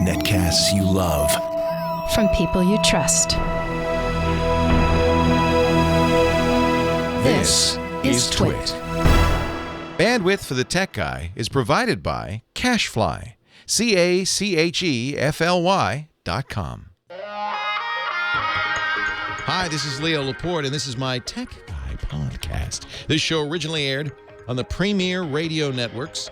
Netcasts you love. From people you trust. This is Twit. Bandwidth for the Tech Guy is provided by CacheFly. CacheFly.com. Hi, this is Leo Laporte, and this is my Tech Guy podcast. This show originally aired on the Premier Radio Networks.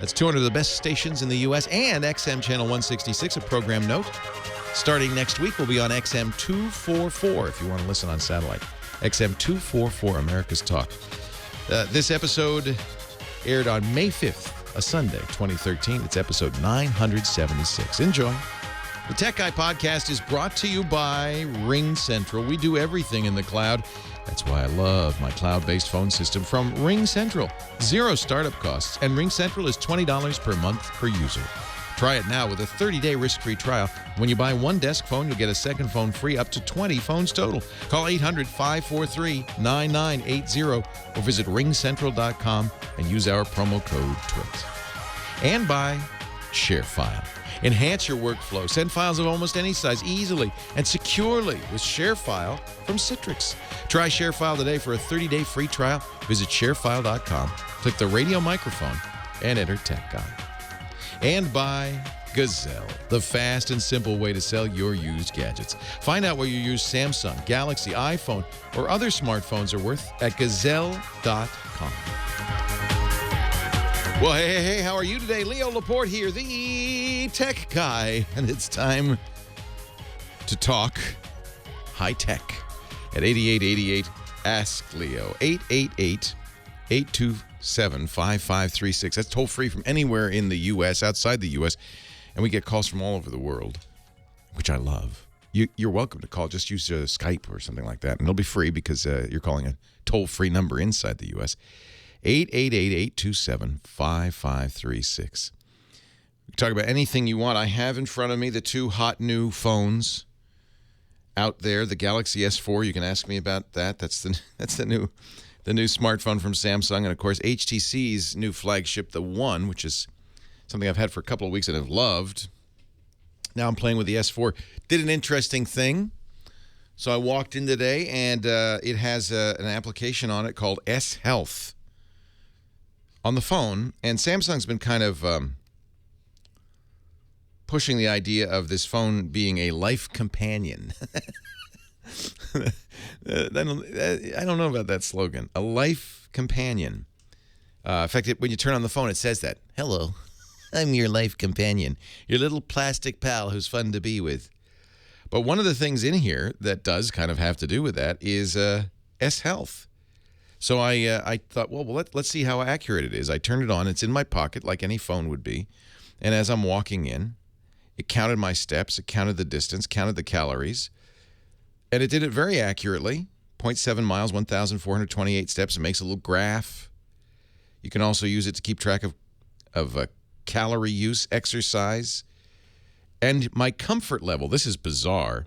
That's 200 of the best stations in the U.S. and XM Channel 166, a program note. Starting next week, we'll be on XM 244 if you want to listen on satellite. XM 244, America's Talk. This episode aired on May 5th, a Sunday, 2013. It's episode 976. Enjoy. The Tech Guy podcast is brought to you by Ring Central. We do everything in the cloud. That's why I love my cloud-based phone system from Ring Central. Zero startup costs, and Ring Central is $20 per month per user. Try it now with a 30-day risk-free trial. When you buy one desk phone, you'll get a second phone free, up to 20 phones total. Call 800-543-9980 or visit ringcentral.com and use our promo code TWIT. And by ShareFile. Enhance your workflow. Send files of almost any size easily and securely with ShareFile from Citrix. Try ShareFile today for a 30-day free trial. Visit sharefile.com. Click the radio microphone and enter Tech Guy. And by Gazelle, the fast and simple way to sell your used gadgets. Find out what your used Samsung, Galaxy, iPhone, or other smartphones are worth at gazelle.com. Well, hey, how are you today? Leo Laporte here, the Tech Guy, and it's time to talk high tech at 8888 Ask Leo, 888-827-5536. That's toll free from anywhere in the U.S., outside the U.S., and we get calls from all over the world, which I love. You're welcome to call. Just use Skype or something like that, and it'll be free because you're calling a toll-free number inside the U.S., 888-827-5536. We can talk about anything you want. I have in front of me the two hot new phones out there, the Galaxy S4. You can ask me about that. That's the new smartphone from Samsung, and of course HTC's new flagship, the One, which is something I've had for a couple of weeks and have loved. Now I'm playing with the S4. Did an interesting thing. So I walked in today, and it has an application on it called S Health on the phone, and Samsung's been kind of pushing the idea of this phone being a life companion. I don't know about that slogan. A life companion. In fact, when you turn on the phone, it says that. Hello, I'm your life companion. Your little plastic pal who's fun to be with. But one of the things in here that does kind of have to do with that is S Health. So I thought, well, let's see how accurate it is. I turned it on. It's in my pocket like any phone would be. And as I'm walking in, it counted my steps, it counted the distance, counted the calories. And it did it very accurately. 0.7 miles, 1,428 steps. It makes a little graph. You can also use it to keep track of calorie use, exercise, and my comfort level. This is bizarre.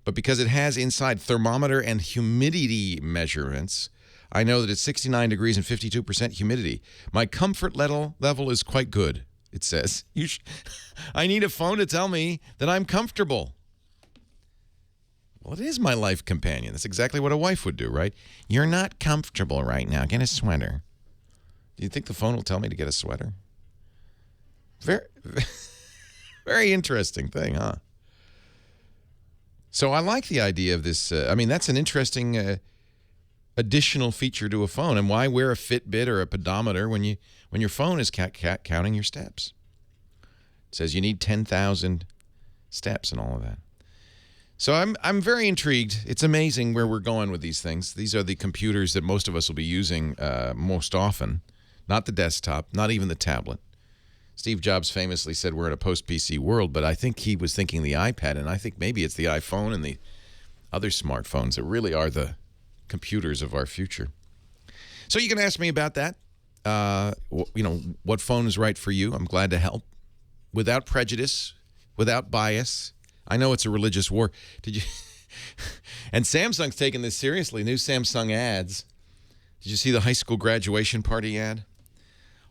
But because it has inside thermometer and humidity measurements, I know that it's 69 degrees and 52% humidity. My comfort level is quite good, it says. I need a phone to tell me that I'm comfortable. Well, it is my life companion. That's exactly what a wife would do, right? You're not comfortable right now. Get a sweater. Do you think the phone will tell me to get a sweater? Very, very interesting thing, huh? So I like the idea of this. That's an interesting additional feature to a phone. And why wear a Fitbit or a pedometer when your phone is counting your steps? It says you need 10,000 steps and all of that. So I'm very intrigued. It's amazing where we're going with these things. These are the computers that most of us will be using most often, not the desktop, not even the tablet. Steve Jobs famously said we're in a post-PC world, but I think he was thinking the iPad, and I think maybe it's the iPhone and the other smartphones that really are the computers of our future. So you can ask me about that. What phone is right for you? I'm glad to help. Without prejudice, without bias. I know it's a religious war. Did you? And Samsung's taking this seriously. New Samsung ads. Did you see the high school graduation party ad?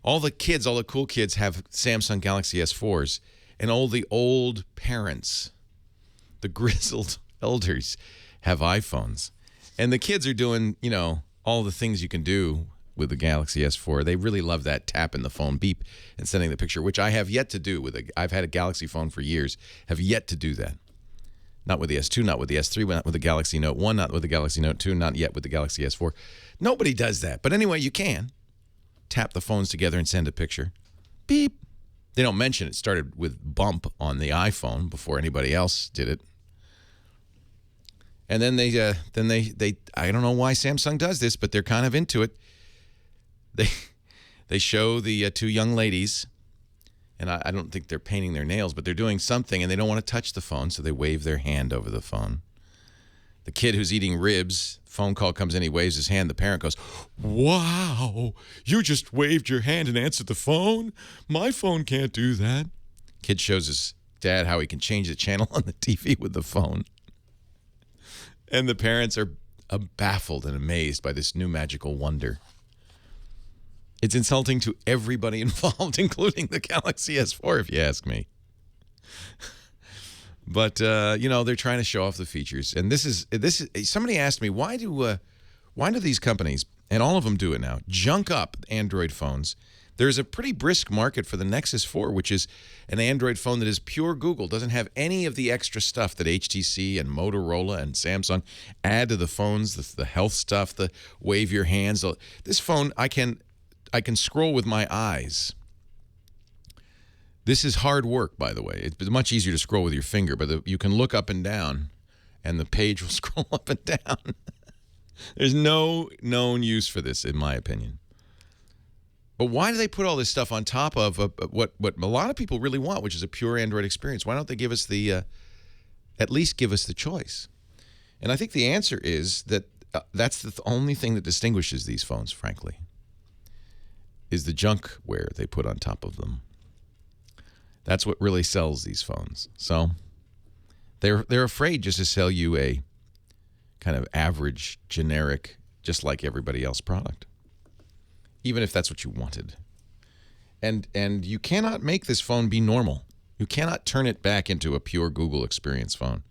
All the kids, all the cool kids have Samsung Galaxy S4s, and all the old parents, the grizzled elders, have iPhones. And the kids are doing, all the things you can do with the Galaxy S4. They really love that tapping the phone beep and sending the picture, which I have yet to do I've had a Galaxy phone for years, have yet to do that. Not with the S2, not with the S3, not with the Galaxy Note 1, not with the Galaxy Note 2, not yet with the Galaxy S4. Nobody does that. But anyway, you can tap the phones together and send a picture. Beep. They don't mention it started with bump on the iPhone before anybody else did it. And then they I don't know why Samsung does this, but they're kind of into it. They show the two young ladies, and I don't think they're painting their nails, but they're doing something, and they don't want to touch the phone, so they wave their hand over the phone. The kid who's eating ribs, phone call comes in, he waves his hand. The parent goes, "Wow, you just waved your hand and answered the phone? My phone can't do that." Kid shows his dad how he can change the channel on the TV with the phone. And the parents are baffled and amazed by this new magical wonder. It's insulting to everybody involved, including the Galaxy S4, if you ask me. But, they're trying to show off the features. And this is somebody asked me, why do these companies, and all of them do it now, junk up Android phones? There's a pretty brisk market for the Nexus 4, which is an Android phone that is pure Google, doesn't have any of the extra stuff that HTC and Motorola and Samsung add to the phones, the health stuff, the wave your hands. This phone, I can scroll with my eyes. This is hard work, by the way. It's much easier to scroll with your finger, but you can look up and down, and the page will scroll up and down. There's no known use for this, in my opinion. But why do they put all this stuff on top of what a lot of people really want, which is a pure Android experience? Why don't they give us at least give us the choice? And I think the answer is that that's the only thing that distinguishes these phones, frankly, is the junkware they put on top of them. That's what really sells these phones. So they're afraid just to sell you a kind of average, generic, just like everybody else product, even if that's what you wanted. And you cannot make this phone be normal. You cannot turn it back into a pure Google experience phone.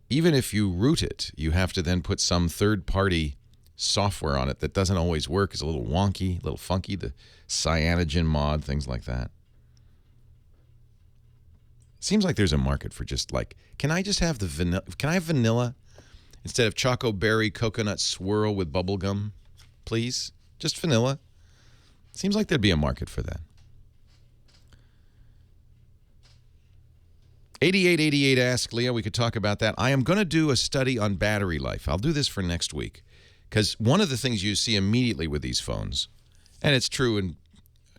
Even if you root it, you have to then put some third-party software on it that doesn't always work, is a little wonky, a little funky, the cyanogen mod, things like that. Seems like there's a market for just like, can I just have the vanilla? Can I have vanilla instead of choco berry coconut swirl with bubble gum, please? Just vanilla. Seems like there'd be a market for that. 8888 Ask Leah. We could talk about that. I am going to do a study on battery life. I'll do this for next week, because one of the things you see immediately with these phones, and it's true in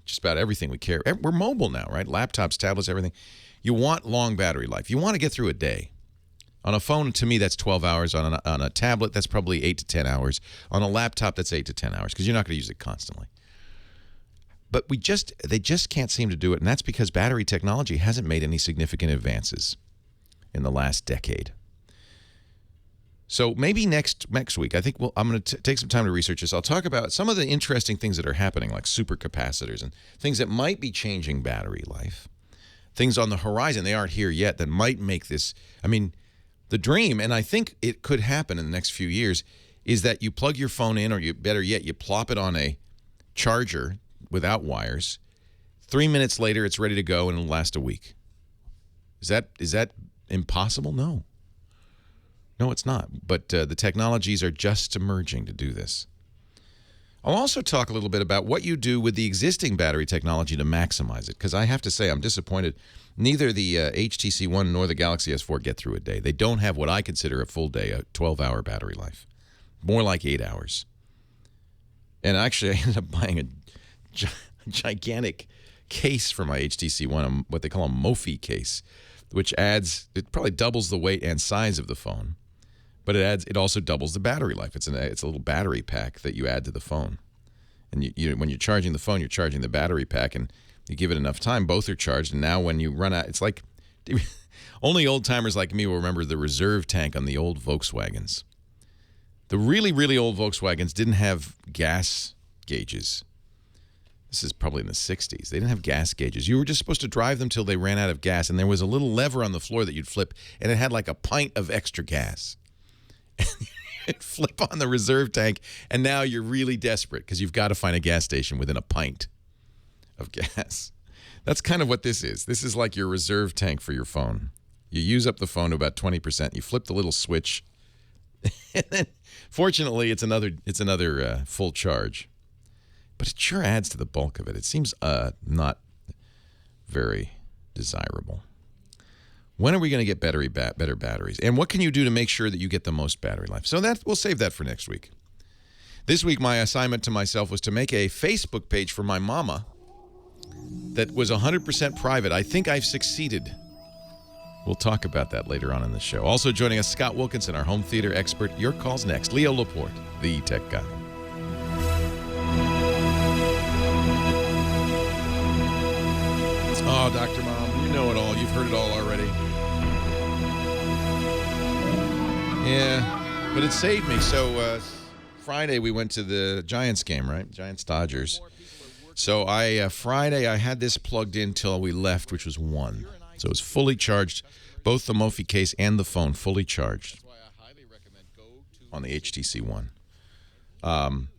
just about everything we care. We're mobile now, right? Laptops, tablets, everything. You want long battery life. You want to get through a day. On a phone, to me, that's 12 hours. On a tablet, that's probably 8 to 10 hours. On a laptop, that's 8 to 10 hours, because you're not going to use it constantly. But they just can't seem to do it, and that's because battery technology hasn't made any significant advances in the last decade. So maybe next week, I think I'm going to take some time to research this. I'll talk about some of the interesting things that are happening, like supercapacitors and things that might be changing battery life. Things on the horizon, they aren't here yet, that might make this, the dream, and I think it could happen in the next few years, is that you plug your phone in, or better yet, you plop it on a charger without wires. 3 minutes later, it's ready to go, and it'll last a week. Is that impossible? No. No, it's not. But the technologies are just emerging to do this. I'll also talk a little bit about what you do with the existing battery technology to maximize it, because I have to say I'm disappointed. Neither the HTC One nor the Galaxy S4 get through a day. They don't have what I consider a full day, a 12-hour battery life. More like 8 hours. And actually, I ended up buying a gigantic case for my HTC One, what they call a Mophie case, which it probably doubles the weight and size of the phone. But it also doubles the battery life. It's a little battery pack that you add to the phone. And when you're charging the phone, you're charging the battery pack, and you give it enough time, both are charged. And now when you run out, it's like only old timers like me will remember the reserve tank on the old Volkswagens. The really, really old Volkswagens didn't have gas gauges. This is probably in the 60s. They didn't have gas gauges. You were just supposed to drive them till they ran out of gas, and there was a little lever on the floor that you'd flip, and it had like a pint of extra gas. You'd flip on the reserve tank, and now you're really desperate because you've got to find a gas station within a pint of gas. That's kind of what this is. This is like your reserve tank for your phone. You use up the phone to about 20%. You flip the little switch, and then fortunately, it's another full charge. But it sure adds to the bulk of it. It seems not very desirable. When are we going to get better batteries? And what can you do to make sure that you get the most battery life? So we'll save that for next week. This week, my assignment to myself was to make a Facebook page for my mama that was 100% private. I think I've succeeded. We'll talk about that later on in the show. Also joining us, Scott Wilkinson, our home theater expert. Your call's next. Leo Laporte, the tech guy. Oh, Dr. Mom, you know it all. You've heard it all already. Yeah, but it saved me. So Friday we went to the Giants game, right? Giants-Dodgers. So Friday I had this plugged in till we left, which was 1. So it was fully charged, both the Mophie case and the phone fully charged on the HTC One.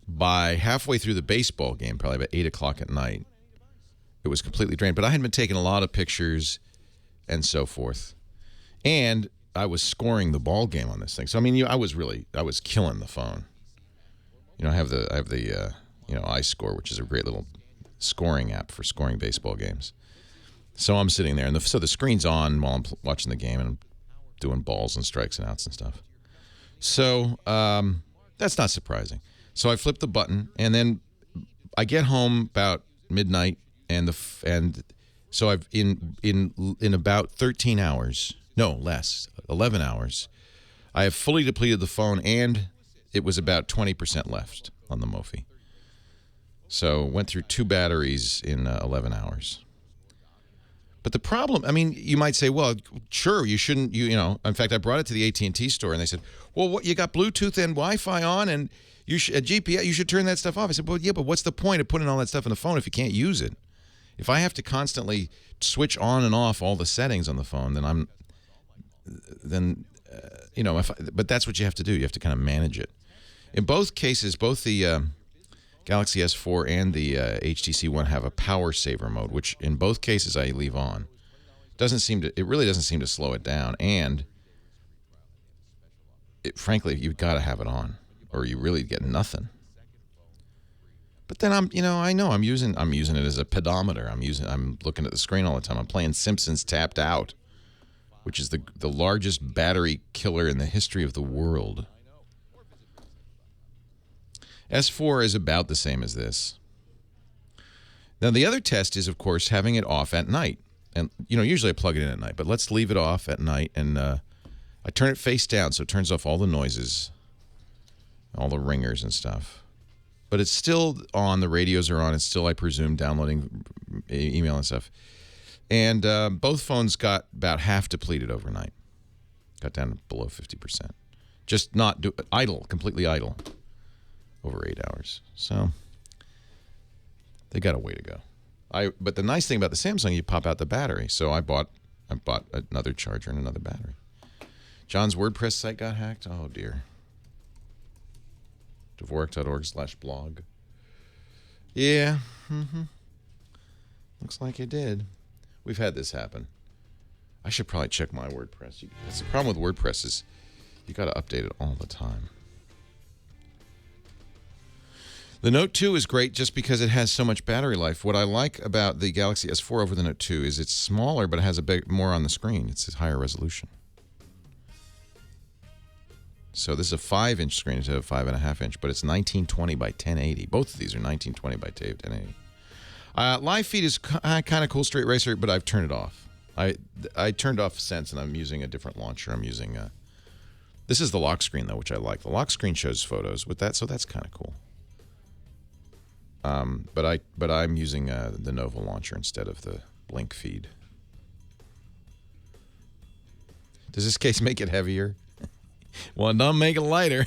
By halfway through the baseball game, probably about 8 o'clock at night, it was completely drained. But I had been taking a lot of pictures and so forth. And I was scoring the ball game on this thing. So, I mean, I was killing the phone. I have the iScore, which is a great little scoring app for scoring baseball games. So I'm sitting there, and so the screen's on while I'm watching the game, and I'm doing balls and strikes and outs and stuff. So that's not surprising. So I flip the button, and then I get home about midnight, and so I've in about 13 hours, no less, 11 hours, I have fully depleted the phone, and it was about 20% left on the Mophie. So went through 2 batteries in 11 hours. But the problem, I mean, you might say, well, sure, you shouldn't, in fact, I brought it to the AT&T store, and they said, well, what, you got Bluetooth and Wi-Fi on, and GPS, you should turn that stuff off. I said, well, yeah, but what's the point of putting all that stuff in the phone if you can't use it? If I have to constantly switch on and off all the settings on the phone, but that's what you have to do. You have to kind of manage it. In both cases, both the Galaxy S4 and the HTC One have a power saver mode, which in both cases I leave on. It really doesn't seem to slow it down, and frankly, you've got to have it on, or you really get nothing. But then I know I'm using it as a pedometer. I'm looking at the screen all the time. I'm playing Simpsons Tapped Out, which is the largest battery killer in the history of the world. S4 is about the same as this. Now, the other test is, of course, having it off at night. And, usually I plug it in at night, but let's leave it off at night. And I turn it face down, so it turns off all the noises, all the ringers and stuff. But it's still on. The radios are on. It's still, I presume, downloading email and stuff. And both phones got about half depleted overnight. Got down to below 50%. Just not completely idle. Over 8 hours. So they got a way to go. But the nice thing about the Samsung, you pop out the battery. So I bought another charger and another battery. John's WordPress site got hacked. Oh dear. Dvorak.org/blog. Yeah. Looks like it did. We've had this happen. I should probably check my WordPress. That's the problem with WordPress is you got to update it all the time. The Note 2 is great just because it has so much battery life. What I like about the Galaxy S4 over the Note 2 is it's smaller, but it has a bit more on the screen. It's a higher resolution. So this is a 5-inch screen instead of 5.5-inch, but it's 1920 by 1080. Both of these are 1920 by 1080. Live feed is kind of cool, Straight Racer, but I've turned it off. I turned off Sense, and I'm using a different launcher. I'm using this is the lock screen though, which I like. The lock screen shows photos with that, so that's kind of cool. But I'm using the Nova launcher instead of the Blink feed. Does this case make it heavier? Well, it don't make it lighter.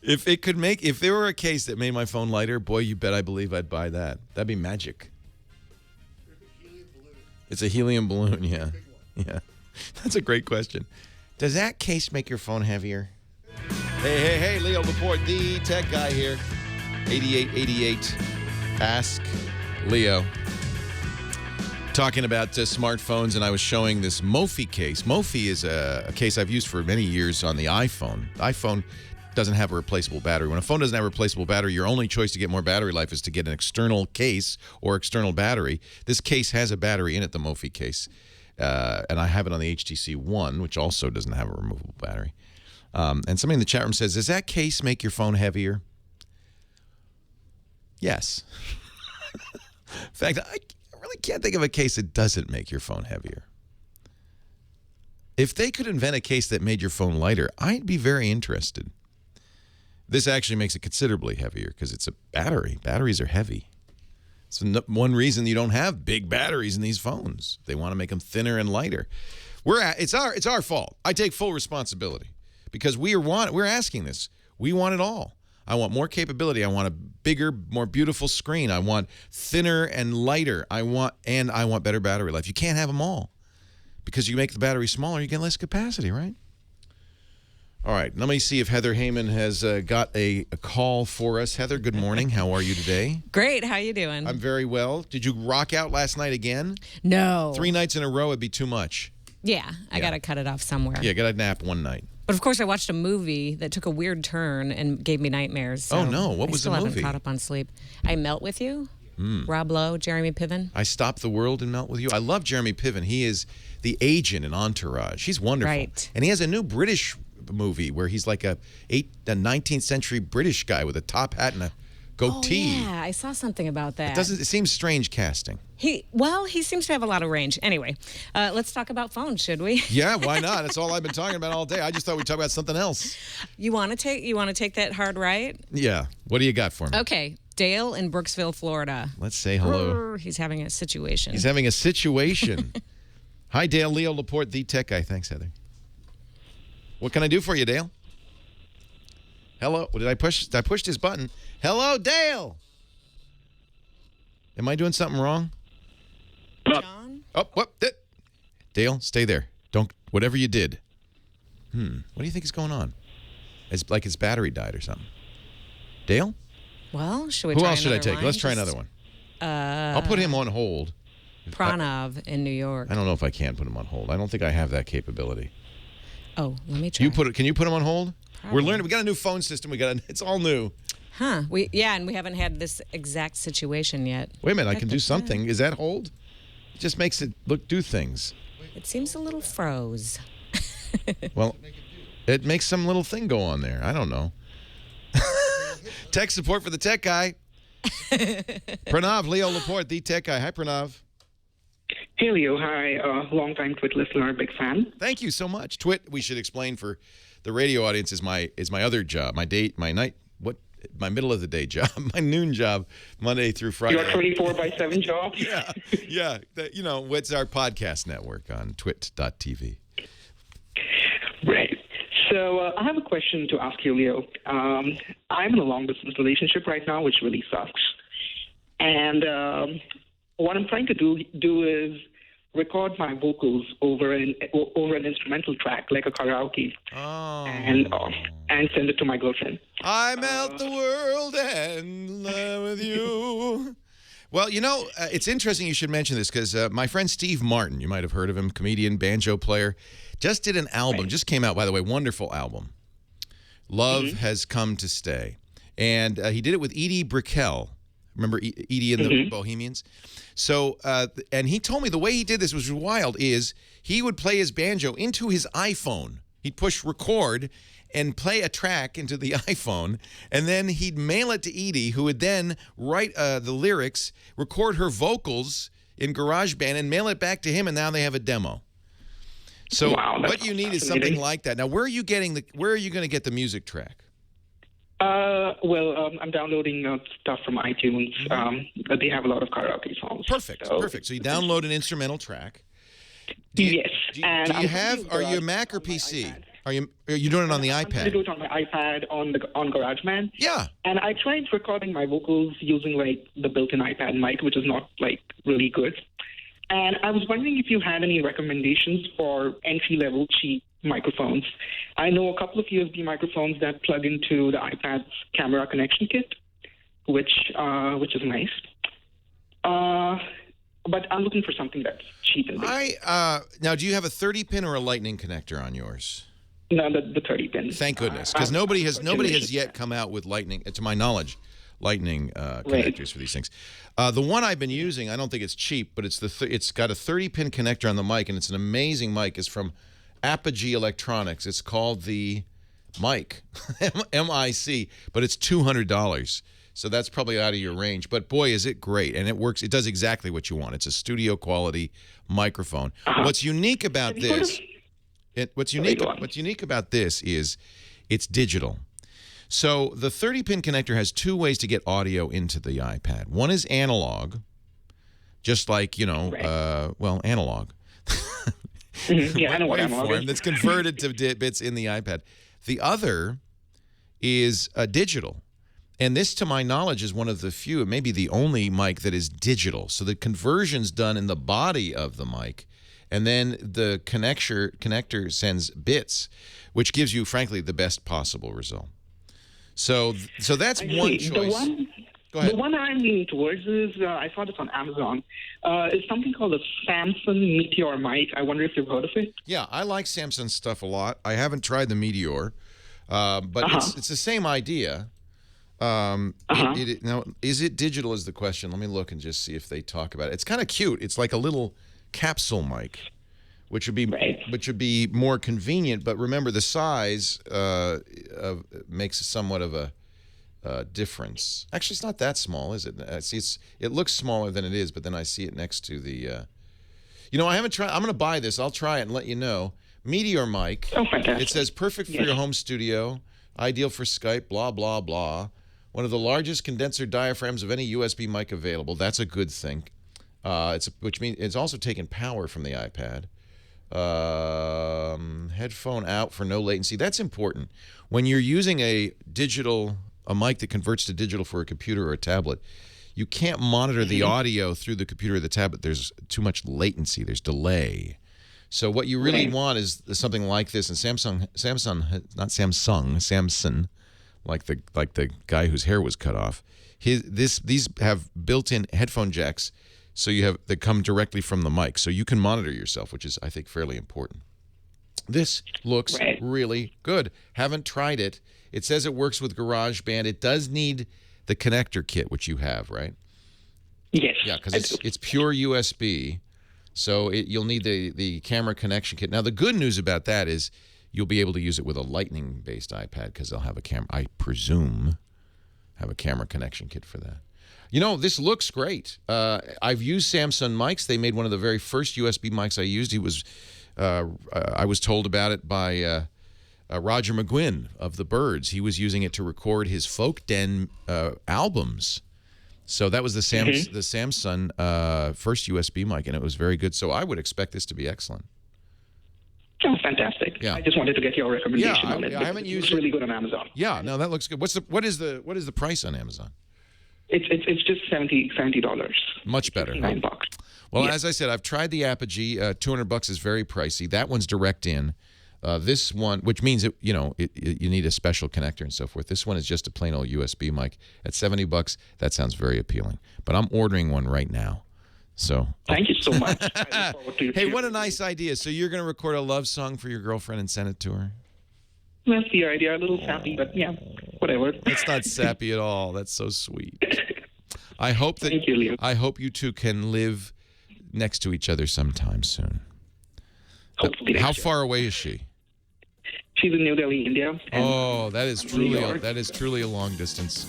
If there were a case that made my phone lighter, boy, you bet I believe I'd buy that. That'd be magic. It's a helium balloon, yeah. Yeah. That's a great question. Does that case make your phone heavier? Hey, Leo Laporte, the tech guy here. 8888. Ask Leo. Talking about smartphones, and I was showing this Mophie case. Mophie is a case I've used for many years on the iPhone. The iPhone doesn't have a replaceable battery. When a phone doesn't have a replaceable battery, your only choice to get more battery life is to get an external case or external battery. This case has a battery in it, the Mophie case. And I have it on the HTC One, which also doesn't have a removable battery. And somebody in the chat room says, does that case make your phone heavier? Yes. In fact, I really can't think of a case that doesn't make your phone heavier. If they could invent a case that made your phone lighter, I'd be very interested. This actually makes it considerably heavier because it's a battery. Batteries are heavy. It's one reason you don't have big batteries in these phones. They want to make them thinner and lighter. It's our fault. I take full responsibility because we're asking this. We want it all. I want more capability. I want a bigger, more beautiful screen. I want thinner and lighter. I want better battery life. You can't have them all because you make the battery smaller, you get less capacity, right? All right, let me see if Heather Heyman has got a call for us. Heather, good morning. How are you today? Great. How you doing? I'm very well. Did you rock out last night again? No. 3 nights in a row would be too much. Yeah, I got to cut it off somewhere. Yeah, got to nap one night. But of course, I watched a movie that took a weird turn and gave me nightmares. So oh, no. What was the movie? I still haven't caught up on sleep. I Melt With You. Rob Lowe, Jeremy Piven. I Stop the World and Melt With You. I love Jeremy Piven. He is the agent in Entourage. He's wonderful. Right. And he has a new British movie where he's like a 19th century British guy with a top hat and a goatee. Oh, yeah, I saw something about that. It seems strange casting. He seems to have a lot of range. Anyway, let's talk about phones, should we? Yeah, why not? That's all I've been talking about all day. I just thought we'd talk about something else. You want to take that hard right? Yeah. What do you got for me? Okay. Dale in Brooksville, Florida. Let's say hello. He's having a situation. He's having a situation. Hi, Dale. Leo Laporte, the tech guy. Thanks, Heather. What can I do for you, Dale? Hello. Did I push? I pushed his button. Hello, Dale. Am I doing something wrong? John? Oh, what? Dale, stay there. Don't. Whatever you did. What do you think is going on? It's like his battery died or something. Dale? Well, should we Who try else should I take? line? Let's try another one. I'll put him on hold. Pranav in New York. I don't know if I can put him on hold. I don't think I have that capability. Oh, let me try. Can you put him on hold? Probably. We're learning. We got a new phone system. It's all new. Huh. And we haven't had this exact situation yet. Wait a minute. I can do something. Is that hold? It just makes it do things. It seems a little froze. Well, it makes some little thing go on there. I don't know. Tech support for the tech guy. Pranav, Leo Laporte, the tech guy. Hi, Pranav. Hey, Leo. Hi. Long-time Twit listener, big fan. Thank you so much. Twit, we should explain for the radio audience, is my other job, my my middle of the day job, my noon job, Monday through Friday. Your 24/7 job? Yeah. What's our podcast network on twit.tv. Right. So I have a question to ask you, Leo. I'm in a long-distance relationship right now, which really sucks. And what I'm trying to do is record my vocals over an instrumental track, like a karaoke, and send it to my girlfriend. I melt the world and love with you. Well, it's interesting you should mention this because my friend Steve Martin, you might have heard of him, comedian, banjo player, just did an album, right. Just came out, by the way, wonderful album. Love Has Come to Stay. And he did it with Edie Brickell. Remember Edie and the Bohemians? So, and he told me the way he did this was wild is he would play his banjo into his iPhone. He'd push record and play a track into the iPhone, and then he'd mail it to Edie, who would then write the lyrics, record her vocals in GarageBand, and mail it back to him, and now they have a demo. So what you need is something like that. Now, where are you going to get the music track? I'm downloading stuff from iTunes. They have a lot of karaoke songs. Perfect. So you download an instrumental track. Yes. Are you a Mac or PC? Are you doing it on the I'm going to iPad? do it on my iPad on GarageBand. Yeah. And I tried recording my vocals using like the built-in iPad mic, which is not like really good. And I was wondering if you had any recommendations for entry-level cheap microphones. I know a couple of USB microphones that plug into the iPad's camera connection kit, which is nice. But I'm looking for something that's cheap and basic. Now, do you have a 30-pin or a Lightning connector on yours? No, the 30 pin. Thank goodness, because nobody has yet come out with Lightning, to my knowledge, Lightning connectors for these things. The one I've been using, I don't think it's cheap, but it's got a 30-pin connector on the mic, and it's an amazing mic. It's from Apogee Electronics. It's called the Mic, M-I-C, but it's $200. So that's probably out of your range. But boy, is it great, and it works. It does exactly what you want. It's a studio quality microphone. What's unique about this? What's unique about this is it's digital. So the 30-pin connector has two ways to get audio into the iPad. One is analog, just like, analog. Yeah, I know what analog is. That's converted to bits in the iPad. The other is digital. And this, to my knowledge, is one of the few, maybe the only mic that is digital. So the conversion's done in the body of the mic. And then the connector sends bits, which gives you, frankly, the best possible result. So that's one choice. Go ahead. The one I'm leaning towards is, I saw this on Amazon. It's something called a Samsung Meteor mic. I wonder if you've heard of it. Yeah, I like Samsung stuff a lot. I haven't tried the Meteor, but it's the same idea. Now, is it digital is the question. Let me look and just see if they talk about it. It's kind of cute. It's like a little capsule mic, which would be more convenient. But remember, the size makes somewhat of a difference. Actually, it's not that small, is it? It looks smaller than it is, but then I see it next to the. I haven't tried. I'm going to buy this. I'll try it and let you know. Meteor mic. Oh, fantastic! It says perfect for your home studio, ideal for Skype. Blah blah blah. One of the largest condenser diaphragms of any USB mic available. That's a good thing. Which means it's also taking power from the iPad. Headphone out for no latency. That's important. When you're using a mic that converts to digital for a computer or a tablet, you can't monitor the audio through the computer or the tablet. There's too much latency. There's delay. So what you really want is something like this. And Samsung, like the guy whose hair was cut off. These have built-in headphone jacks. So they come directly from the mic, so you can monitor yourself, which is, I think, fairly important. This looks really good. Haven't tried it. It says it works with GarageBand. It does need the connector kit, which you have, right? Yes. Yeah, because it's pure USB, so you'll need the camera connection kit. Now, the good news about that is you'll be able to use it with a Lightning-based iPad because they'll have a camera. I presume have a camera connection kit for that. This looks great. I've used Samsung mics. They made one of the very first USB mics I used. I was told about it by Roger McGuinn of the Byrds. He was using it to record his Folk Den albums. So that was the Samsung first USB mic, and it was very good. So I would expect this to be excellent. Oh, fantastic! Yeah. I just wanted to get your recommendation on it. I haven't used it. It's really good on Amazon. Yeah, no, that looks good. What is the price on Amazon? It's just $70. Much better. $9. Well, as I said, I've tried the Apogee. $200 is very pricey. That one's direct in. This one, which means you need a special connector and so forth. This one is just a plain old USB mic at $70. That sounds very appealing. But I'm ordering one right now. So thank you so much. I look forward to hey, what a nice idea! So you're going to record a love song for your girlfriend and send it to her? That's the idea. A little sappy, but yeah, whatever. It's not sappy at all. That's so sweet. I hope that Thank you, Leo. I hope you two can live next to each other sometime soon. Hopefully. How far away is she? She's in New Delhi, India. Oh, that is truly a long distance.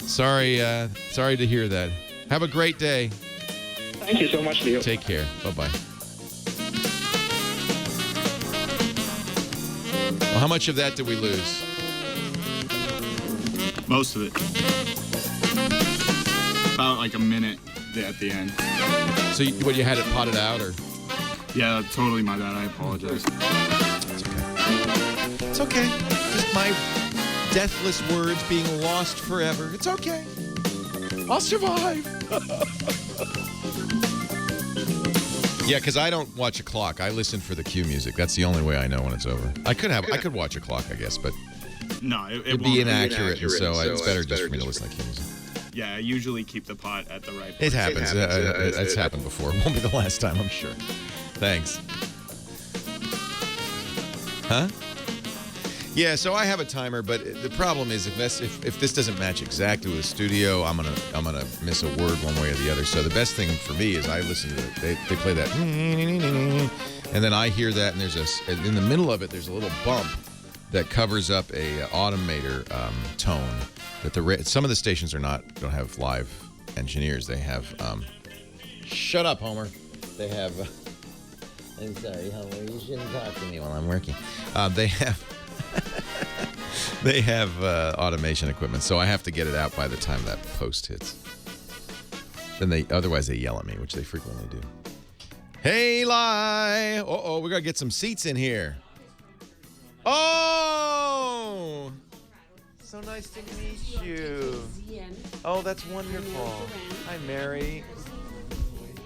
Sorry to hear that. Have a great day. Thank you so much, Leo. Take care. Bye-bye. Well, how much of that did we lose? Most of it. About like a minute at the end. So you had it potted out, or? Yeah, totally my bad. I apologize. That's okay. It's okay. Just my deathless words being lost forever. It's okay. I'll survive. Yeah, because I don't watch a clock. I listen for the cue music. That's the only way I know when it's over. I could watch a clock, I guess, but No, it'd be inaccurate, and so it's better just for me to listen to cue music. Yeah, I usually keep the pot at the right It place. happens. It's happened before. It won't be the last time, I'm sure. Thanks. Huh? Yeah, so I have a timer, but the problem is if this doesn't match exactly with the studio, I'm gonna miss a word one way or the other. So the best thing for me is I listen to they play that, and then I hear that, and in the middle of it there's a little bump that covers up a automator tone that some of the stations don't have live engineers. They have shut up, Homer. They have. I'm sorry, Homer. You shouldn't talk to me while I'm working. They have. They have automation equipment, so I have to get it out by the time that post hits. Then otherwise they yell at me, which they frequently do. Hey, Li! We gotta get some seats in here. Oh, so nice to meet you. Oh, that's wonderful. Hi, Mary.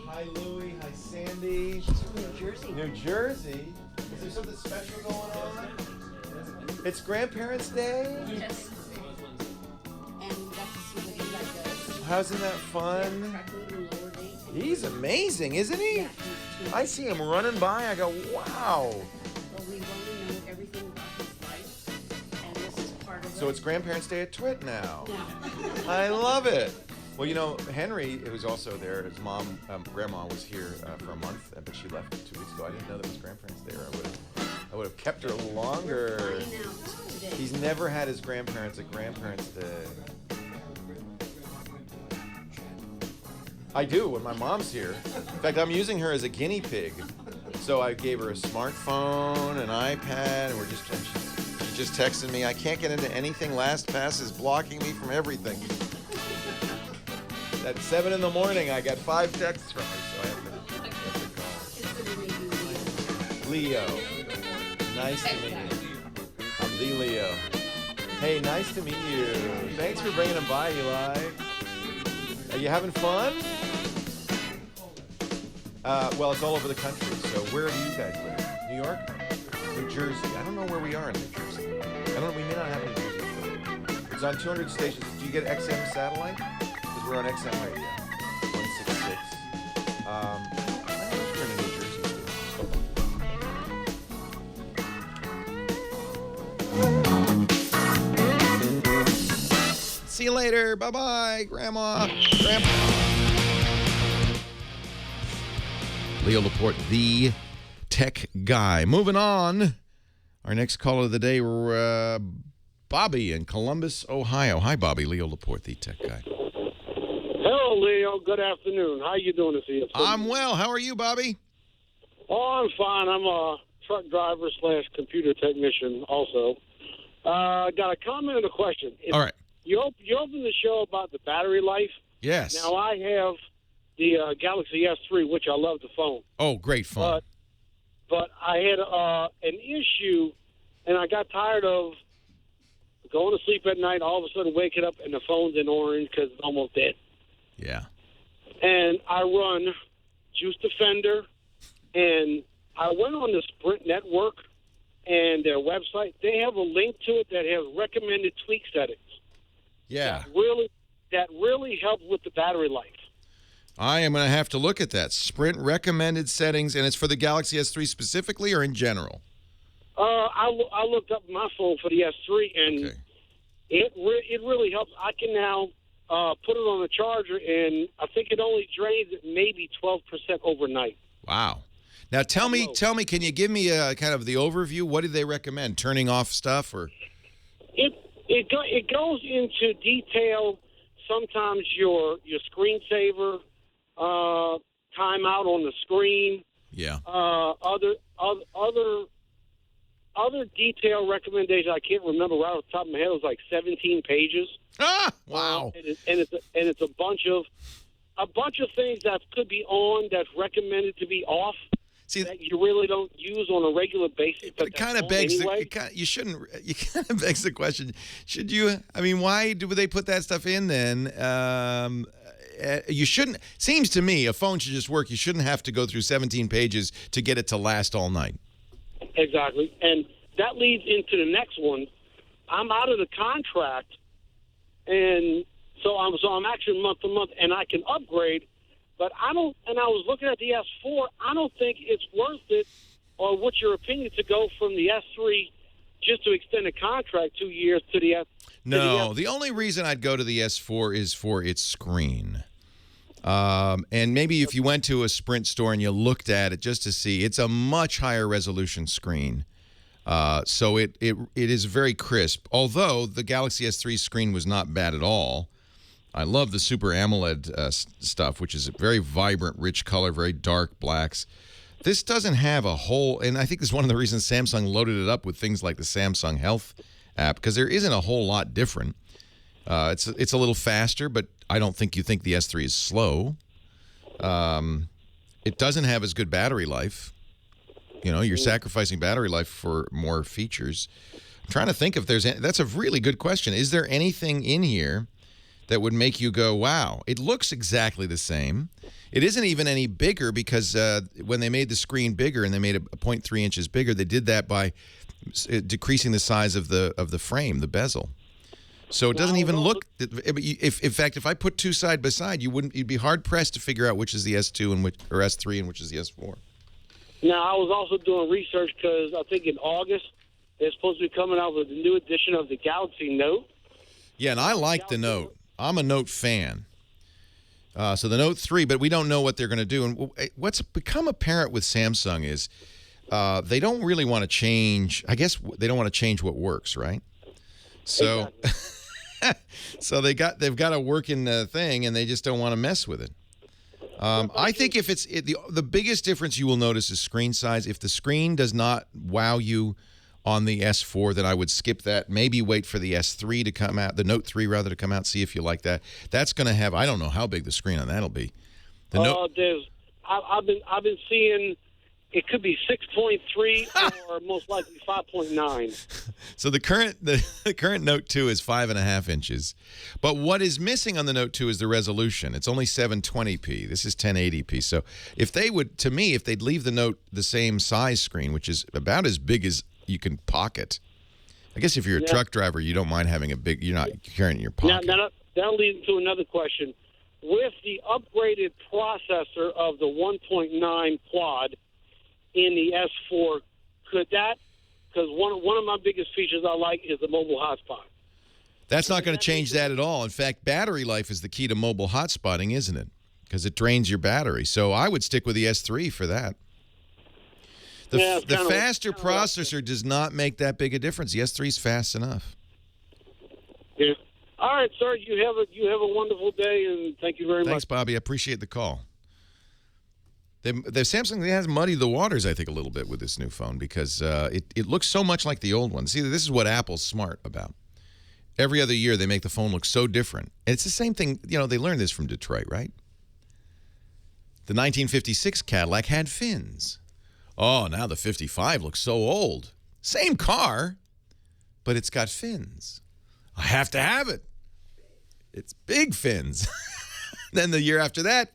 Hi, Louie. Hi, Sandy. New Jersey. New Jersey? Is there something special going on? It's Grandparents' Day? Yes. And we got to see what he does. How's that fun? He's amazing, isn't he? Yeah, he's I see him running by. I go, wow. Well, we want to know everything about his life, and this is part of So it's Grandparents' Day at Twit now. Yeah. I love it. Well, you know, Henry, who's also there, his mom, grandma was here for a month, but she left 2 weeks ago. I didn't know that was Grandparents' Day, or I would have kept her a little longer. Flying out today. He's never had his grandparents at Grandparents' Day. I do when my mom's here. In fact, I'm using her as a guinea pig. So I gave her a smartphone, an iPad, and she just texted me, I can't get into anything. LastPass is blocking me from everything. At 7 in the morning, I got 5 texts from her, so I have to call. Leo. Nice to meet you. I'm the Leo. Hey, nice to meet you. Thanks for bringing him by, Eli. Are you having fun? Well, it's all over the country. So where do you guys live? New York? New Jersey. I don't know where we are in New Jersey. We may not have New Jersey. It's on 200 stations. Do you get XM satellite? Because we're on XM radio. 166. I don't know if we're in New Jersey. See you later. Bye-bye, Grandma. Leo Laporte, the tech guy. Moving on. Our next caller of the day, Bobby in Columbus, Ohio. Hi, Bobby. Leo Laporte, the tech guy. Hello, Leo. Good afternoon. How you doing this evening? I'm well. How are you, Bobby? Oh, I'm fine. I'm a truck driver / computer technician also. Got a comment and a question. All right. You opened the show about the battery life. Yes. Now, I have the Galaxy S3, which I love the phone. Oh, great phone. But I had an issue, and I got tired of going to sleep at night, all of a sudden waking up, and the phone's in orange because it's almost dead. Yeah. And I run Juice Defender, and I went on the Sprint network and their website. They have a link to it that has recommended tweak settings. Yeah. That really help with the battery life. I am going to have to look at that. Sprint recommended settings, and it's for the Galaxy S3 specifically or in general? I looked up my phone for the S3, and Okay. it really helps. I can now put it on a charger, and I think it only drains at maybe 12% overnight. Wow. Now tell me, can you give me a kind of the overview? What do they recommend? Turning off stuff or? It goes into detail. Sometimes your screensaver, timeout on the screen. Yeah. Other detailed recommendations I can't remember right off the top of my head. It was like 17 pages. Ah, wow. And it's a bunch of things that could be on that's recommended to be off. See, that you really don't use on a regular basis. but it kind of begs you kind of begs the question: should you? I mean, why do they put that stuff in then? You shouldn't. Seems to me a phone should just work. You shouldn't have to go through 17 pages to get it to last all night. Exactly, and that leads into the next one. I'm out of the contract, and so I'm actually month to month, and I can upgrade. But I don't, and I was looking at the S4. I don't think it's worth it, or what's your opinion, to go from the S3 just to extend the contract 2 years to the S? No, the only reason I'd go to the S4 is for its screen. And maybe if you went to a Sprint store and you looked at it just to see, it's a much higher resolution screen. So it is very crisp. Although the Galaxy S3 screen was not bad at all. I love the Super AMOLED stuff, which is a very vibrant, rich color, very dark blacks. This doesn't have a whole, and I think this is one of the reasons Samsung loaded it up with things like the Samsung Health app, because there isn't a whole lot different. It's a little faster, but I don't think you think the S3 is slow. It doesn't have as good battery life. You know, you're sacrificing battery life for more features. I'm trying to think if there's that's a really good question. Is there anything in here that would make you go, wow? It looks exactly the same. It isn't even any bigger, because when they made the screen bigger and they made it 0.3 inches bigger, they did that by decreasing the size of the frame, the bezel. So it doesn't even look. If in fact, if I put two side by side, you'd be hard pressed to figure out which is the S2 and which, or S3 and which is the S4. Now, I was also doing research because I think in August they're supposed to be coming out with a new edition of the Galaxy Note. Yeah, and I like the Note. I'm a Note fan. So the Note 3, but we don't know what they're going to do. And what's become apparent with Samsung is they don't really want to change. I guess they don't want to change what works, right? So, exactly. So they've got a working thing, and they just don't want to mess with it. I think if the biggest difference you will notice is screen size. If the screen does not wow you on the S4, then I would skip that. Maybe wait for the S3 to come out, the Note 3 rather, to come out. See if you like that. That's going to have, I don't know how big the screen on that'll be. The I've been seeing it could be 6.3 or most likely 5.9. So the current Note 2 is 5.5 inches. But what is missing on the Note 2 is the resolution. It's only 720p. This is 1080p. So if they would, to me, if they'd leave the Note the same size screen, which is about as big as you can pocket. I guess if you're a truck driver, you don't mind having you're not carrying it in your pocket. Now that'll lead to another question. With the upgraded processor of the 1.9 quad in the S4, could that, because one of my biggest features I like is the mobile hotspot. That's not going to change that at all. In fact, battery life is the key to mobile hotspotting, isn't it? Because it drains your battery. So I would stick with the S3 for that. The faster processor does not make that big a difference. The S3 is fast enough. Yeah. All right, sir. You have a wonderful day, and thank you very much. Thanks, Bobby. I appreciate the call. The Samsung has muddied the waters, I think, a little bit with this new phone, because it looks so much like the old one. See, this is what Apple's smart about. Every other year, they make the phone look so different. And it's the same thing. You know, they learned this from Detroit, right? The 1956 Cadillac had fins. Oh, now the 55 looks so old. Same car, but it's got fins. I have to have it. It's big fins. Then the year after that,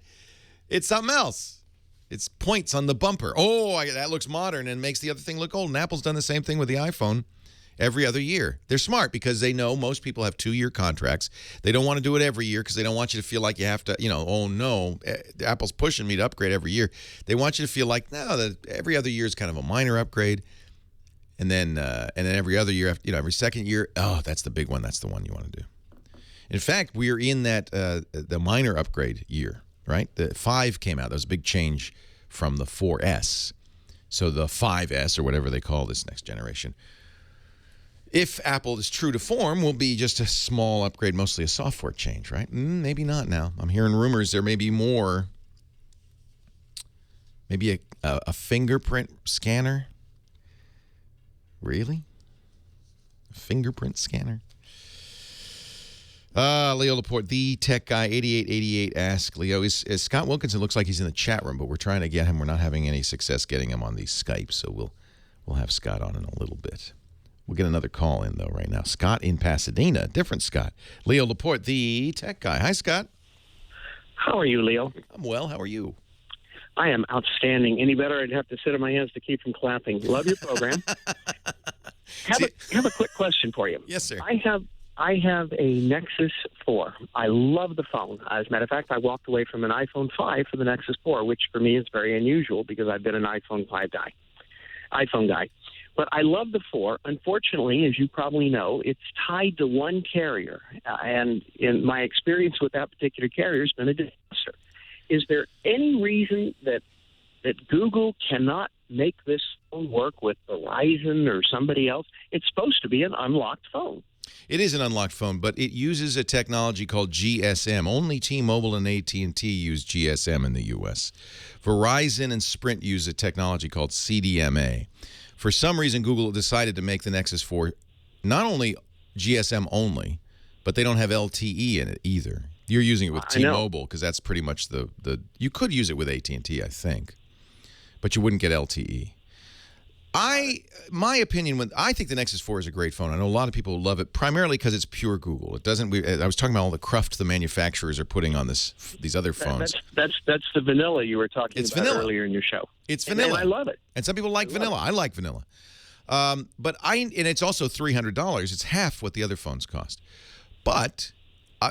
it's something else. It's points on the bumper. Oh, that looks modern and makes the other thing look old. And Apple's done the same thing with the iPhone every other year. They're smart because they know most people have 2-year contracts. They don't want to do it every year because they don't want you to feel like you have to, oh no, Apple's pushing me to upgrade every year. They want you to feel like, no, that every other year is kind of a minor upgrade. And then every other year, every second year, oh, that's the big one. That's the one you want to do. In fact, we are in that the minor upgrade year, right? The 5 came out. That was a big change from the 4S. So the 5S, or whatever they call this next generation, if Apple is true to form, will be just a small upgrade, mostly a software change, right? Maybe not now. I'm hearing rumors there may be more. Maybe a fingerprint scanner. Really? A fingerprint scanner? Leo Laporte, the tech guy, 8888, ask Leo. Is Scott Wilkinson looks like he's in the chat room, but we're trying to get him. We're not having any success getting him on the Skype, so we'll have Scott on in a little bit. We'll get another call in, though, right now. Scott in Pasadena, different Scott. Leo Laporte, the tech guy. Hi, Scott. How are you, Leo? I'm well. How are you? I am outstanding. Any better, I'd have to sit on my hands to keep from clapping. Love your program. Have a quick question for you. Yes, sir. I have a Nexus 4. I love the phone. As a matter of fact, I walked away from an iPhone 5 for the Nexus 4, which for me is very unusual because I've been an iPhone guy. But I love the 4. Unfortunately, as you probably know, it's tied to one carrier. And in my experience with that particular carrier has been a disaster. Is there any reason that Google cannot make this phone work with Verizon or somebody else? It's supposed to be an unlocked phone. It is an unlocked phone, but it uses a technology called GSM. Only T-Mobile and AT&T use GSM in the U.S. Verizon and Sprint use a technology called CDMA. For some reason, Google decided to make the Nexus 4 not only GSM only, but they don't have LTE in it either. You're using it with T-Mobile because that's pretty much the you could use it with AT&T, I think, but you wouldn't get LTE. My opinion, I think the Nexus 4 is a great phone. I know a lot of people love it primarily because it's pure Google. It doesn't. I was talking about all the cruft the manufacturers are putting on these other phones. That's the vanilla you were talking about vanilla. earlier in your show. It's vanilla. And I love it. And some people like vanilla. I like vanilla. And it's also $300. It's half what the other phones cost. But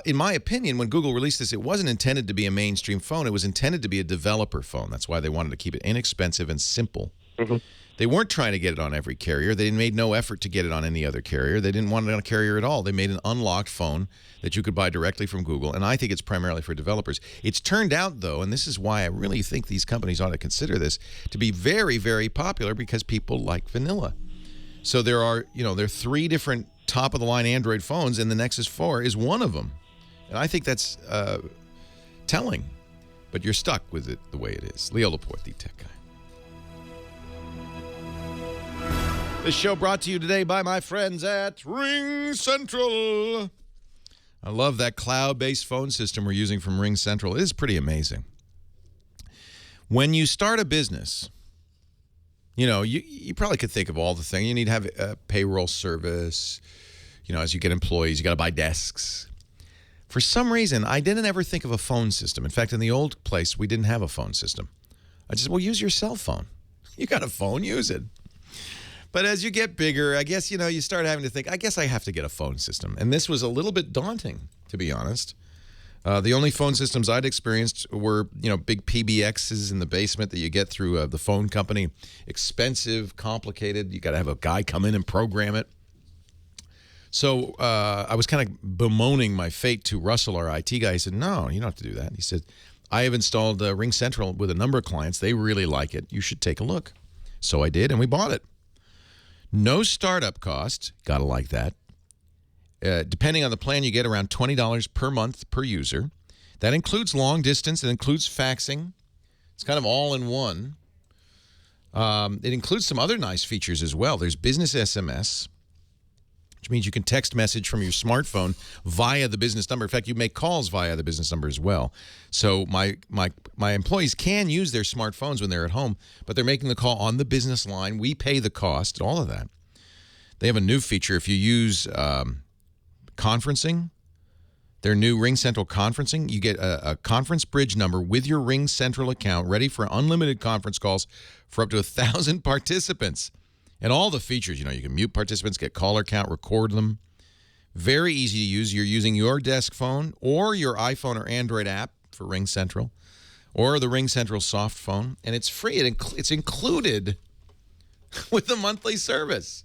in my opinion, when Google released this, it wasn't intended to be a mainstream phone. It was intended to be a developer phone. That's why they wanted to keep it inexpensive and simple. Mm-hmm. They weren't trying to get it on every carrier. They made no effort to get it on any other carrier. They didn't want it on a carrier at all. They made an unlocked phone that you could buy directly from Google, and I think it's primarily for developers. It's turned out, though, and this is why I really think these companies ought to consider this, to be very, very popular because people like vanilla. So there are 3 different top-of-the-line Android phones, and the Nexus 4 is one of them. And I think that's telling, but you're stuck with it the way it is. Leo Laporte, the tech guy. This show brought to you today by my friends at Ring Central. I love that cloud-based phone system we're using from Ring Central. It is pretty amazing. When you start a business, you probably could think of all the things. You need to have a payroll service. As you get employees, you got to buy desks. For some reason, I didn't ever think of a phone system. In fact, in the old place, we didn't have a phone system. I just, use your cell phone. You got a phone, use it. But as you get bigger, I guess, you start having to think, I guess I have to get a phone system. And this was a little bit daunting, to be honest. The only phone systems I'd experienced were, big PBXs in the basement that you get through the phone company. Expensive, complicated. You got to have a guy come in and program it. So I was kind of bemoaning my fate to Russell, our IT guy. He said, no, you don't have to do that. He said, I have installed Ring Central with a number of clients. They really like it. You should take a look. So I did, and we bought it. No startup cost. Got to like that. Depending on the plan, you get around $20 per month per user. That includes long distance. It includes faxing. It's kind of all in one. It includes some other nice features as well. There's business SMS, which means you can text message from your smartphone via the business number. In fact, you make calls via the business number as well. So my employees can use their smartphones when they're at home, but they're making the call on the business line. We pay the cost, all of that. They have a new feature. If you use conferencing, their new Ring Central conferencing, you get a conference bridge number with your Ring Central account ready for unlimited conference calls for up to 1,000 participants. And all the features, you can mute participants, get caller count, record them. Very easy to use. You're using your desk phone or your iPhone or Android app for Ring Central or the Ring Central soft phone, and it's free. It's included with the monthly service.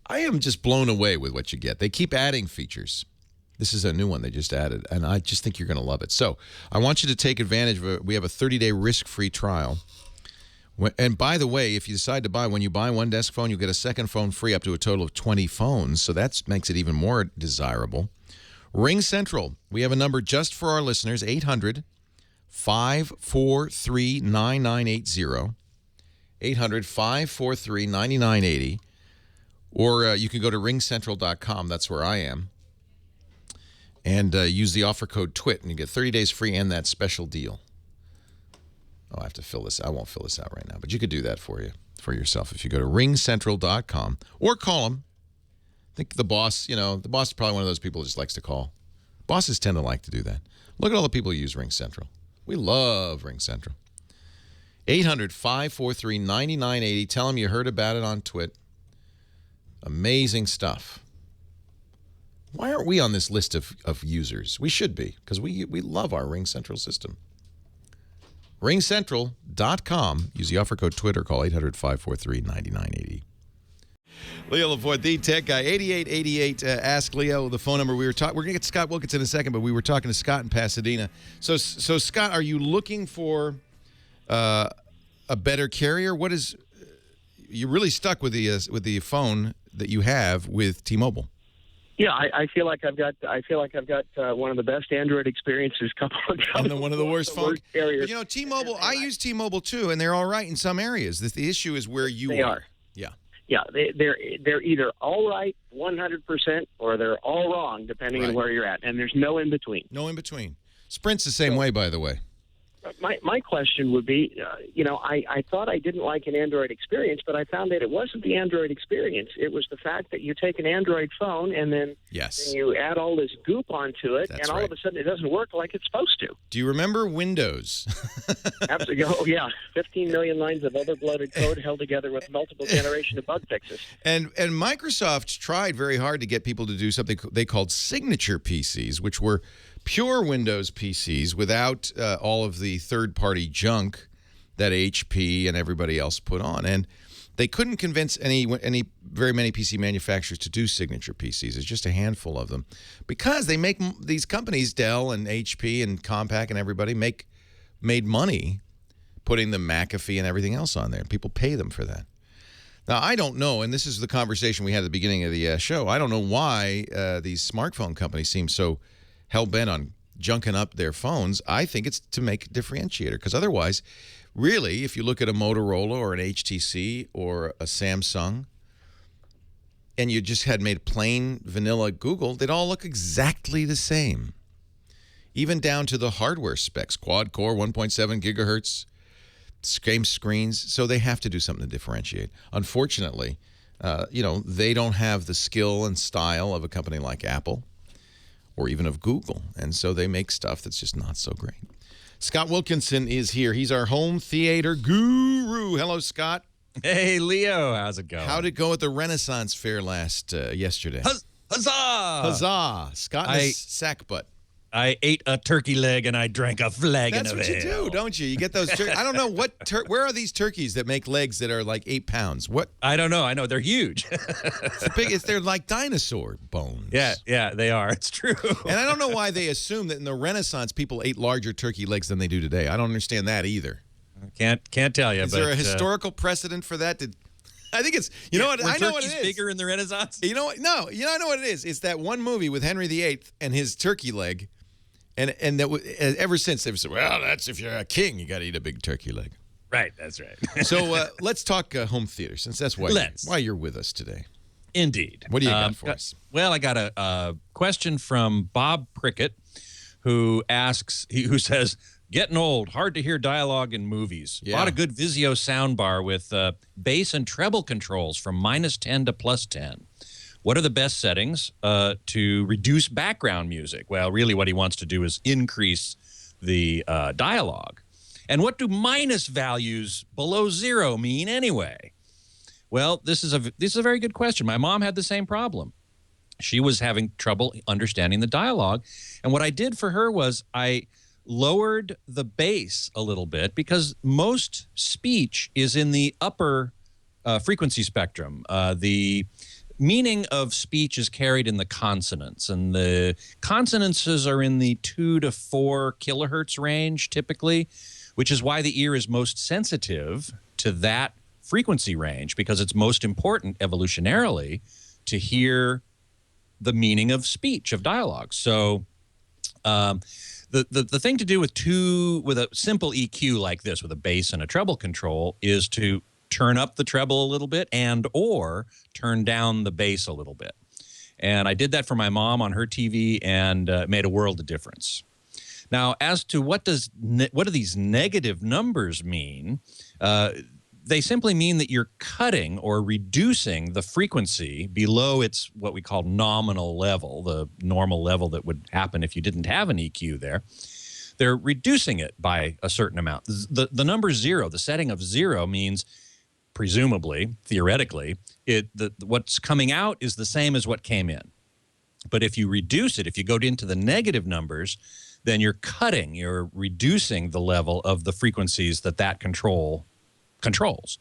I am just blown away with what you get. They keep adding features. This is a new one they just added, and I just think you're going to love it. So I want you to take advantage of it. We have a 30-day risk-free trial. And by the way, if you decide to when you buy one desk phone, you'll get a second phone free up to a total of 20 phones. So that makes it even more desirable. Ring Central, we have a number just for our listeners, 800-543-9980. 800-543-9980. Or you can go to ringcentral.com. That's where I am. And use the offer code TWIT, and you get 30 days free and that special deal. Oh, I have to fill this. I won't fill this out right now, but you could do that for yourself if you go to ringcentral.com or call them. I think the boss is probably one of those people who just likes to call. Bosses tend to like to do that. Look at all the people who use Ring Central. We love Ring Central. 800-543-9980. Tell them you heard about it on Twit. Amazing stuff. Why aren't we on this list of users? We should be, because we love our Ring Central system. Ringcentral.com. Use the offer code TWIT or call 800-543-9980. Leo Laporte, the tech guy, 8888. Ask Leo, the phone number. We're going to get Scott Wilkinson in a second, but we were talking to Scott in Pasadena. So Scott, are you looking for a better carrier? What is you're really stuck with the phone that you have with T-Mobile? Yeah, I feel like I've got one of the best Android experiences. And one of the worst phone carriers. You know, T-Mobile. I use T-Mobile too, and they're all right in some areas. The issue is where you are. Yeah. Yeah, they're either all right 100% or they're all wrong depending on where you're at, and there's no in between. No in between. Sprint's the same way, by the way. My question would be, I thought I didn't like an Android experience, but I found that it wasn't the Android experience. It was the fact that you take an Android phone and then you add all this goop onto it, and all of a sudden it doesn't work like it's supposed to. Do you remember Windows? Absolutely. Oh, yeah. 15 million lines of overbloated code held together with multiple generations of bug fixes. And Microsoft tried very hard to get people to do something they called signature PCs, which were pure Windows PCs without all of the third-party junk that HP and everybody else put on. And they couldn't convince very many PC manufacturers to do signature PCs. There's just a handful of them because they make these companies, Dell and HP and Compaq and everybody, made money putting the McAfee and everything else on there. People pay them for that. Now, I don't know, and this is the conversation we had at the beginning of the show. I don't know why these smartphone companies seem so hell-bent on junking up their phones. I think it's to make a differentiator, because otherwise, really, if you look at a Motorola or an HTC or a Samsung, and you just had made plain vanilla Google, they'd all look exactly the same, even down to the hardware specs, quad-core, 1.7 gigahertz, same screens, so they have to do something to differentiate. Unfortunately, they don't have the skill and style of a company like Apple, or even of Google. And so they make stuff that's just not so great. Scott Wilkinson is here. He's our home theater guru. Hello, Scott. Hey, Leo. How's it going? How'd it go at the Renaissance Fair yesterday? Huzzah! Huzzah! Scott and his sack butt. I ate a turkey leg and I drank a flagon of ale. That's what you do, don't you? You get those I don't know where are these turkeys that make legs that are like 8 pounds? What? I don't know. I know they're huge. They're like dinosaur bones. Yeah, they are. It's true. And I don't know why they assume that in the Renaissance people ate larger turkey legs than they do today. I don't understand that either. Can't tell you. Is there a historical precedent for that? I think it's what I know what it is. Bigger in the Renaissance. You know what? No, I know what it is. It's that one movie with Henry VIII and his turkey leg. And that ever since they've said, well, that's if you're a king, you got to eat a big turkey leg. Right, that's right. So let's talk home theater, since that's why you're with us today. Indeed. What do you got for us? Well, I got a question from Bob Prickett, who says, getting old, hard to hear dialogue in movies. Yeah. Bought a good Vizio soundbar with bass and treble controls from -10 to +10. What are the best settings to reduce background music? Well, really what he wants to do is increase the dialogue. And what do minus values below 0 mean anyway? Well, this is a very good question. My mom had the same problem. She was having trouble understanding the dialogue. And what I did for her was I lowered the bass a little bit, because most speech is in the upper frequency spectrum. The meaning of speech is carried in the consonants, and the consonances are in the 2 to 4 kilohertz range typically, which is why the ear is most sensitive to that frequency range, because it's most important evolutionarily to hear the meaning of speech, of dialogue. So the thing to do with a simple EQ like this, with a bass and a treble control, is to turn up the treble a little bit or turn down the bass a little bit. And I did that for my mom on her TV, and it made a world of difference. Now, as to what do these negative numbers mean, they simply mean that you're cutting or reducing the frequency below its what we call nominal level, the normal level that would happen if you didn't have an EQ there. They're reducing it by a certain amount. The number 0, the setting of 0 means, presumably, theoretically, what's coming out is the same as what came in. But if you reduce it, if you go into the negative numbers, then you're reducing the level of the frequencies that controls.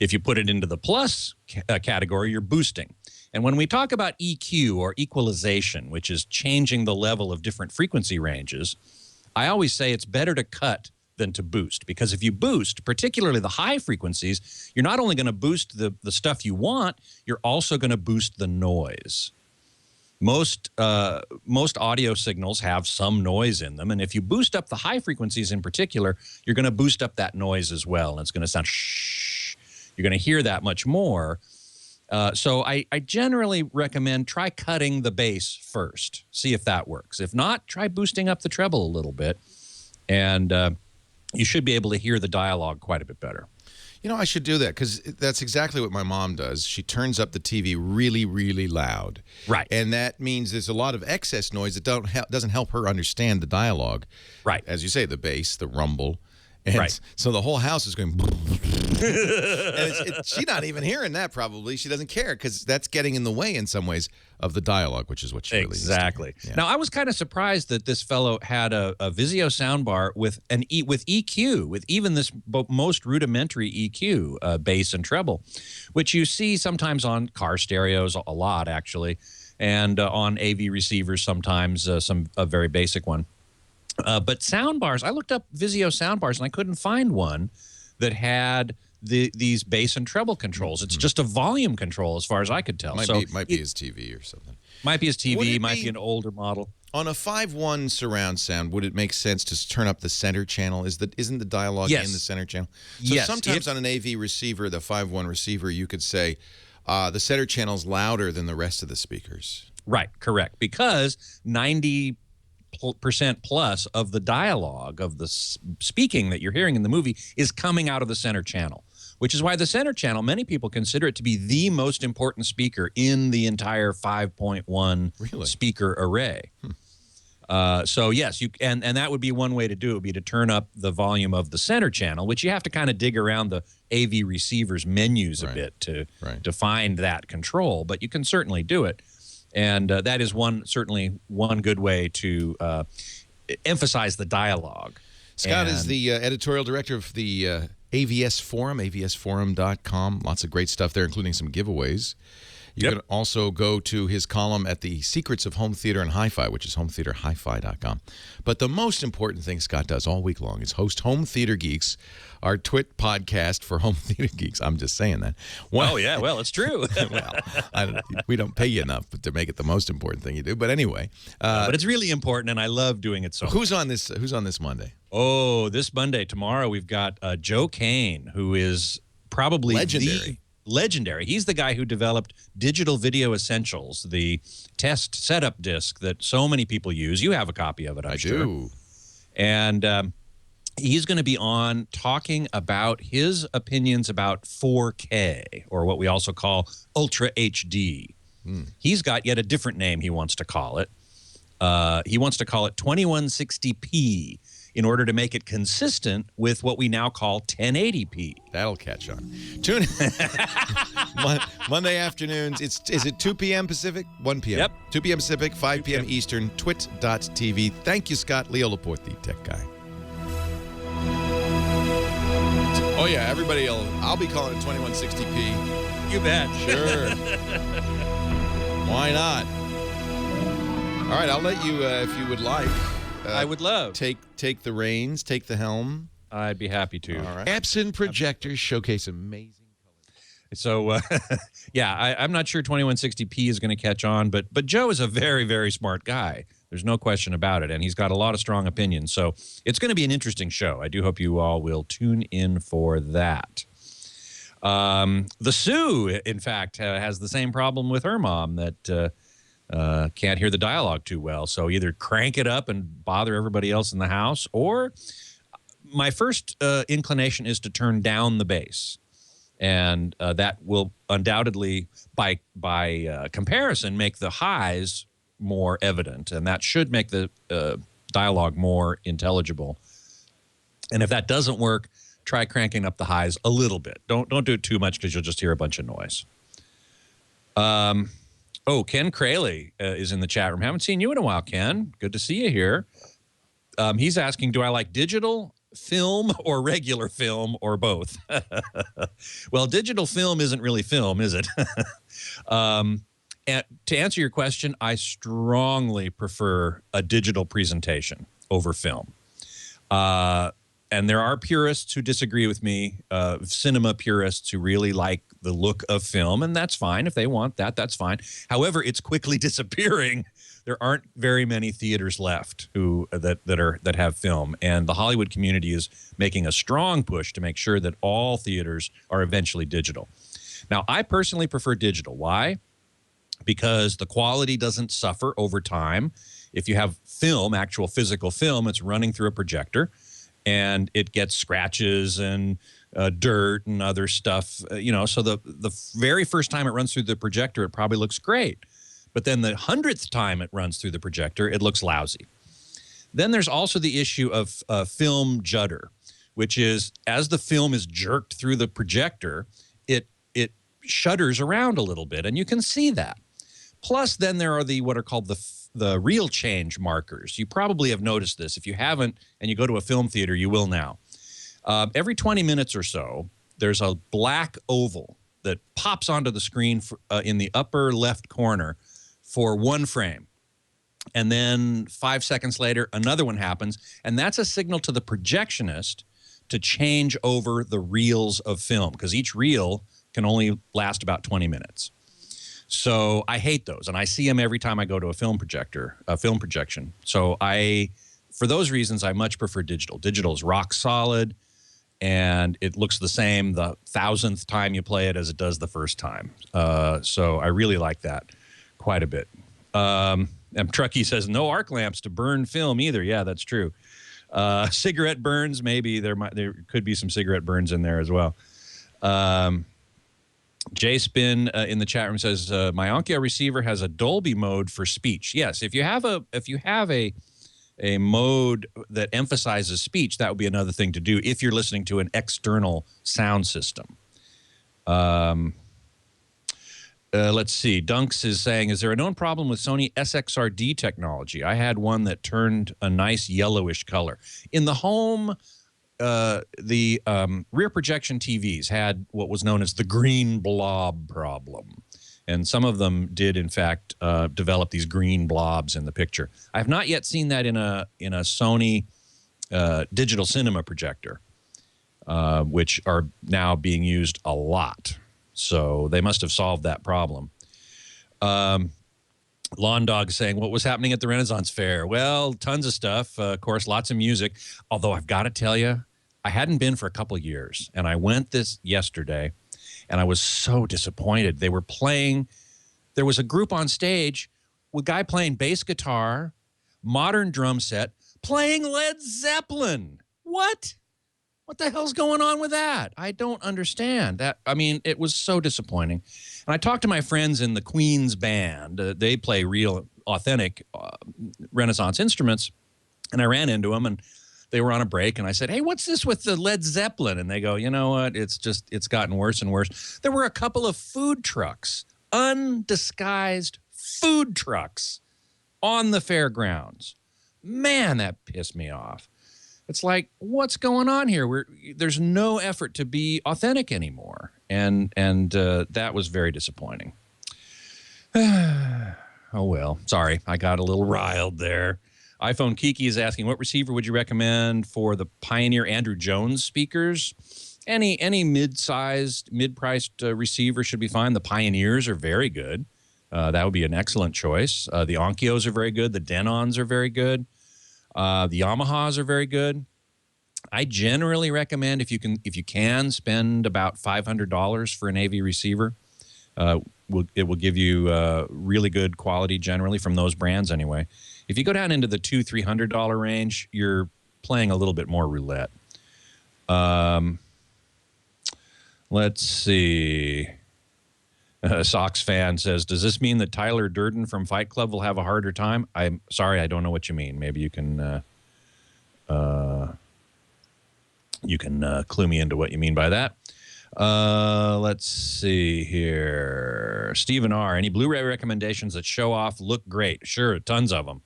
If you put it into the plus category, you're boosting. And when we talk about EQ or equalization, which is changing the level of different frequency ranges, I always say it's better to cut than to boost, because if you boost, particularly the high frequencies, you're not only going to boost the stuff you want, you're also going to boost the noise. Most audio signals have some noise in them, and if you boost up the high frequencies in particular, you're going to boost up that noise as well, and it's going to sound shh. You're going to hear that much more. So I generally recommend try cutting the bass first. See if that works. If not, try boosting up the treble a little bit, and you should be able to hear the dialogue quite a bit better. You know, I should do that, because that's exactly what my mom does. She turns up the TV really, really loud. Right. And that means there's a lot of excess noise that doesn't help her understand the dialogue. Right. As you say, the bass, the rumble. And right. So the whole house is going. And she's not even hearing that, probably. She doesn't care, because that's getting in the way in some ways of the dialogue, which is what she really needs to hear. Exactly. Yeah. Now, I was kind of surprised that this fellow had a Vizio soundbar with EQ, with even this most rudimentary EQ, bass and treble, which you see sometimes on car stereos a lot, actually, and on AV receivers sometimes, a very basic one. But soundbars, I looked up Vizio soundbars, and I couldn't find one that had these bass and treble controls. It's just a volume control, as far as I could tell. Might be his TV or something. Might be his TV. Might be an older model. On a 5.1 surround sound, would it make sense to turn up the center channel? Isn't the dialogue in the center channel? So yes. Sometimes on an AV receiver, the 5.1 receiver, you could say the center channel's louder than the rest of the speakers. Right, correct. Because 90% plus of the dialogue of the speaking that you're hearing in the movie is coming out of the center channel, which is why the center channel, many people consider it to be the most important speaker in the entire 5.1 speaker array. So yes, and that would be one way to do it, would be to turn up the volume of the center channel, which you have to kind of dig around the AV receiver's menus a bit to find that control, but you can certainly do it. And that is certainly one good way to emphasize the dialogue. Scott is the editorial director of the AVS Forum, avsforum.com. Lots of great stuff there, including some giveaways. You can also go to his column at the Secrets of Home Theater and Hi-Fi, which is hometheaterhifi.com. But the most important thing Scott does all week long is host Home Theater Geeks, our Twit podcast for home theater geeks. I'm just saying that. Oh, yeah, well, it's true. Well, we don't pay you enough to make it the most important thing you do. But anyway. But it's really important, and I love doing it so much. Who's on this Monday? Oh, this Monday, tomorrow, we've got Joe Kane, who is probably legendary. He's the guy who developed Digital Video Essentials, the test setup disc that so many people use. You have a copy of it, I'm sure. I do. And he's going to be on talking about his opinions about 4K, or what we also call Ultra HD. He's got yet a different name he wants to call it. He wants to call it 2160p, in order to make it consistent with what we now call 1080p. That'll catch on. Tune in. Monday afternoons. Is it 2 p.m. Pacific? 1 p.m. Yep. 2 p.m. Pacific, 5 p.m. Eastern, twit.tv. Thank you, Scott. Leo Laporte, the tech guy. Oh, yeah, everybody I'll be calling it 2160p. You bet. Sure. Why not? All right, I'll let you, if you would like. I would love. Take the reins, take the helm. I'd be happy to. All right. Apps and projectors showcase amazing colors. So, yeah, I'm not sure 2160p is going to catch on, but Joe is a very, very smart guy. There's no question about it, and he's got a lot of strong opinions. So it's going to be an interesting show. I do hope you all will tune in for that. The Sue, in fact, has the same problem with her mom, that can't hear the dialogue too well. So either crank it up and bother everybody else in the house, or my first inclination is to turn down the bass. And that will undoubtedly, by comparison, make the highs more evident. And that should make the dialogue more intelligible. And if that doesn't work, try cranking up the highs a little bit. Don't do it too much because you'll just hear a bunch of noise. Oh, Ken Crayley is in the chat room. Haven't seen you in a while, Ken. Good to see you here. He's asking, do I like digital film or regular film or both? Well, digital film isn't really film, is it? And to answer your question, I strongly prefer a digital presentation over film. And there are purists who disagree with me, cinema purists who really like the look of film, and that's fine. If they want that, that's fine. However, it's quickly disappearing. There aren't very many theaters left that have film, and the Hollywood community is making a strong push to make sure that all theaters are eventually digital. Now, I personally prefer digital. Why? Because the quality doesn't suffer over time. If you have film, actual physical film, it's running through a projector, and it gets scratches and dirt and other stuff, so the very first time it runs through the projector, it probably looks great. But then the 100th time it runs through the projector, it looks lousy. Then there's also the issue of film judder, which is as the film is jerked through the projector, it shudders around a little bit, and you can see that. Plus, then there are what are called the real change markers. You probably have noticed this. If you haven't and you go to a film theater, you will now. Every 20 minutes or so, there's a black oval that pops onto the screen in the upper left corner for one frame. And then 5 seconds later, another one happens. And that's a signal to the projectionist to change over the reels of film, because each reel can only last about 20 minutes. So I hate those, and I see them every time I go to a film projection. So for those reasons, I much prefer digital. Digital is rock solid, and it looks the same the 1,000th time you play it as it does the first time. So I really like that quite a bit. And Truckee says, no arc lamps to burn film either. Yeah, that's true. Cigarette burns, maybe there could be some cigarette burns in there as well. Jay Spin in the chat room says, my Onkyo receiver has a Dolby mode for speech. Yes, if you have a mode that emphasizes speech, that would be another thing to do if you're listening to an external sound system. Let's see. Dunks is saying, is there a known problem with Sony SXRD technology? I had one that turned a nice yellowish color. In the home, the rear projection TVs had what was known as the green blob problem. And some of them did, in fact, develop these green blobs in the picture. I have not yet seen that in a Sony digital cinema projector, which are now being used a lot. So they must have solved that problem. Lawn Dog saying, what was happening at the Renaissance Fair? Well, tons of stuff. Of course, lots of music. Although I've got to tell you, I hadn't been for a couple of years. And I went this yesterday, and I was so disappointed. They were playing. There was a group on stage with a guy playing bass guitar, modern drum set, playing Led Zeppelin. What? What the hell's going on with that? I don't understand that. I mean, it was so disappointing. And I talked to my friends in the Queen's band. They play real, authentic Renaissance instruments. And I ran into them, and they were on a break. And I said, hey, what's this with the Led Zeppelin? And they go, you know what? It's gotten worse and worse. There were a couple of food trucks, undisguised food trucks on the fairgrounds. Man, that pissed me off. It's like, what's going on here? There's no effort to be authentic anymore, and that was very disappointing. Oh well, sorry, I got a little riled there. iPhone Kiki is asking, what receiver would you recommend for the Pioneer Andrew Jones speakers? Any mid-sized, mid-priced receiver should be fine. The Pioneers are very good. That would be an excellent choice. The Onkyos are very good. The Denons are very good. The Yamahas are very good. I generally recommend if you can spend about $500 for an AV receiver. it will give you really good quality generally from those brands anyway. If you go down into the $200-300 range, you're playing a little bit more roulette. Let's see. Sox fan says, "Does this mean that Tyler Durden from Fight Club will have a harder time?" I'm sorry, I don't know what you mean. Maybe you can clue me into what you mean by that. Let's see here. Stephen R. Any Blu-ray recommendations that show off, look great? Sure, tons of them.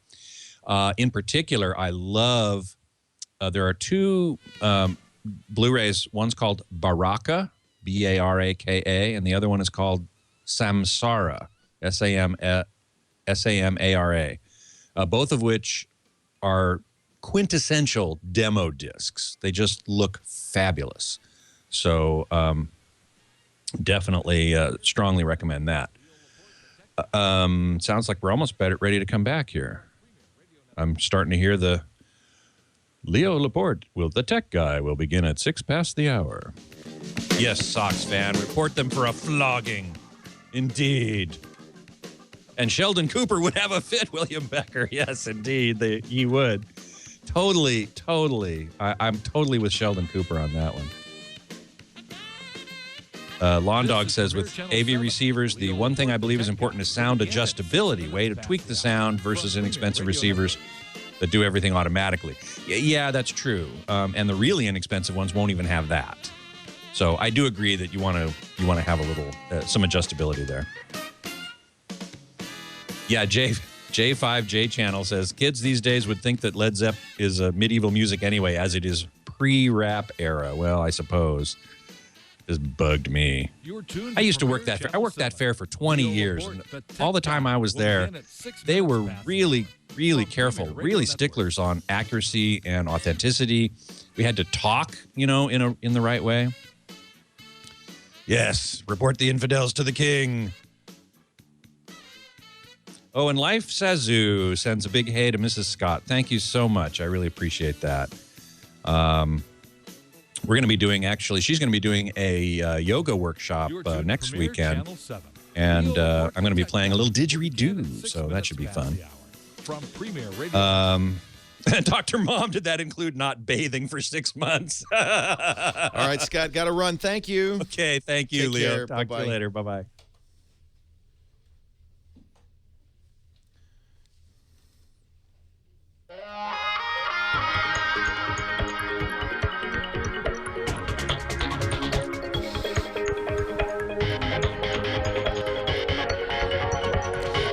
In particular, I love. There are two Blu-rays. One's called Baraka, Baraka, and the other one is called Samsara, Samara. Both of which are quintessential demo discs. They just look fabulous. So definitely strongly recommend that. Sounds like we're almost ready to come back here. I'm starting to hear the Leo Laporte, the tech guy, will begin at 6 past the hour. Yes, Sox fan, report them for a flogging. Indeed. And Sheldon Cooper would have a fit, William Becker. Yes, indeed, he would. Totally. I'm totally with Sheldon Cooper on that one. Lawn Dog says, with AV receivers, the one thing I believe is important is sound adjustability, way to tweak the sound versus inexpensive receivers that do everything automatically. Yeah, that's true. And the really inexpensive ones won't even have that. So I do agree that you want to have a little some adjustability there. Yeah, J5J Channel says, kids these days would think that Led Zepp is medieval music anyway, as it is pre-rap era. Well, I suppose. This bugged me. I used to work that fair. I worked that fair for 20 years. And all the time I was there, they were really, really careful, really sticklers on accuracy and authenticity. We had to talk, in the right way. Yes, report the infidels to the king. Oh, and Life Sazu sends a big hey to Mrs. Scott. Thank you so much. I really appreciate that. We're going to be doing, she's going to be doing a yoga workshop next weekend. And I'm going to be playing a little didgeridoo, so that should be fun. Dr. Mom, did that include not bathing for 6 months? All right, Scott, got to run. Thank you. Okay, thank you, Take Leo. care. Talk to you later. Bye-bye.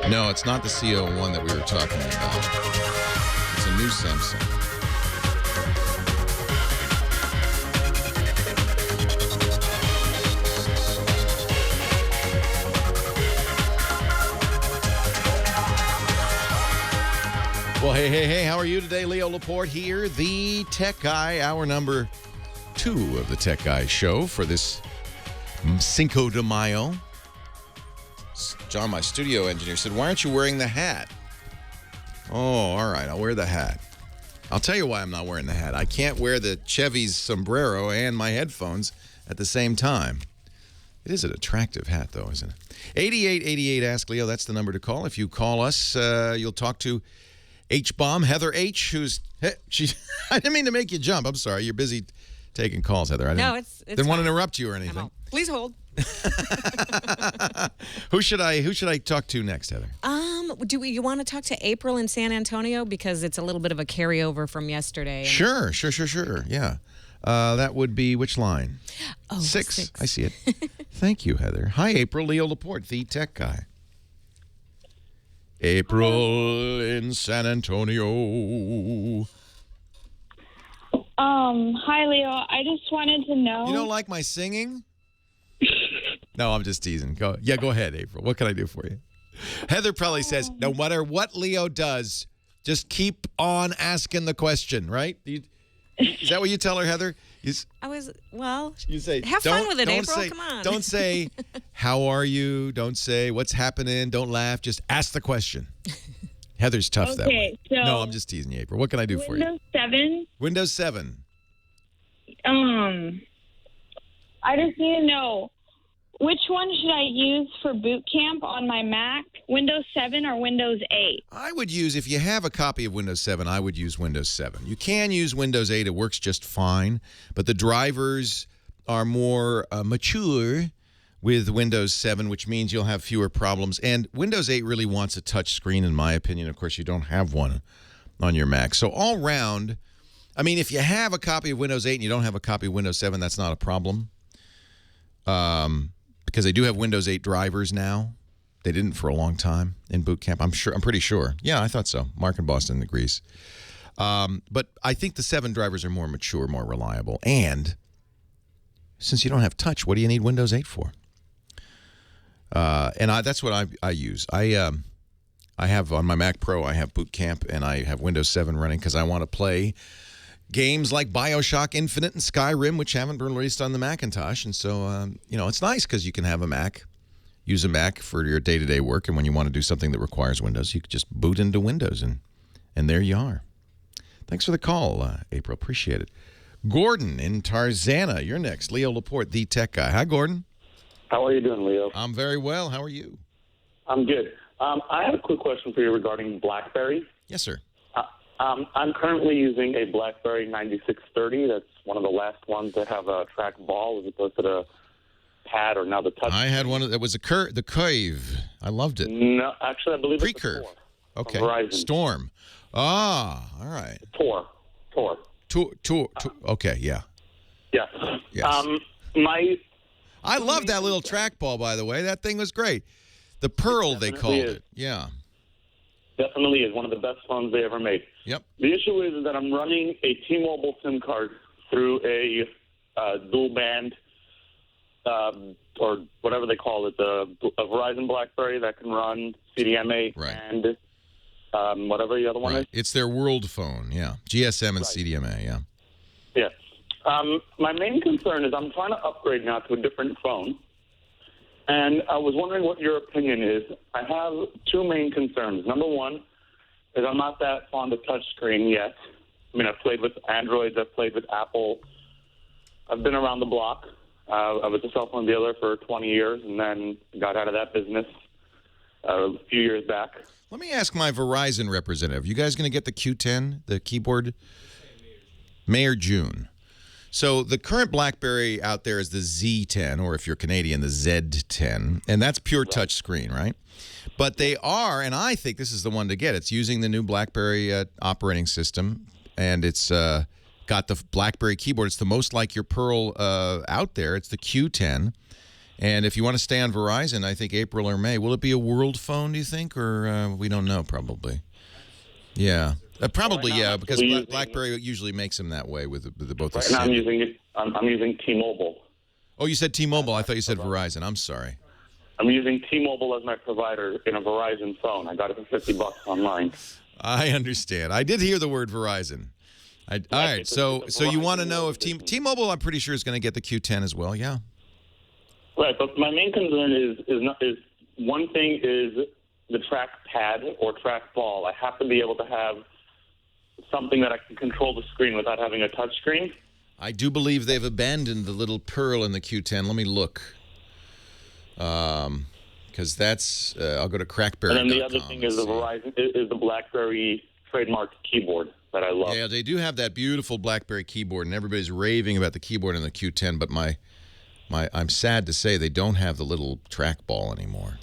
No, it's not the CO1 that we were talking about. It's a new Samsung. Well, hey, how are you today? Leo Laporte here, the Tech Guy, hour number 2 of the Tech Guy show for this Cinco de Mayo. John, my studio engineer, said, why aren't you wearing the hat? Oh, all right, I'll wear the hat. I'll tell you why I'm not wearing the hat. I can't wear the Chevy's sombrero and my headphones at the same time. It is an attractive hat, though, isn't it? 8888 Ask Leo, that's the number to call. If you call us, you'll talk to H-Bomb, Heather H., who's... I didn't mean to make you jump. I'm sorry. You're busy taking calls, Heather. I didn't want to interrupt you or anything. Please hold. Who should I talk to next, Heather? You want to talk to April in San Antonio, because it's a little bit of a carryover from yesterday? Sure. Yeah. That would be which line? Oh, 6. I see it. Thank you, Heather. Hi, April. Leo Laporte, the tech guy. April in San Antonio. Hi, Leo. I just wanted to know. You don't like my singing? No, I'm just teasing. Go ahead, April. What can I do for you? Heather probably says, no matter what Leo does, just keep on asking the question, right? Is that what you tell her, Heather? You say, have fun with it, April. Come on. Don't say, how are you? Don't say, what's happening? Don't laugh. Just ask the question. Heather's tough that way. So no, I'm just teasing you, April. What can I do for you? Windows 7. Windows 7. I just need to know, which one should I use for boot camp on my Mac? Windows 7 or Windows 8? I would use, if you have a copy of Windows 7, I would use Windows 7. You can use Windows 8. It works just fine. But the drivers are more mature with Windows 7, which means you'll have fewer problems. And Windows 8 really wants a touch screen, in my opinion. Of course, you don't have one on your Mac. So all round, I mean, if you have a copy of Windows 8 and you don't have a copy of Windows 7, that's not a problem. Because they do have Windows 8 drivers now. They didn't for a long time in boot camp. I'm pretty sure. Yeah, I thought so. Mark in Boston agrees. But I think the 7 drivers are more mature, more reliable. And since you don't have touch, what do you need Windows 8 for? And that's what I use. I have on my Mac Pro, I have Boot Camp, and I have Windows 7 running because I want to play games like BioShock Infinite and Skyrim, which haven't been released on the Macintosh. And so, it's nice because you can have a Mac, use a Mac for your day-to-day work, and when you want to do something that requires Windows, you can just boot into Windows, and there you are. Thanks for the call, April. Appreciate it. Gordon in Tarzana, you're next. Leo Laporte, the tech guy. Hi, Gordon. How are you doing, Leo? I'm very well. How are you? I'm good. I have a quick question for you regarding BlackBerry. Yes, sir. I'm currently using a BlackBerry 9630. That's one of the last ones that have a trackball as opposed to the pad or now the touch. I had one that was the Curve. I loved it. No, actually, I believe it's Curve. Okay. Verizon. Storm. Ah, all right. Tor. Okay, yeah. Yeah. Yes. I love that little trackball, by the way. That thing was great. The Pearl, they called it. Yeah. Definitely is one of the best phones they ever made. Yep. The issue is that I'm running a T-Mobile SIM card through a dual band or whatever they call it, a Verizon BlackBerry that can run CDMA and whatever the other one is. It's their world phone, yeah. GSM and CDMA, yeah. Yeah. My main concern is I'm trying to upgrade now to a different phone, and I was wondering what your opinion is. I have two main concerns. Number one is I'm not that fond of touchscreen yet. I mean, I've played with Androids, I've played with Apple. I've been around the block. I was a cell phone dealer for 20 years and then got out of that business a few years back. Let me ask my Verizon representative. You guys going to get the Q10, the keyboard? May or June? So the current BlackBerry out there is the Z10, or if you're Canadian, the Z10, and that's pure touch screen, right? But they are, and I think this is the one to get. It's using the new BlackBerry operating system, and it's got the BlackBerry keyboard. It's the most like your Pearl out there. It's the Q10. And if you want to stay on Verizon, I think April or May. Will it be a world phone, do you think? Or we don't know, probably. Yeah. Probably, yeah, because BlackBerry usually makes them that way with both the Right now I'm using T-Mobile. Oh, you said T-Mobile. I thought you said Verizon. I'm sorry. I'm using T-Mobile as my provider in a Verizon phone. I got it for $50 online. I understand. I did hear the word Verizon. All right, so you want to know if T-Mobile, I'm pretty sure, is going to get the Q10 as well, yeah. Right, but my main concern is one thing is the track pad or track ball. I have to be able to have something that I can control the screen without having a touch screen. I do believe they've abandoned the little Pearl in the Q10. Let me look. Because that's, I'll go to crackberry.com. And then the other thing is the BlackBerry trademark keyboard that I love. Yeah, they do have that beautiful BlackBerry keyboard, and everybody's raving about the keyboard in the Q10, but I'm sad to say they don't have the little trackball anymore.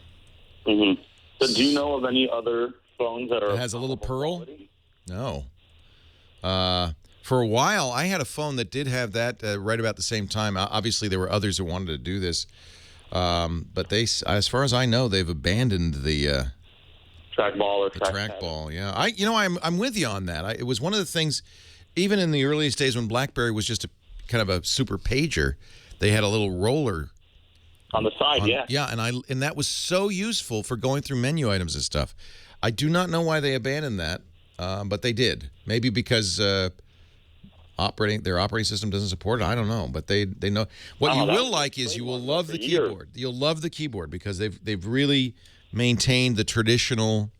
Mm-hmm. So do you know of any other phones that are... It has a little Pearl? Quality? No. For a while, I had a phone that did have that right about the same time. Obviously, there were others who wanted to do this. But they, as far as I know, they've abandoned the trackball or trackball. Yeah, I'm with you on that. It was one of the things, even in the earliest days when BlackBerry was just a kind of a super pager, they had a little roller on the side. Yeah, and that was so useful for going through menu items and stuff. I do not know why they abandoned that, but they did. Maybe because their operating system doesn't support it. I don't know, but they know. What you will like is you will love the keyboard. You'll love the keyboard because they've really maintained the traditional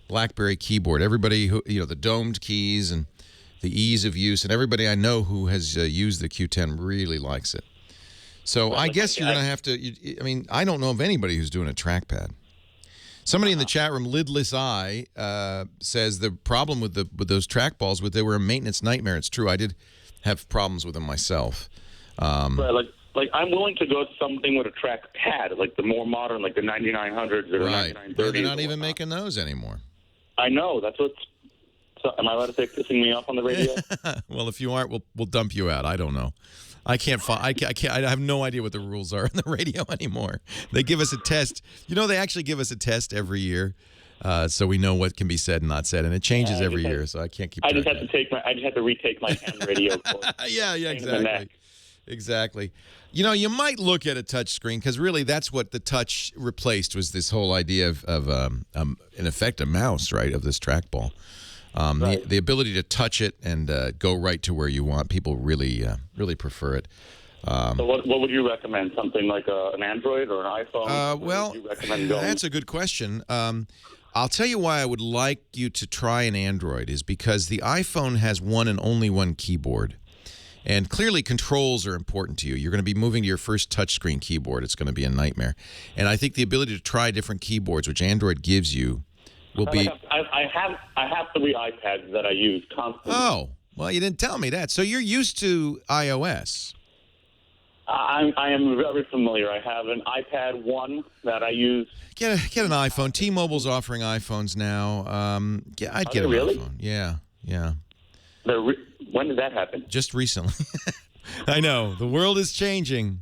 BlackBerry keyboard. Everybody who the domed keys and the ease of use, and everybody I know who has used the Q10 really likes it. So Well, I like, guess you're going to have to. I mean, I don't know of anybody who's doing a trackpad. Somebody in the chat room, Lidless Eye, says the problem with those trackballs was they were a maintenance nightmare. It's true. I did have problems with them myself. Right, like I'm willing to go to something with a trackpad, like the more modern, like the 9900s or the Right. 9930s. They're not even making those anymore. I know. That's what's. So, am I allowed to say pissing me off on the radio? Well, if you aren't, we'll dump you out. I don't know. I can't. I have no idea what the rules are on the radio anymore. They give us a test. You know, they actually give us a test every year, so we know what can be said and not said, and it changes every year. So I can't keep. I just had to retake my ham radio course. Yeah, exactly. You know, you might look at a touch screen because really that's what the touch replaced was this whole idea of in effect, a mouse, right, of this trackball. Right. The ability to touch it and go right to where you want. People really prefer it. So what would you recommend? Something like an Android or an iPhone? Well, would you recommend going? that's a good question. I'll tell you why I would like you to try an Android is because the iPhone has one and only one keyboard. And clearly controls are important to you. You're going to be moving to your first touchscreen keyboard. It's going to be a nightmare. And I think the ability to try different keyboards, which Android gives you, will be... I have 3 iPads that I use constantly. Oh, well, you didn't tell me that. So you're used to iOS. I am very familiar. I have an iPad 1 that I use. Get an iPhone. T-Mobile's offering iPhones now. I'd get an really? iPhone. Yeah. When did that happen? Just recently. I know. The world is changing.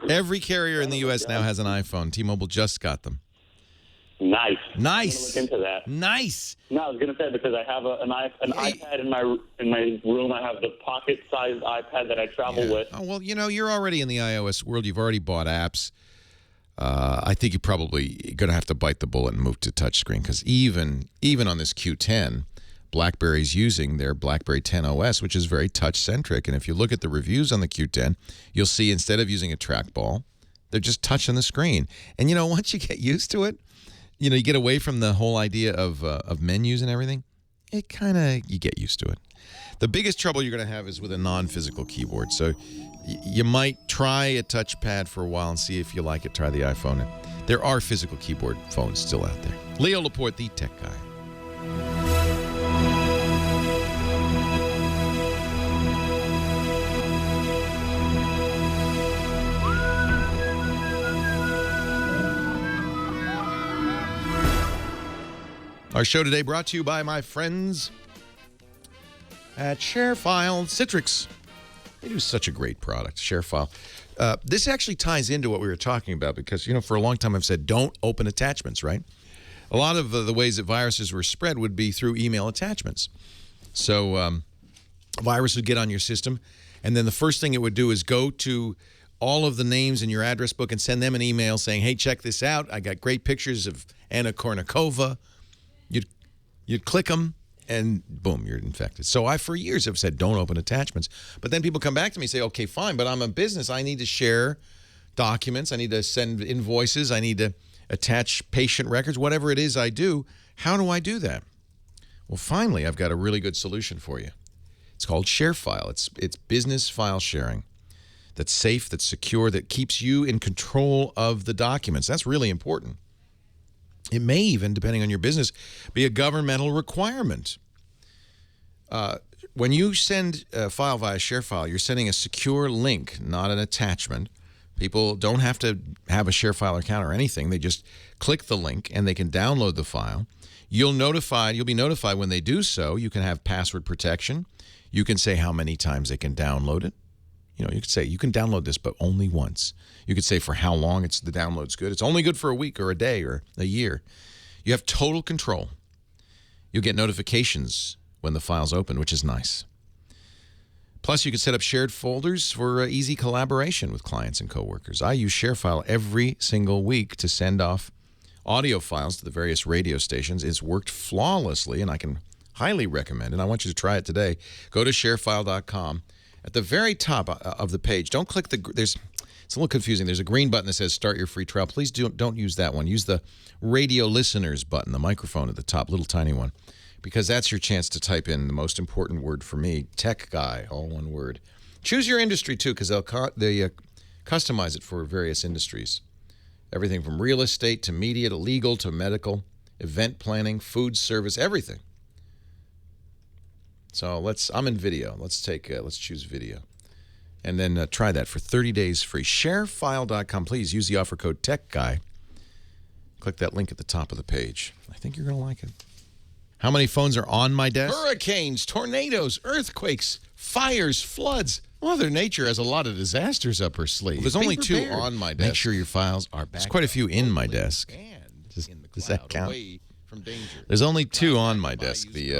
Every carrier in the U.S. now has an iPhone. T-Mobile just got them. Nice. Nice. I'm gonna look into that. Nice. No, I was going to say because I have an iPad in my room. I have the pocket-sized iPad that I travel with. Oh, well, you know, you're already in the iOS world. You've already bought apps. I think you're probably going to have to bite the bullet and move to touchscreen because even on this Q10, BlackBerry's using their BlackBerry 10 OS, which is very touch-centric. And if you look at the reviews on the Q10, you'll see instead of using a trackball, they're just touching the screen. And, you know, once you get used to it, you know, you get away from the whole idea of menus and everything, you get used to it. The biggest trouble you're going to have is with a non-physical keyboard. So you might try a touchpad for a while and see if you like it. Try the iPhone. There are physical keyboard phones still out there. Leo Laporte, the tech guy. Our show today brought to you by my friends at ShareFile Citrix. They do such a great product, ShareFile. This actually ties into what we were talking about because, you know, for a long time I've said don't open attachments, right? A lot of the ways that viruses were spread would be through email attachments. So a virus would get on your system, and then the first thing it would do is go to all of the names in your address book and send them an email saying, hey, check this out. I got great pictures of Anna Kournikova. You'd click them, and boom, you're infected. So I, for years, have said, don't open attachments. But then people come back to me and say, okay, fine, but I'm a business. I need to share documents. I need to send invoices. I need to attach patient records, whatever it is I do. How do I do that? Well, finally, I've got a really good solution for you. It's called ShareFile. It's business file sharing that's safe, that's secure, that keeps you in control of the documents. That's really important. It may even, depending on your business, be a governmental requirement. When you send a file via ShareFile, you're sending a secure link, not an attachment. People don't have to have a ShareFile account or anything. They just click the link and they can download the file. You'll be notified when they do so. You can have password protection. You can say how many times they can download it. You know, you could say you can download this, but only once. You could say for how long the download's good. It's only good for a week or a day or a year. You have total control. You'll get notifications when the file's open, which is nice. Plus, you can set up shared folders for easy collaboration with clients and coworkers. I use ShareFile every single week to send off audio files to the various radio stations. It's worked flawlessly, and I can highly recommend it. I want you to try it today. Go to sharefile.com. At the very top of the page, don't click it's a little confusing. There's a green button that says start your free trial. Please don't use that one. Use the radio listeners button, the microphone at the top, little tiny one, because that's your chance to type in the most important word for me, tech guy, all one word. Choose your industry, too, because the Customize it for various industries. Everything from real estate to media to legal to medical, event planning, food service, everything. So I'm in video. Let's choose video. And then try that for 30 days free. Sharefile.com. Please use the offer code TechGuy. Click that link at the top of the page. I think you're going to like it. How many phones are on my desk? Hurricanes, tornadoes, earthquakes, fires, floods. Mother Nature has a lot of disasters up her sleeve. Well, there's only 2 on my desk. Make sure your files are back. There's quite a few in my desk. Does that count? There's only 2 on my desk, the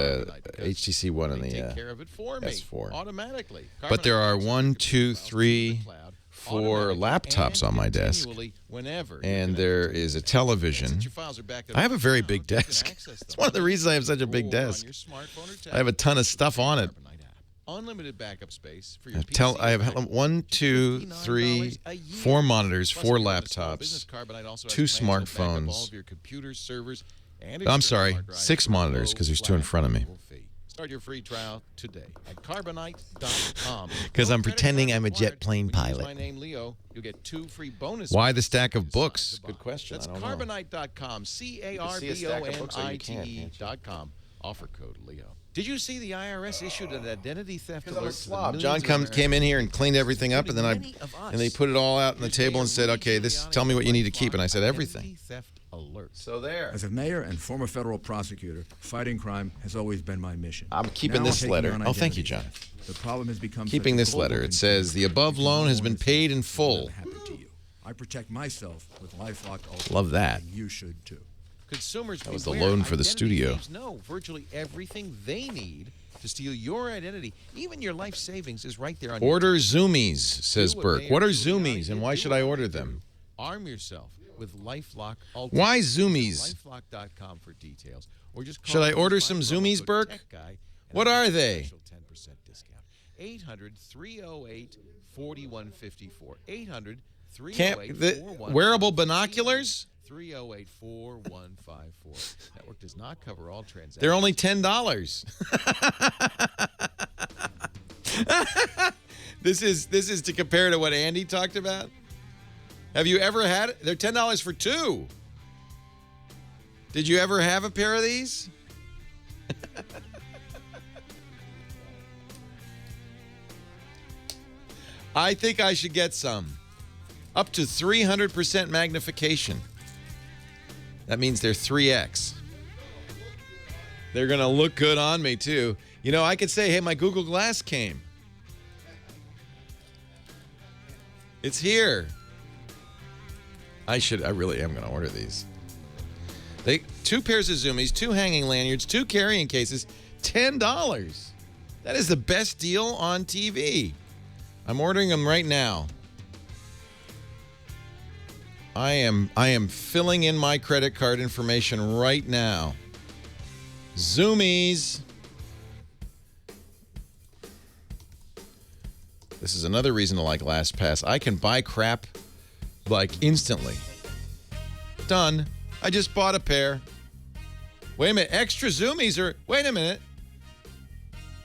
HTC One and the S4. Automatically. But there are 1, 2, 3, 4 laptops on my desk, and there is a television. I have a very big desk. It's one of the reasons I have such a big desk. I have a ton of stuff on it. Unlimited backup space for your PC. I have 1, 2, 3, 4 monitors, 4 laptops, 2 smartphones. I'm sorry, 6 monitors because there's 2 in front of me. Start your free trial today at carbonite.com. Because I'm pretending I'm a jet plane pilot. My name Leo. You'll get 2 free bonuses. Why the stack of books? Good question. That's carbonite.com. carbonite.com. Offer code Leo. Did you see the IRS issued an identity theft alert? John came in here and cleaned everything up, and then they put it all out on the table and said, "Okay, tell me what you need to keep." And I said, "Everything." Alert. So there. As a mayor and former federal prosecutor, fighting crime has always been my mission. I'm keeping this letter. Oh, thank you, John. The problem has become keeping this letter. It says the above loan has been paid in full. I protect myself with LifeLock Ultimate. Love that. And you should too. Consumers that was the loan for the studio. Know virtually everything they need to steal your identity. Even your life savings is right there on Order Zoomies, says Burke. What are Zoomies, and why should I order them? Arm yourself with LifeLock Ultimate. Why Zoomies? LifeLock.com for details. Or just should I order some Zoomies, Burke? What are they? 10% discount. 800-308-4154. 800-308-4154. Wearable binoculars? 308-4154. Network does not cover all transactions. They're only $10. This is to compare to what Andy talked about. Have you ever had it? They're $10 for 2. Did you ever have a pair of these? I think I should get some. Up to 300% magnification. That means they're 3X. They're going to look good on me, too. You know, I could say, hey, my Google Glass came. It's here. I really am going to order these. 2 pairs of Zoomies, 2 hanging lanyards, 2 carrying cases, $10. That is the best deal on TV. I'm ordering them right now. I am filling in my credit card information right now. Zoomies. This is another reason to like LastPass. I can buy crap like instantly. Done. I just bought a pair. Wait a minute. Extra Zoomies are... Wait a minute.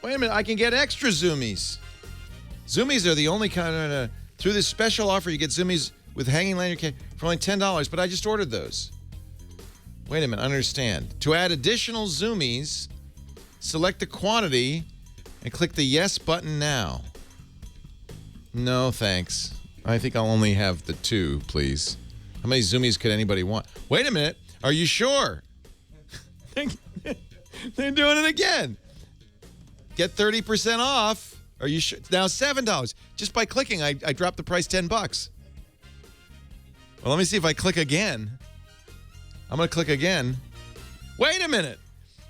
I can get extra Zoomies. Zoomies are the only kind of... through this special offer, you get Zoomies with hanging lanyard for only $10, but I just ordered those. Wait a minute. I understand. To add additional Zoomies, select the quantity and click the Yes button now. No, thanks. I think I'll only have the 2, please. How many Zoomies could anybody want? Wait a minute. Are you sure? They're doing it again. Get 30% off. Are you sure? Now $7. Just by clicking, I dropped the price $10. Well, let me see if I click again. I'm going to click again. Wait a minute.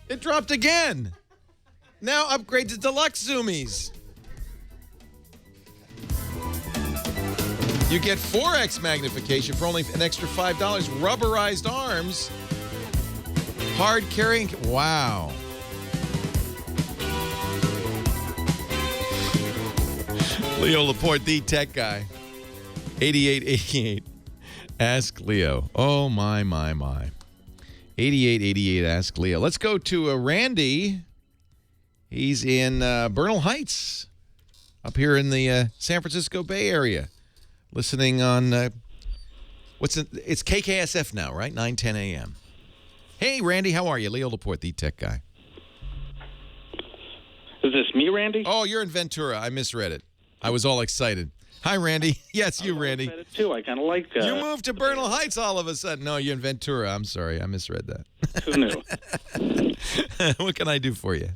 It dropped again. Now upgrade to Deluxe Zoomies. You get 4X magnification for only an extra $5. Rubberized arms. Hard carrying. Wow. Leo Laporte, the tech guy. 8888. Ask Leo. Oh, my. 8888. Ask Leo. Let's go to Randy. He's in Bernal Heights, up here in the San Francisco Bay Area. listening on it's KKSF now, right? 9:10 a.m. Hey, Randy, how are you? Leo Laporte, the tech guy. Is this me, Randy? Oh, you're in Ventura. I misread it. I was all excited. Hi, Randy. Yes, you, Randy. I it too. I kind of like. You moved to Bernal Heights all of a sudden. No, you're in Ventura. I'm sorry, I misread that. Who knew? What can I do for you?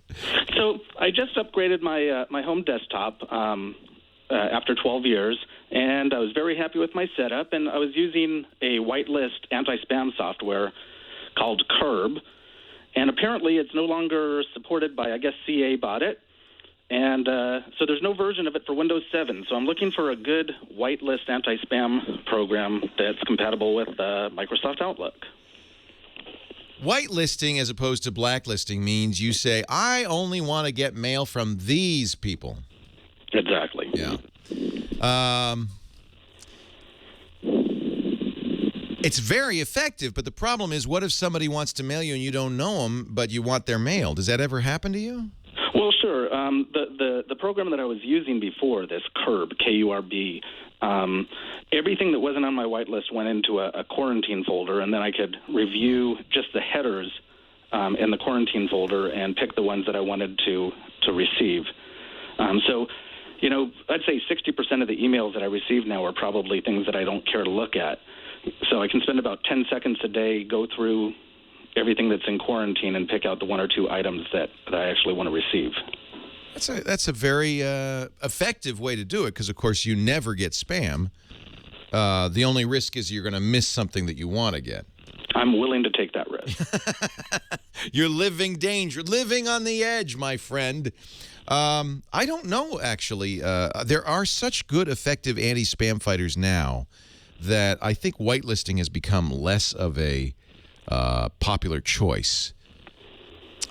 So I just upgraded my home desktop after 12 years, and I was very happy with my setup. And I was using a whitelist anti-spam software called Curb, and apparently it's no longer supported by, I guess, CA bought it. And so there's no version of it for Windows 7. So I'm looking for a good whitelist anti-spam program that's compatible with Microsoft Outlook. Whitelisting as opposed to blacklisting means you say, I only want to get mail from these people. Exactly. Yeah. It's very effective, but the problem is, what if somebody wants to mail you and you don't know them, but you want their mail? Does that ever happen to you? Well, sure. The program that I was using before, this Curb, K-U-R-B, everything that wasn't on my whitelist went into a quarantine folder, and then I could review just the headers in the quarantine folder and pick the ones that I wanted to receive. So, you know, I'd say 60% of the emails that I receive now are probably things that I don't care to look at. So I can spend about 10 seconds a day, go through everything that's in quarantine and pick out the one or two items that I actually want to receive. That's a very effective way to do it because, of course, you never get spam. The only risk is you're going to miss something that you want to get. I'm willing to take that risk. You're living on the edge, my friend. I don't know, actually. There are such good, effective anti-spam fighters now that I think whitelisting has become less of a popular choice.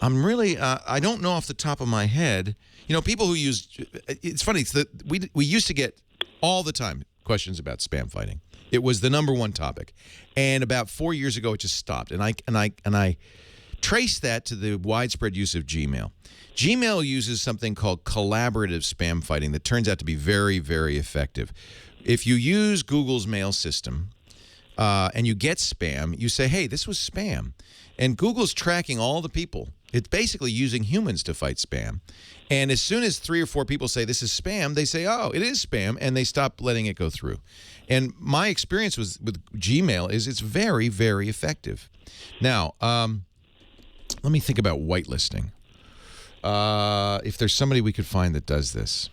I'm really, I don't know off the top of my head. You know, people who use, it's funny, we used to get all the time questions about spam fighting. It was the #1 topic. And about 4 years ago, it just stopped. And I traced that to the widespread use of Gmail. Gmail uses something called collaborative spam fighting that turns out to be very, very effective. If you use Google's mail system and you get spam, you say, hey, this was spam. And Google's tracking all the people. It's basically using humans to fight spam. And as soon as 3 or 4 people say this is spam, they say, oh, it is spam, and they stop letting it go through. And my experience with Gmail is it's very, very effective. Now, let me think about whitelisting. If there's somebody we could find that does this.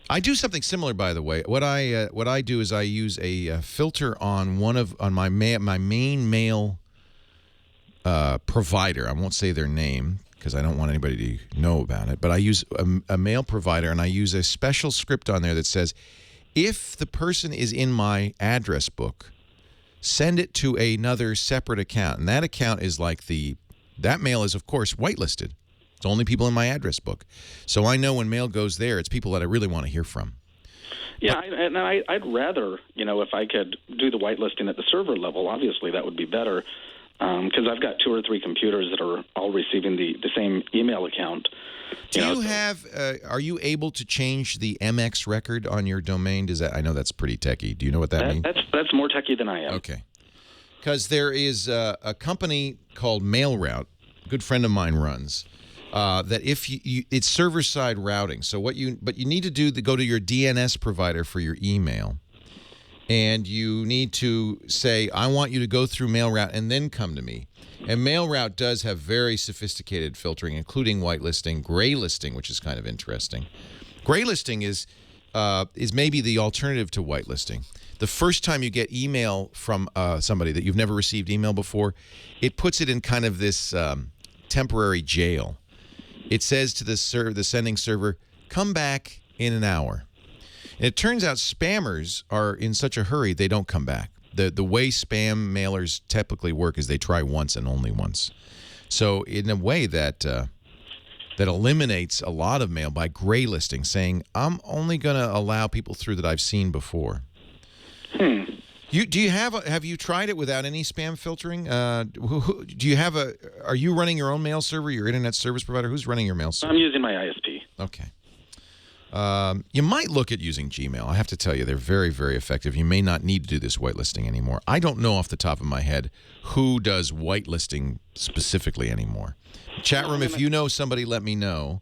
I do something similar, by the way. What I do is I use a filter on my main mail provider. I won't say their name because I don't want anybody to know about it. But I use a mail provider, and I use a special script on there that says, if the person is in my address book, send it to another separate account. And that account is like that mail is, of course, whitelisted. It's only people in my address book. So I know when mail goes there, it's people that I really want to hear from. Yeah, I'd rather, you know, if I could do the whitelisting at the server level, obviously that would be better because I've got 2 or 3 computers that are all receiving the same email account. Are you able to change the MX record on your domain? I know that's pretty techie. Do you know what that means? That's more techie than I am. Okay. Because there is a company called MailRoute, a good friend of mine runs, that if it's server-side routing. So what you need to do to go to your DNS provider for your email, and you need to say, I want you to go through MailRoute and then come to me. And MailRoute does have very sophisticated filtering, including whitelisting, graylisting, which is kind of interesting. Graylisting is maybe the alternative to whitelisting. The first time you get email from somebody that you've never received email before, it puts it in kind of this temporary jail. It says to the sending server, come back in an hour. And it turns out spammers are in such a hurry, they don't come back. The way spam mailers typically work is they try once and only once. So in a way that eliminates a lot of mail by graylisting, saying, I'm only going to allow people through that I've seen before. Have you tried it without any spam filtering? Are you running your own mail server, your internet service provider? Who's running your mail server? I'm using my ISP. Okay. You might look at using Gmail. I have to tell you, they're very, very effective. You may not need to do this whitelisting anymore. I don't know off the top of my head who does whitelisting specifically anymore. Chat room, if you know somebody, let me know.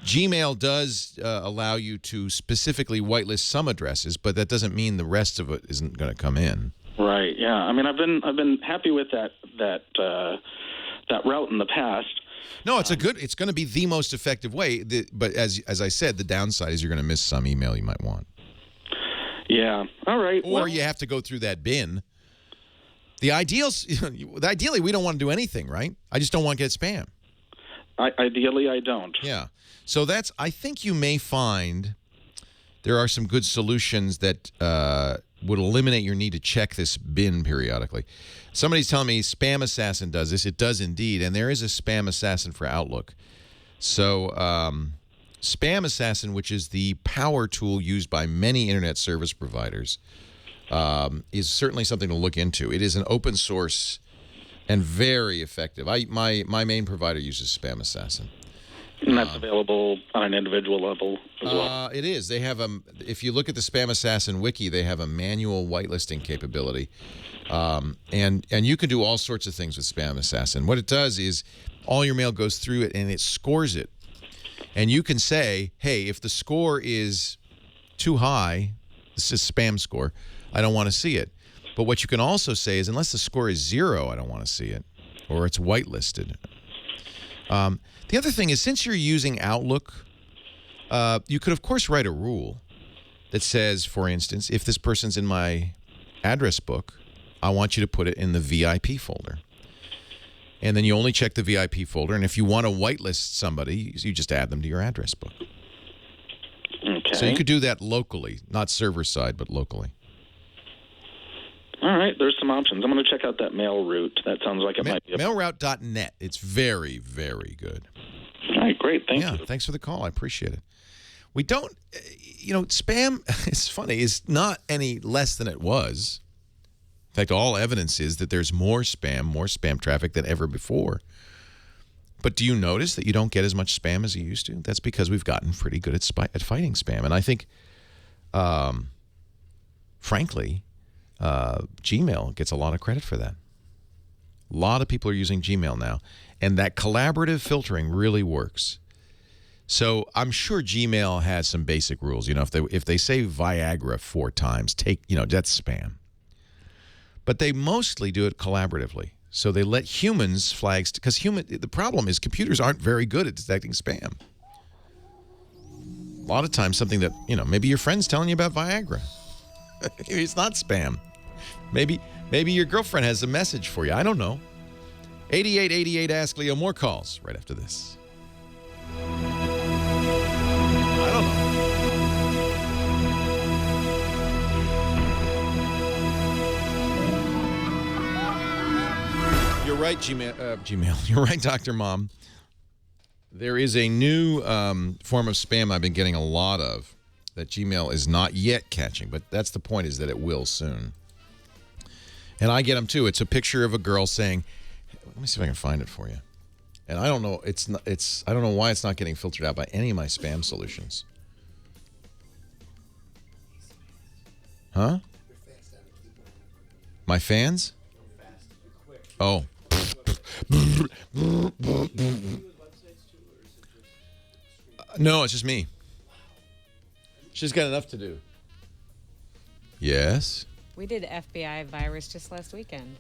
Gmail does allow you to specifically whitelist some addresses, but that doesn't mean the rest of it isn't going to come in. Right. Yeah. I mean, I've been happy with that route in the past. No, it's going to be the most effective way. But as I said, the downside is you're going to miss some email you might want. Yeah. All right. Or you have to go through that bin. Ideally, we don't want to do anything, right? I just don't want to get spam. Ideally, I don't. Yeah. So I think you may find there are some good solutions that would eliminate your need to check this bin periodically. Somebody's telling me Spam Assassin does this. It does indeed, and there is a Spam Assassin for Outlook. So Spam Assassin, which is the power tool used by many internet service providers, is certainly something to look into. It is an open source and very effective. My main provider uses Spam Assassin. And that's available on an individual level as well. It is. They have if you look at the Spam Assassin wiki, they have a manual whitelisting capability, and you can do all sorts of things with Spam Assassin. What it does is all your mail goes through it and it scores it, and you can say, hey, if the score is too high, this is spam score, I don't want to see it. But what you can also say is, unless the score is 0, I don't want to see it, or it's whitelisted. The other thing is, since you're using Outlook, you could, of course, write a rule that says, for instance, if this person's in my address book, I want you to put it in the VIP folder. And then you only check the VIP folder, and if you want to whitelist somebody, you just add them to your address book. Okay. So you could do that locally, not server-side, but locally. All right, there's some options. I'm going to check out that mail route. That sounds like it might be Mailroute.net. It's very, very good. All right, great. Thank you. Thanks for the call. I appreciate it. We don't, spam, it's funny, is not any less than it was. In fact, all evidence is that there's more spam traffic than ever before. But do you notice that you don't get as much spam as you used to? That's because we've gotten pretty good at fighting spam. And I think, frankly, Gmail gets a lot of credit for that. A lot of people are using Gmail now, and that collaborative filtering really works. So I'm sure Gmail has some basic rules. If they say Viagra 4 times, that's spam. But they mostly do it collaboratively. So they let humans flag, because the problem is computers aren't very good at detecting spam. A lot of times something that, maybe your friend's telling you about Viagra. It's not spam. Maybe your girlfriend has a message for you. I don't know. 8888 Ask Leo. More calls right after this. I don't know. You're right, Gmail. You're right, Dr. Mom. There is a new form of spam I've been getting a lot of that Gmail is not yet catching, but that's the point, is that it will soon. And I get them too. It's a picture of a girl saying, let me see if I can find it for you. And I don't know, I don't know why it's not getting filtered out by any of my spam solutions. Huh? My fans? Oh. No, it's just me. She's got enough to do. Yes? We did FBI virus just last weekend.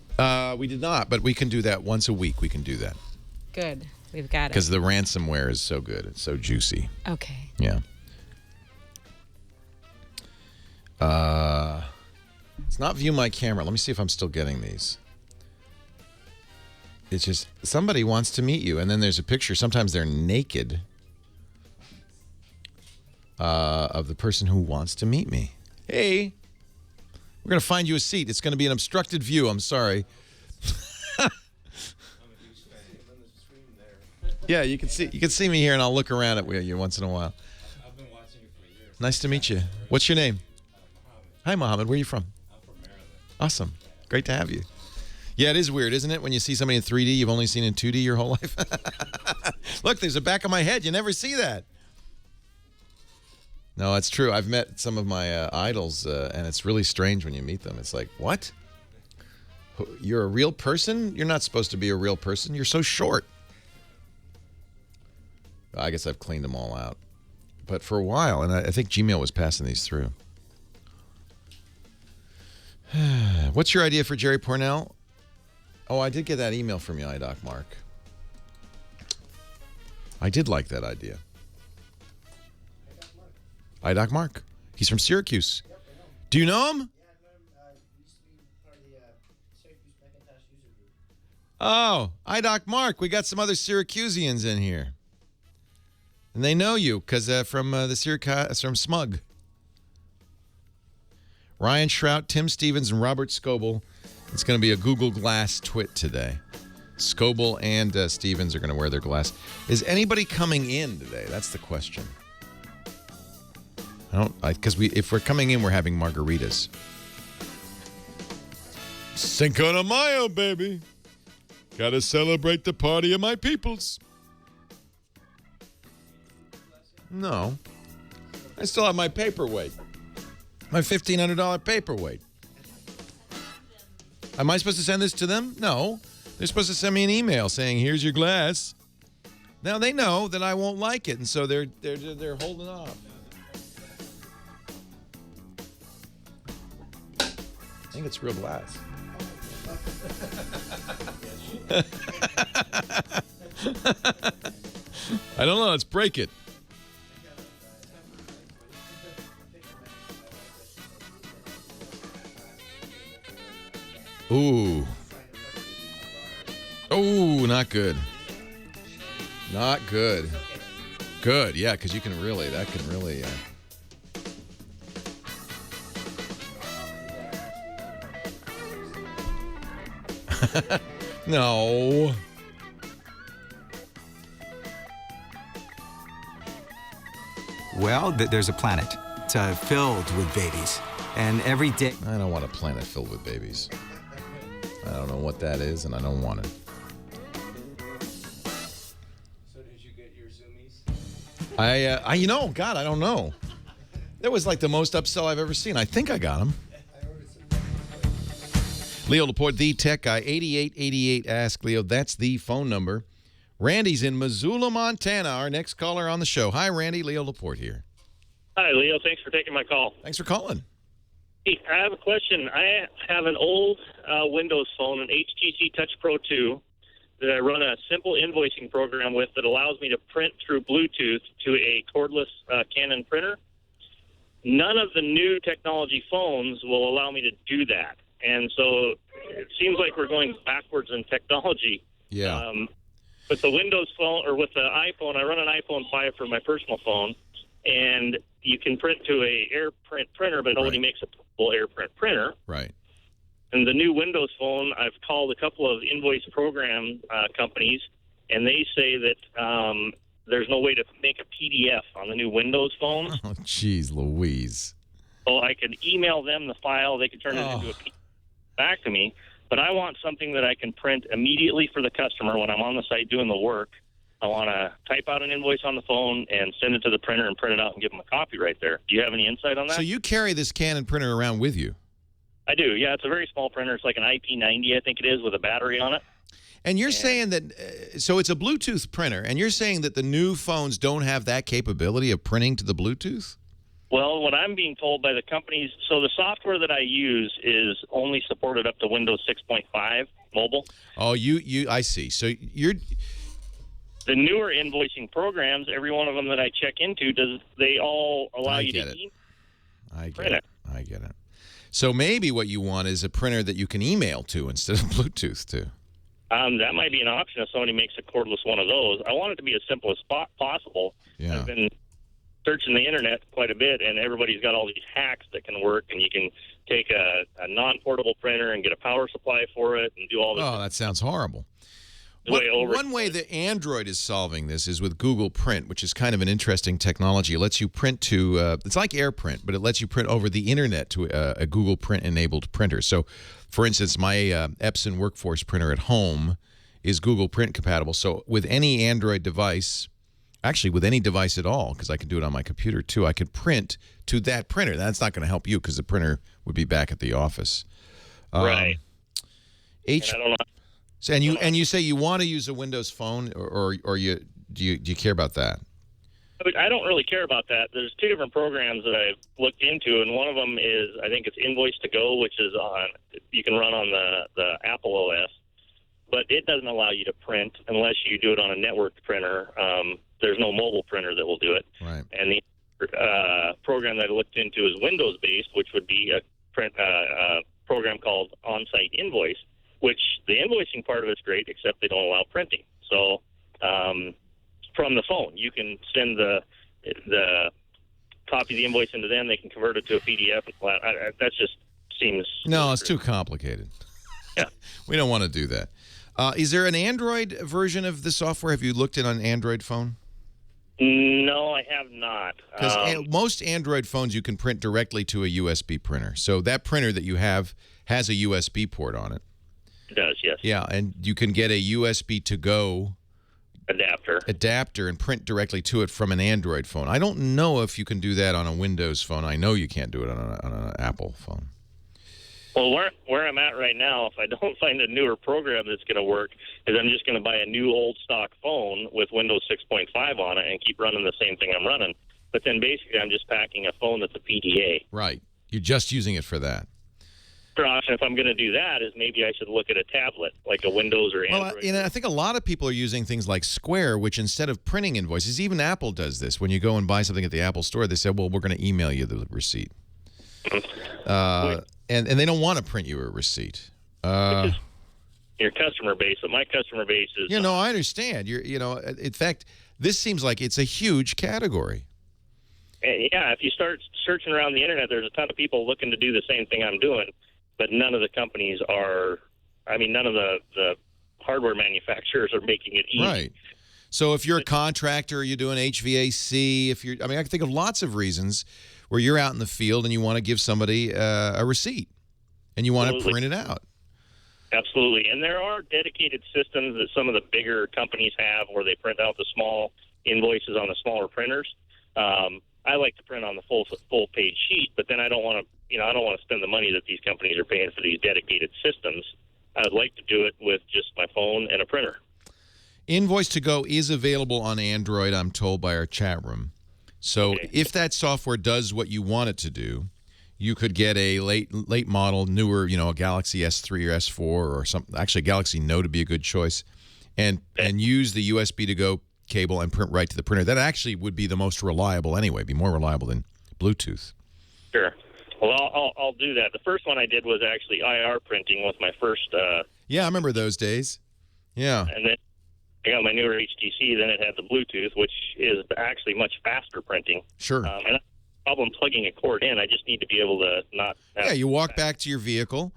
We did not, but we can do that once a week. We can do that. Good. We've got it. Because the ransomware is so good. It's so juicy. Okay. Yeah. It's not view my camera. Let me see if I'm still getting these. It's just somebody wants to meet you, and then there's a picture. Sometimes they're naked of the person who wants to meet me. Hey, we're going to find you a seat. It's going to be an obstructed view. I'm sorry. Yeah, you can see me here, and I'll look around at you once in a while. I've been watching you for years. Nice to meet you. What's your name? Hi, Mohammed. Where are you from? I'm from Maryland. Awesome. Great to have you. Yeah, it is weird, isn't it? When you see somebody in 3D you've only seen in 2D your whole life. Look, there's a back of my head. You never see that. No, it's true. I've met some of my idols, and it's really strange when you meet them. It's like, what? You're a real person? You're not supposed to be a real person. You're so short. I guess I've cleaned them all out. But for a while, and I think Gmail was passing these through. What's your idea for Jerry Pornell? Oh, I did get that email from you, iDoc Mark. I did like that idea. iDoc Mark. He's from Syracuse. Do you know him? Oh, iDoc Mark. We got some other Syracusians in here. And they know you because from the Syracuse, from Smug. Ryan Shrout, Tim Stevens, and Robert Scoble. It's going to be a Google Glass twit today. Scoble and Stevens are going to wear their glass. Is anybody coming in today? That's the question. Because if we're coming in, we're having margaritas. Cinco de Mayo, baby. Gotta celebrate the party of my peoples. No. I still have my paperweight. My $1,500 paperweight. Am I supposed to send this to them? No. They're supposed to send me an email saying, here's your glass. Now they know that I won't like it, and so they're holding off. I think it's real glass. I don't know. Let's break it. Ooh. Oh, not good. Not good. Good, yeah, because that can really... No. Well, there's a planet filled with babies. And every day... I don't want a planet filled with babies. I don't know what that is, and I don't want it. So did you get your Zoomies? God, I don't know. That was like the most upsell I've ever seen. I think I got them. Leo Laporte, the tech guy, 8888 Ask Leo. That's the phone number. Randy's in Missoula, Montana, our next caller on the show. Hi, Randy. Leo Laporte here. Hi, Leo. Thanks for taking my call. Thanks for calling. Hey, I have a question. I have an old Windows phone, an HTC Touch Pro 2, that I run a simple invoicing program with that allows me to print through Bluetooth to a cordless Canon printer. None of the new technology phones will allow me to do that. And so it seems like we're going backwards in technology. Yeah. With the Windows phone, or with the iPhone, I run an iPhone 5 for my personal phone, and you can print to a AirPrint printer, but nobody makes a full AirPrint printer. Right. And the new Windows phone, I've called a couple of invoice program companies, and they say that there's no way to make a PDF on the new Windows phone. Oh, jeez Louise. So I could email them the file. They could turn it into a PDF back to me. But I want something that I can print immediately for the customer when I'm on the site doing the work. I want to type out an invoice on the phone and send it to the printer and print it out and give them a copy right there. Do you have any insight on that? So you carry this Canon printer around with you? I do, yeah. It's a very small printer. It's like an IP90, I think it is, with a battery on it. And you're saying that, so it's a Bluetooth printer, and you're saying that the new phones don't have that capability of printing to the Bluetooth? Well, what I'm being told by the companies, so the software that I use is only supported up to Windows 6.5 mobile. Oh, I see. So you're... The newer invoicing programs, every one of them that I check into, they all allow you to print it. I get it. So maybe what you want is a printer that you can email to instead of Bluetooth to. That might be an option if somebody makes a cordless one of those. I want it to be as simple as possible. Yeah. I've been searching the internet quite a bit, and everybody's got all these hacks that can work, and you can take a non-portable printer and get a power supply for it and do all this. Oh, that sounds horrible. One way that Android is solving this is with Google Print, which is kind of an interesting technology. It lets you print to, it's like AirPrint, but it lets you print over the internet to a Google Print-enabled printer. So, for instance, my Epson Workforce printer at home is Google Print compatible. So with any Android device, actually with any device at all, because I can do it on my computer too. I could print to that printer. That's not going to help you because the printer would be back at the office. Right. And I don't know. So, and you say you want to use a Windows phone, or do you care about that? But I don't really care about that. There's two different programs that I've looked into, and one of them is, I think it's Invoice to Go, which is you can run on the Apple OS, but it doesn't allow you to print unless you do it on a networked printer. There's no mobile printer that will do it. Right. And the program that I looked into is Windows-based, which would be a program called On-Site Invoice, which the invoicing part of it's great, except they don't allow printing. So from the phone, you can send the copy of the invoice into them. They can convert it to a PDF. That just seems... No, it's too complicated. Yeah. We don't want to do that. Is there an Android version of the software? Have you looked at an Android phone? No, I have not. Because most Android phones you can print directly to a USB printer. So that printer that you have has a USB port on it. It does, yes. Yeah, and you can get a USB to go adapter and print directly to it from an Android phone. I don't know if you can do that on a Windows phone. I know you can't do it on an Apple phone. Well, where I'm at right now, if I don't find a newer program that's going to work, is I'm just going to buy a new old stock phone with Windows 6.5 on it and keep running the same thing I'm running. But then basically I'm just packing a phone that's a PDA. Right. You're just using it for that. Other option, if I'm going to do that, is maybe I should look at a tablet, like a Windows or Android. Well, I think a lot of people are using things like Square, which instead of printing invoices, even Apple does this. When you go and buy something at the Apple store, they say, well, we're going to email you the receipt. And they don't want to print you a receipt. Your customer base, but my customer base is... I understand. In fact, this seems like it's a huge category. Yeah, if you start searching around the internet, there's a ton of people looking to do the same thing I'm doing, but none of the companies are... none of the hardware manufacturers are making it easy. Right. So if you're a contractor, you're doing HVAC, I can think of lots of reasons where you're out in the field and you want to give somebody a receipt and you want to print it out. Absolutely. And there are dedicated systems that some of the bigger companies have where they print out the small invoices on the smaller printers. I like to print on the full page sheet, but then I don't want to spend the money that these companies are paying for these dedicated systems. I'd like to do it with just my phone and a printer. Invoice to Go is available on Android, I'm told by our chat room. So if that software does what you want it to do, you could get a late model, newer, a Galaxy S3 or S4 or something. Actually, Galaxy Note would be a good choice, and use the USB to Go cable and print right to the printer. That actually would be the most reliable anyway. Be more reliable than Bluetooth. Sure. Well, I'll do that. The first one I did was actually IR printing with my first. Yeah, I remember those days. Yeah. And then I got my newer HTC, then it had the Bluetooth, which is actually much faster printing. Sure. And I have a problem plugging a cord in. I just need to be able to not... you walk back to your vehicle.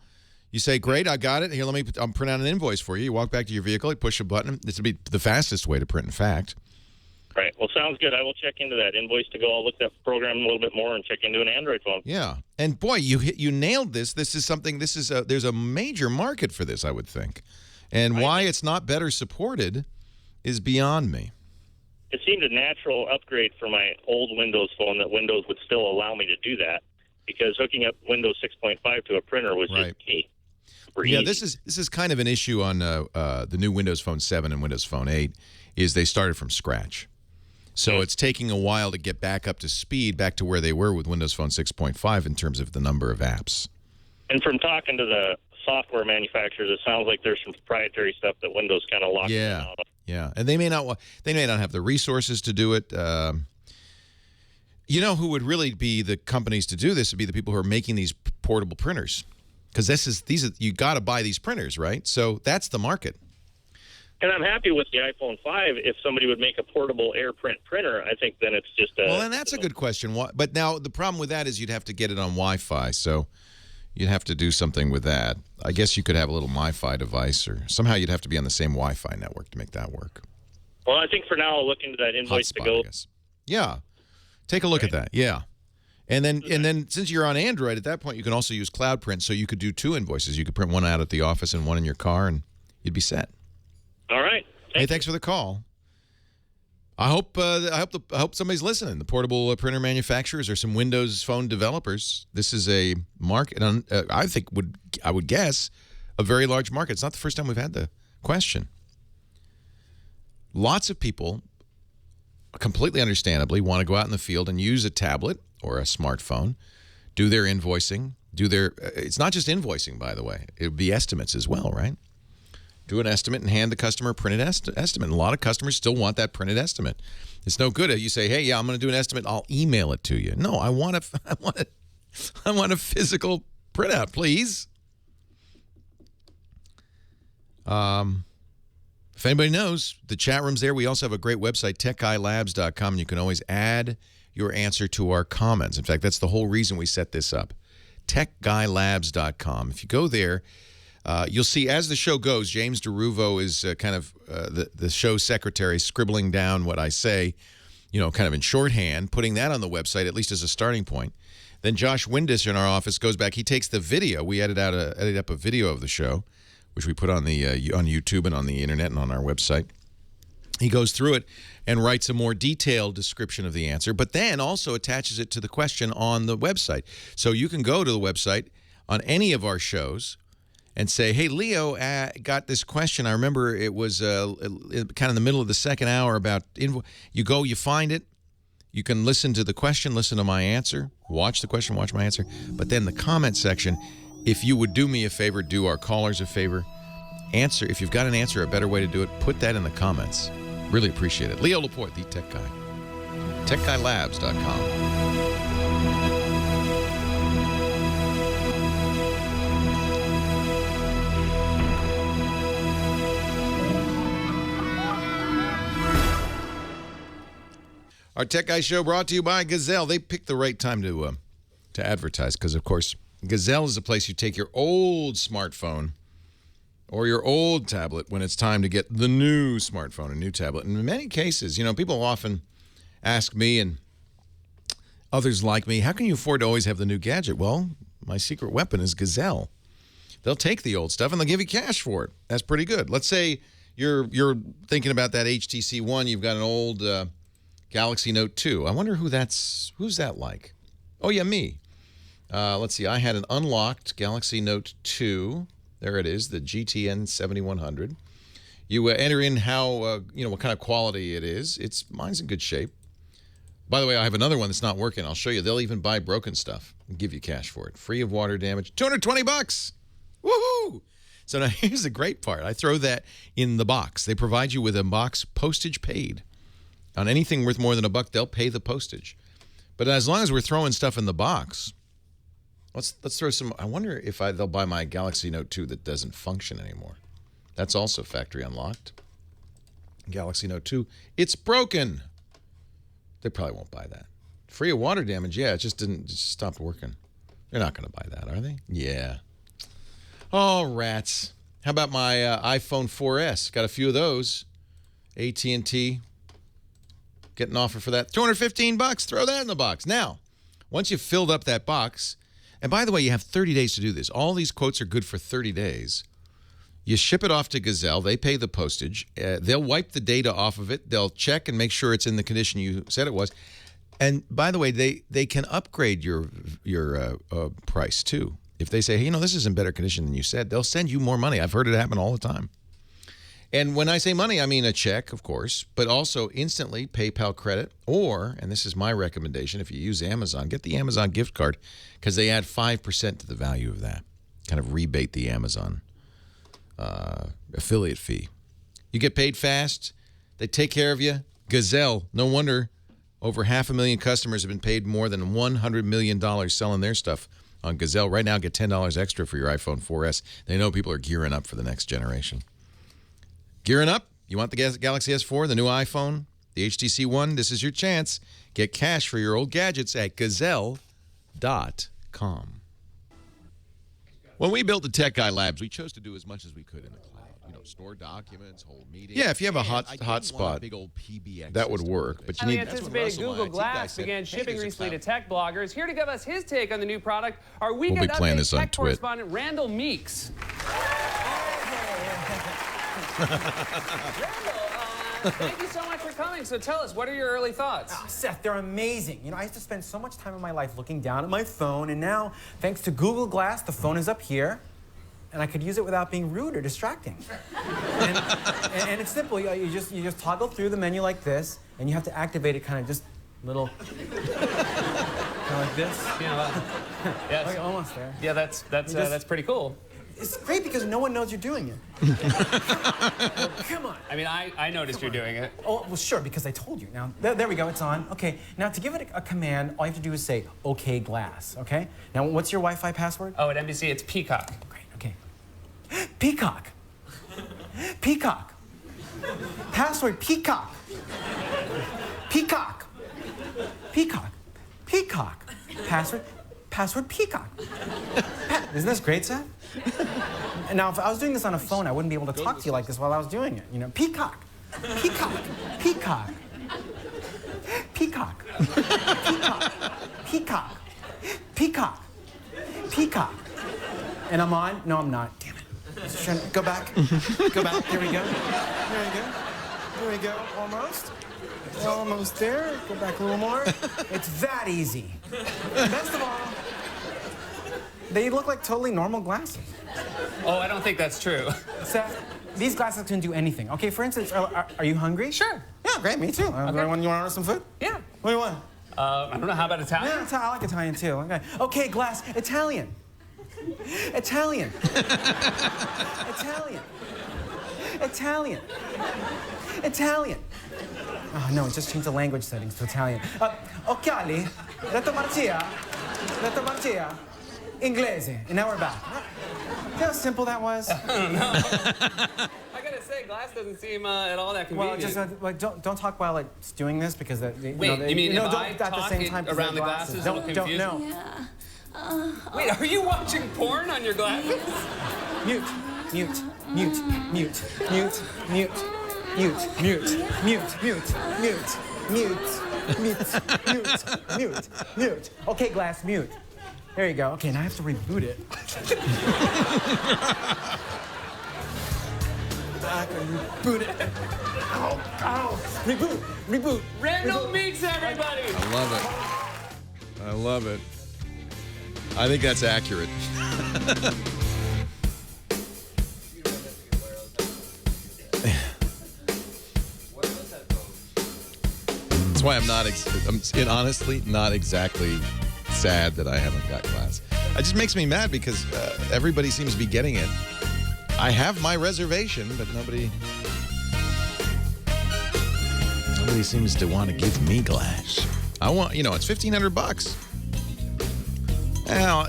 You say, great, I got it. Here, I'll print out an invoice for you. You walk back to your vehicle, you push a button. This would be the fastest way to print, in fact. Right. Well, sounds good. I will check into that. Invoice to Go. I'll look at the program a little bit more and check into an Android phone. Yeah. And, boy, you nailed this. This is something, there's a major market for this, I would think. And why it's not better supported is beyond me. It seemed a natural upgrade for my old Windows phone that Windows would still allow me to do that, because hooking up Windows 6.5 to a printer was just key. Yeah, this is kind of an issue on the new Windows Phone 7 and Windows Phone 8, is they started from scratch. So it's taking a while to get back up to speed, back to where they were with Windows Phone 6.5 in terms of the number of apps. And from talking to the software manufacturers, it sounds like there's some proprietary stuff that Windows kind of locks them out of. Yeah, and they may not have the resources to do it. Who would really be the companies to do this would be the people who are making these portable printers, because you got to buy these printers, right? So that's the market. And I'm happy with the iPhone 5. If somebody would make a portable AirPrint printer, I think then it's just well, and that's a good question. But now the problem with that is you'd have to get it on Wi-Fi, so you'd have to do something with that. I guess you could have a little MiFi device, or somehow you'd have to be on the same Wi-Fi network to make that work. Well, I think for now I'll look into that Invoice to Go. Yeah, take a look at that. Yeah, and then since you're on Android, at that point you can also use Cloud Print, so you could do two invoices. You could print one out at the office and one in your car, and you'd be set. All right. Thanks for the call. I hope somebody's listening. The portable printer manufacturers or some Windows Phone developers. This is a market. I would guess a very large market. It's not the first time we've had the question. Lots of people, completely understandably, want to go out in the field and use a tablet or a smartphone, do their invoicing, it's not just invoicing, by the way. It would be estimates as well, right? Do an estimate and hand the customer a printed estimate. And a lot of customers still want that printed estimate. It's no good. You say, hey, yeah, I'm going to do an estimate. I'll email it to you. No, I want a physical printout, please. If anybody knows, the chat room's there. We also have a great website, techguylabs.com, and you can always add your answer to our comments. In fact, that's the whole reason we set this up. techguylabs.com. If you go there, you'll see as the show goes, James DeRuvo is kind of the show secretary, scribbling down what I say, kind of in shorthand, putting that on the website, at least as a starting point. Then Josh Windish in our office goes back. He takes the video. We edit up a video of the show, which we put on YouTube and on the internet and on our website. He goes through it and writes a more detailed description of the answer, but then also attaches it to the question on the website. So you can go to the website on any of our shows and say, hey, Leo got this question. I remember it was kind of in the middle of the second hour about you go, you find it. You can listen to the question, listen to my answer, watch the question, watch my answer. But then the comment section, if you would do me a favor, do our callers a favor, answer. If you've got an answer, a better way to do it, put that in the comments. Really appreciate it. Leo Laporte, the Tech Guy. techguylabs.com. Our Tech Guy Show brought to you by Gazelle. They picked the right time to advertise because, of course, Gazelle is a place you take your old smartphone or your old tablet when it's time to get the new smartphone, a new tablet. And in many cases, people often ask me and others like me, how can you afford to always have the new gadget? Well, my secret weapon is Gazelle. They'll take the old stuff and they'll give you cash for it. That's pretty good. Let's say you're thinking about that HTC One. You've got an old Galaxy Note 2. I wonder who's that like? Oh, yeah, me. Let's see. I had an unlocked Galaxy Note 2. There it is, the GTN 7100. You enter in how, what kind of quality it is. Mine's in good shape. By the way, I have another one that's not working. I'll show you. They'll even buy broken stuff and give you cash for it. Free of water damage. $220. Woohoo! So now here's the great part. I throw that in the box. They provide you with a box, postage paid. On anything worth more than $1, they'll pay the postage. But as long as we're throwing stuff in the box, let's throw some. I wonder if they'll buy my Galaxy Note 2 that doesn't function anymore. That's also factory unlocked. Galaxy Note 2, it's broken. They probably won't buy that. Free of water damage, yeah, it just stopped working. They're not going to buy that, are they? Yeah. Oh, rats. How about my iPhone 4S? Got a few of those. AT&T. Get an offer for that. $215. Throw that in the box. Now, once you've filled up that box, and by the way, you have 30 days to do this. All these quotes are good for 30 days. You ship it off to Gazelle. They pay the postage. They'll wipe the data off of it. They'll check and make sure it's in the condition you said it was. And by the way, they can upgrade your price too. If they say, hey, this is in better condition than you said, they'll send you more money. I've heard it happen all the time. And when I say money, I mean a check, of course, but also instantly PayPal credit or, and this is my recommendation, if you use Amazon, get the Amazon gift card because they add 5% to the value of that. Kind of rebate the Amazon affiliate fee. You get paid fast. They take care of you. Gazelle, no wonder over 500,000 customers have been paid more than $100 million selling their stuff on Gazelle. Right now, get $10 extra for your iPhone 4S. They know people are gearing up for the next generation. Gearing up? You want the Galaxy S4, the new iPhone, the HTC One? This is your chance. Get cash for your old gadgets at Gazelle.com. When we built the Tech Guy Labs, we chose to do as much as we could in the cloud. Store documents, hold meetings. Yeah, if you have a hotspot, that would work. But you need. The anticipated Google Glass began shipping recently to tech bloggers. Here to give us his take on the new product, our weekend update tech correspondent Randall Meeks. Thank you so much for coming. So tell us, what are your early thoughts? Oh, Seth, they're amazing. You know, I used to spend so much time in my life looking down at my phone, and now, thanks to Google Glass, the phone is up here, and I could use it without being rude or distracting. and it's simple. You just toggle through the menu like this, and you have to activate it kind of just little, kind of like this. Yeah, yes. Okay, almost there. Yeah, that's pretty cool. It's great because no one knows you're doing it. Come on. I mean, I noticed you're doing it. Oh, well, sure, because I told you. Now, there we go, it's on. Okay, now to give it a command, all you have to do is say, OK, Glass, okay? Now, what's your Wi-Fi password? Oh, at NBC, it's Peacock. Great, okay. Peacock. Peacock. Password, Peacock. Peacock. Peacock. Peacock. Password, Peacock. Isn't this great, Seth? Now, if I was doing this on a phone, I wouldn't be able to talk to you like this while I was doing it. You know, Peacock. Peacock. Peacock. Peacock. Peacock. Peacock. Peacock. Peacock. And I'm on? No, I'm not. Damn it. Go back. Go back. There we go. There we go. There we go. Almost. Almost there. Go back a little more. It's that easy. Best of all, they look like totally normal glasses. Oh, I don't think that's true. Seth, these glasses can do anything. Okay, for instance, are you hungry? Sure. Yeah, great, me too. Okay. You want to order some food? Yeah. What do you want? I don't know, how about Italian? Yeah, I like Italian too. Okay, okay, Glass, Italian. Italian. Italian. Italian. Italian. Oh, no, it just changed the language settings to Italian. Occhiali, Retromarcia, Inglese. And now we're back. See how simple that was? I don't know. I gotta say, Glass doesn't seem at all that convenient. Well, just don't talk while it's doing this because Wait, you mean if I at the same time around the glasses, it'll confuse no. Yeah. Wait, are you watching porn on your glasses? Mute, mute, mute, mute, mute, mute, mute, mute, mute, mute, mute, mute, mute, mute, mute. Okay, Glass, mute. There you go. Okay, now I have to reboot it. Back and reboot it. Ow, ow. Reboot, reboot. Randall Meeks, everybody. I love it. I love it. I think that's accurate. That's why I'm honestly not exactly sad that I haven't got Glass. It just makes me mad because everybody seems to be getting it. I have my reservation, but nobody seems to want to give me Glass. I want, it's $1,500. Well,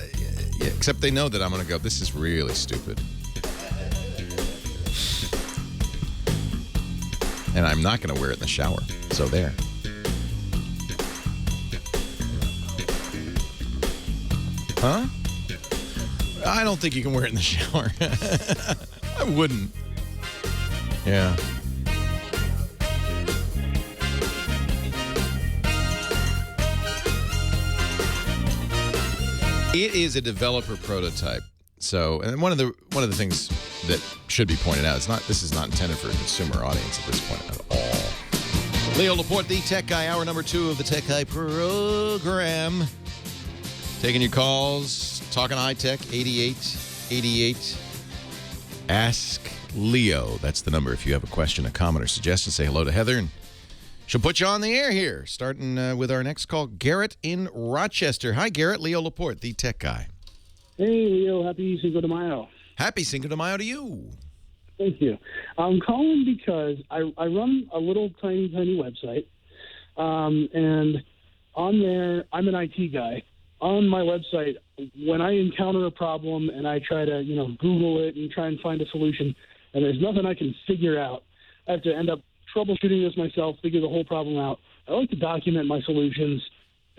yeah, except they know that I'm going to go, this is really stupid. And I'm not going to wear it in the shower. So there. Huh? I don't think you can wear it in the shower. I wouldn't. Yeah. It is a developer prototype. So, and one of the things that should be pointed out, this is not intended for a consumer audience at this point at all. Leo Laporte, the Tech Guy, hour number 2 of the Tech Guy program. Taking your calls, talking high tech, 8888. Ask Leo. That's the number if you have a question, a comment, or suggestion. Say hello to Heather, and she'll put you on the air here. Starting with our next call, Garrett in Rochester. Hi, Garrett. Leo Laporte, the Tech Guy. Hey, Leo. Happy Cinco de Mayo. Happy Cinco de Mayo to you. Thank you. I'm calling because I run a little tiny website, and on there, I'm an IT guy. On my website, when I encounter a problem and I try to, Google it and try and find a solution, and there's nothing I can figure out, I have to end up troubleshooting this myself, figure the whole problem out. I like to document my solutions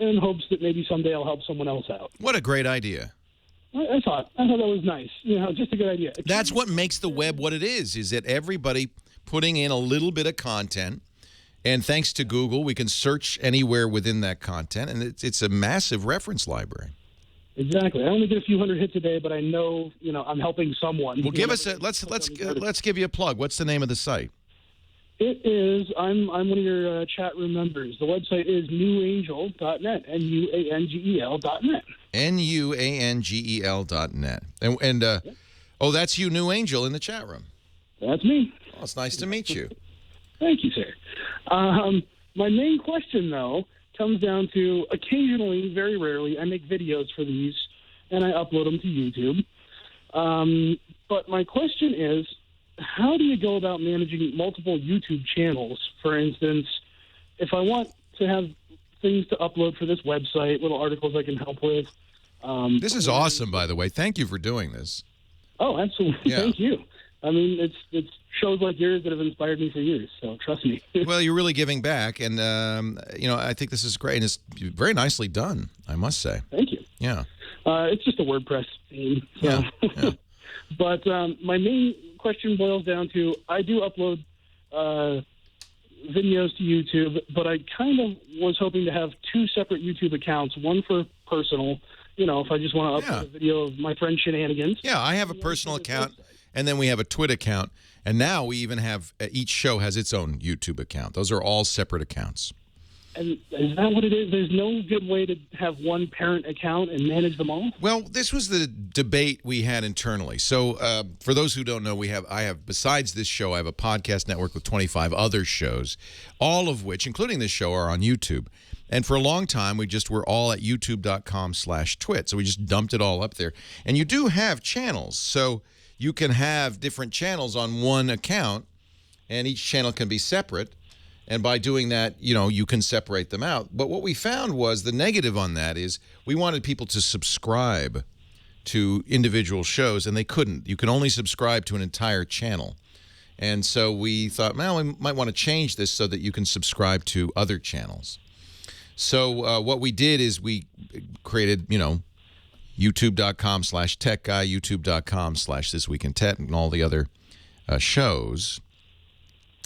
in hopes that maybe someday I'll help someone else out. What a great idea. I thought that was nice. Just a good idea. That's what makes the web what it is that everybody putting in a little bit of content. And thanks to Google, we can search anywhere within that content, and it's a massive reference library. Exactly. I only get a few hundred hits a day, but I know, I'm helping someone. Well, give us let's give you a plug. What's the name of the site? It is. I'm one of your chat room members. The website is newangel.net, NUANGEL.net. NUANGEL.net. And oh, that's you, New Angel, in the chat room. That's me. Oh, it's nice to meet you. Thank you, sir. My main question, though, comes down to occasionally, very rarely, I make videos for these, and I upload them to YouTube. But my question is, how do you go about managing multiple YouTube channels? For instance, if I want to have things to upload for this website, little articles I can help with. This is awesome, by the way. Thank you for doing this. Oh, absolutely. Yeah. Thank you. I mean, it's shows like yours that have inspired me for years, so trust me. Well, you're really giving back, and, you know, I think this is great, and it's very nicely done, I must say. Thank you. Yeah. It's just a WordPress theme. So. Yeah. But my main question boils down to, I do upload videos to YouTube, but I kind of was hoping to have two separate YouTube accounts, one for personal, you know, if I just want to upload a video of my friend shenanigans. Yeah, I have a personal account, and then we have a Twitter account, and now we even have, each show has its own YouTube account. Those are all separate accounts. And is that what it is? There's no good way to have one parent account and manage them all? Well, this was the debate we had internally. So for those who don't know, I have, besides this show, I have a podcast network with 25 other shows, all of which, including this show, are on YouTube. And for a long time, we just were all at youtube.com/twit. So we just dumped it all up there. And you do have channels. So you can have different channels on one account, and each channel can be separate. And by doing that, you know, you can separate them out. But what we found was the negative on that is we wanted people to subscribe to individual shows, and they couldn't. You can only subscribe to an entire channel. And so we thought, well, we might want to change this so that you can subscribe to other channels. So what we did is we created, you know, youtube.com/techguy, youtube.com/thisweekintet, and all the other shows.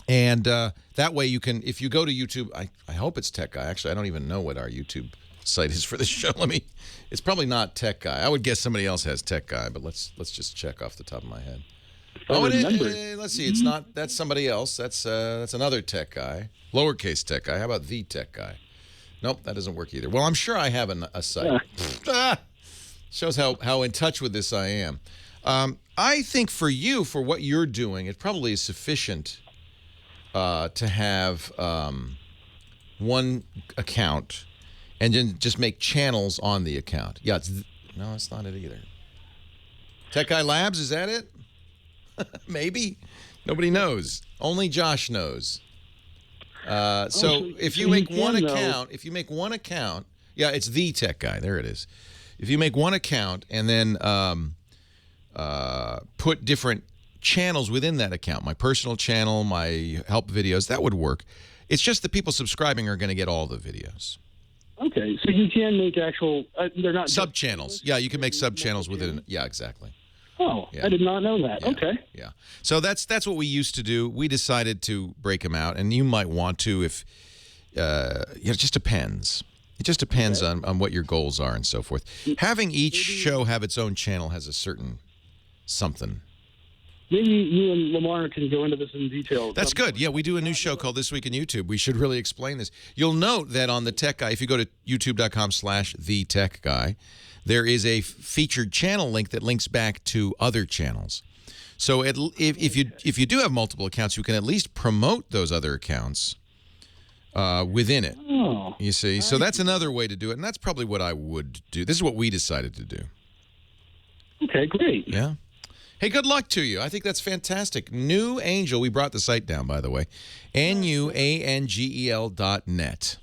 And that way you can, if you go to YouTube, I hope it's Tech Guy. Actually, I don't even know what our YouTube site is for this show. It's probably not Tech Guy. I would guess somebody else has Tech Guy, but let's just check off the top of my head. Oh, it is. Let's see. It's not. That's somebody else. That's another Tech Guy, lowercase Tech Guy. How about the Tech Guy? Nope, that doesn't work either. Well, I'm sure I have a site. Shows how in touch with this I am. I think for you, for what you're doing, it probably is sufficient to have one account and then just make channels on the account. Yeah, no, it's not it either. Tech Guy Labs, is that it? Maybe. Nobody knows. Only Josh knows. So if you make one account, yeah, it's the Tech Guy. There it is. If you make one account and then put different channels within that account, my personal channel, my help videos, that would work. It's just the people subscribing are going to get all the videos. Okay, so you can make actual, they're not sub-channels. Yeah, you can make sub-channels within, yeah, exactly. Oh, yeah. I did not know that. Yeah. Okay. Yeah. So that's what we used to do. We decided to break them out, and you might want to if, it just depends. It just depends on what your goals are and so forth. Having each show have its own channel has a certain something. Maybe you and Lamar can go into this in detail. That's good. Yeah, we do a new show called This Week in YouTube. We should really explain this. You'll note that on the Tech Guy, if you go to youtube.com/thetechguy, there is a featured channel link that links back to other channels. So if you do have multiple accounts, you can at least promote those other accounts within it. Oh, you see? So that's another way to do it, and that's probably what I would do. This is what we decided to do. Okay, great. Yeah. Hey, good luck to you. I think that's fantastic. New Angel, we brought the site down, by the way, NUANGEL.net.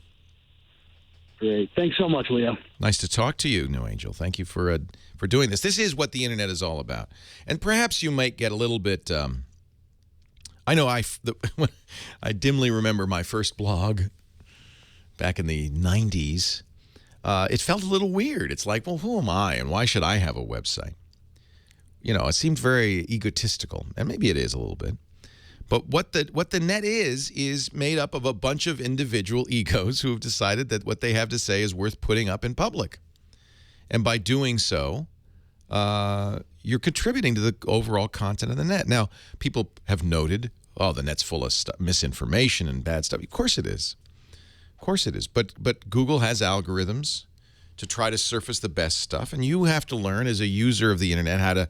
Great. Thanks so much, Leo. Nice to talk to you, New Angel. Thank you for doing this. This is what the Internet is all about. And perhaps you might get a little bit, I know I dimly remember my first blog back in the 90s. It felt a little weird. It's like, well, who am I and why should I have a website? You know, it seemed very egotistical, and maybe it is a little bit. But what the net is made up of a bunch of individual egos who have decided that what they have to say is worth putting up in public. And by doing so, you're contributing to the overall content of the net. Now, people have noted oh, the net's full of misinformation and bad stuff. Of course it is. Of course it is. But Google has algorithms to try to surface the best stuff, and you have to learn as a user of the internet how to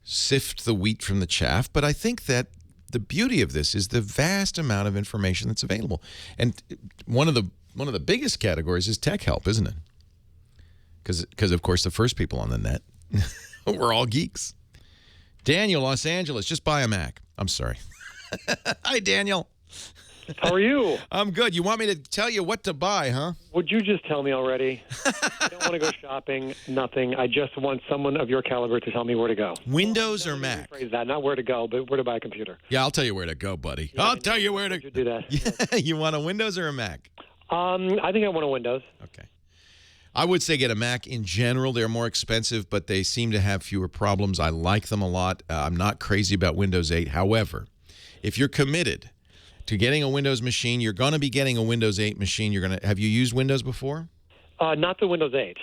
sift the wheat from the chaff. But I think that the beauty of this is the vast amount of information that's available. And one of the biggest categories is tech help, isn't it? Because of course the first people on the net we're all geeks. Daniel, Los Angeles, just buy a Mac. I'm sorry. Hi, Daniel. How are you? I'm good. You want me to tell you what to buy, huh? Would you just tell me already? I don't want to go shopping, nothing. I just want someone of your caliber to tell me where to go. Windows or Mac? Rephrase that, not where to go, but where to buy a computer. Yeah, I'll tell you where to go, buddy. I'll tell you where to do that. Yeah, you want a Windows or a Mac? I think I want a Windows. Okay. I would say get a Mac in general. They're more expensive, but they seem to have fewer problems. I like them a lot. I'm not crazy about Windows 8. However, if you're committed to getting a Windows machine, you're going to be getting a Windows 8 machine. Have you used Windows before? Not the Windows 8.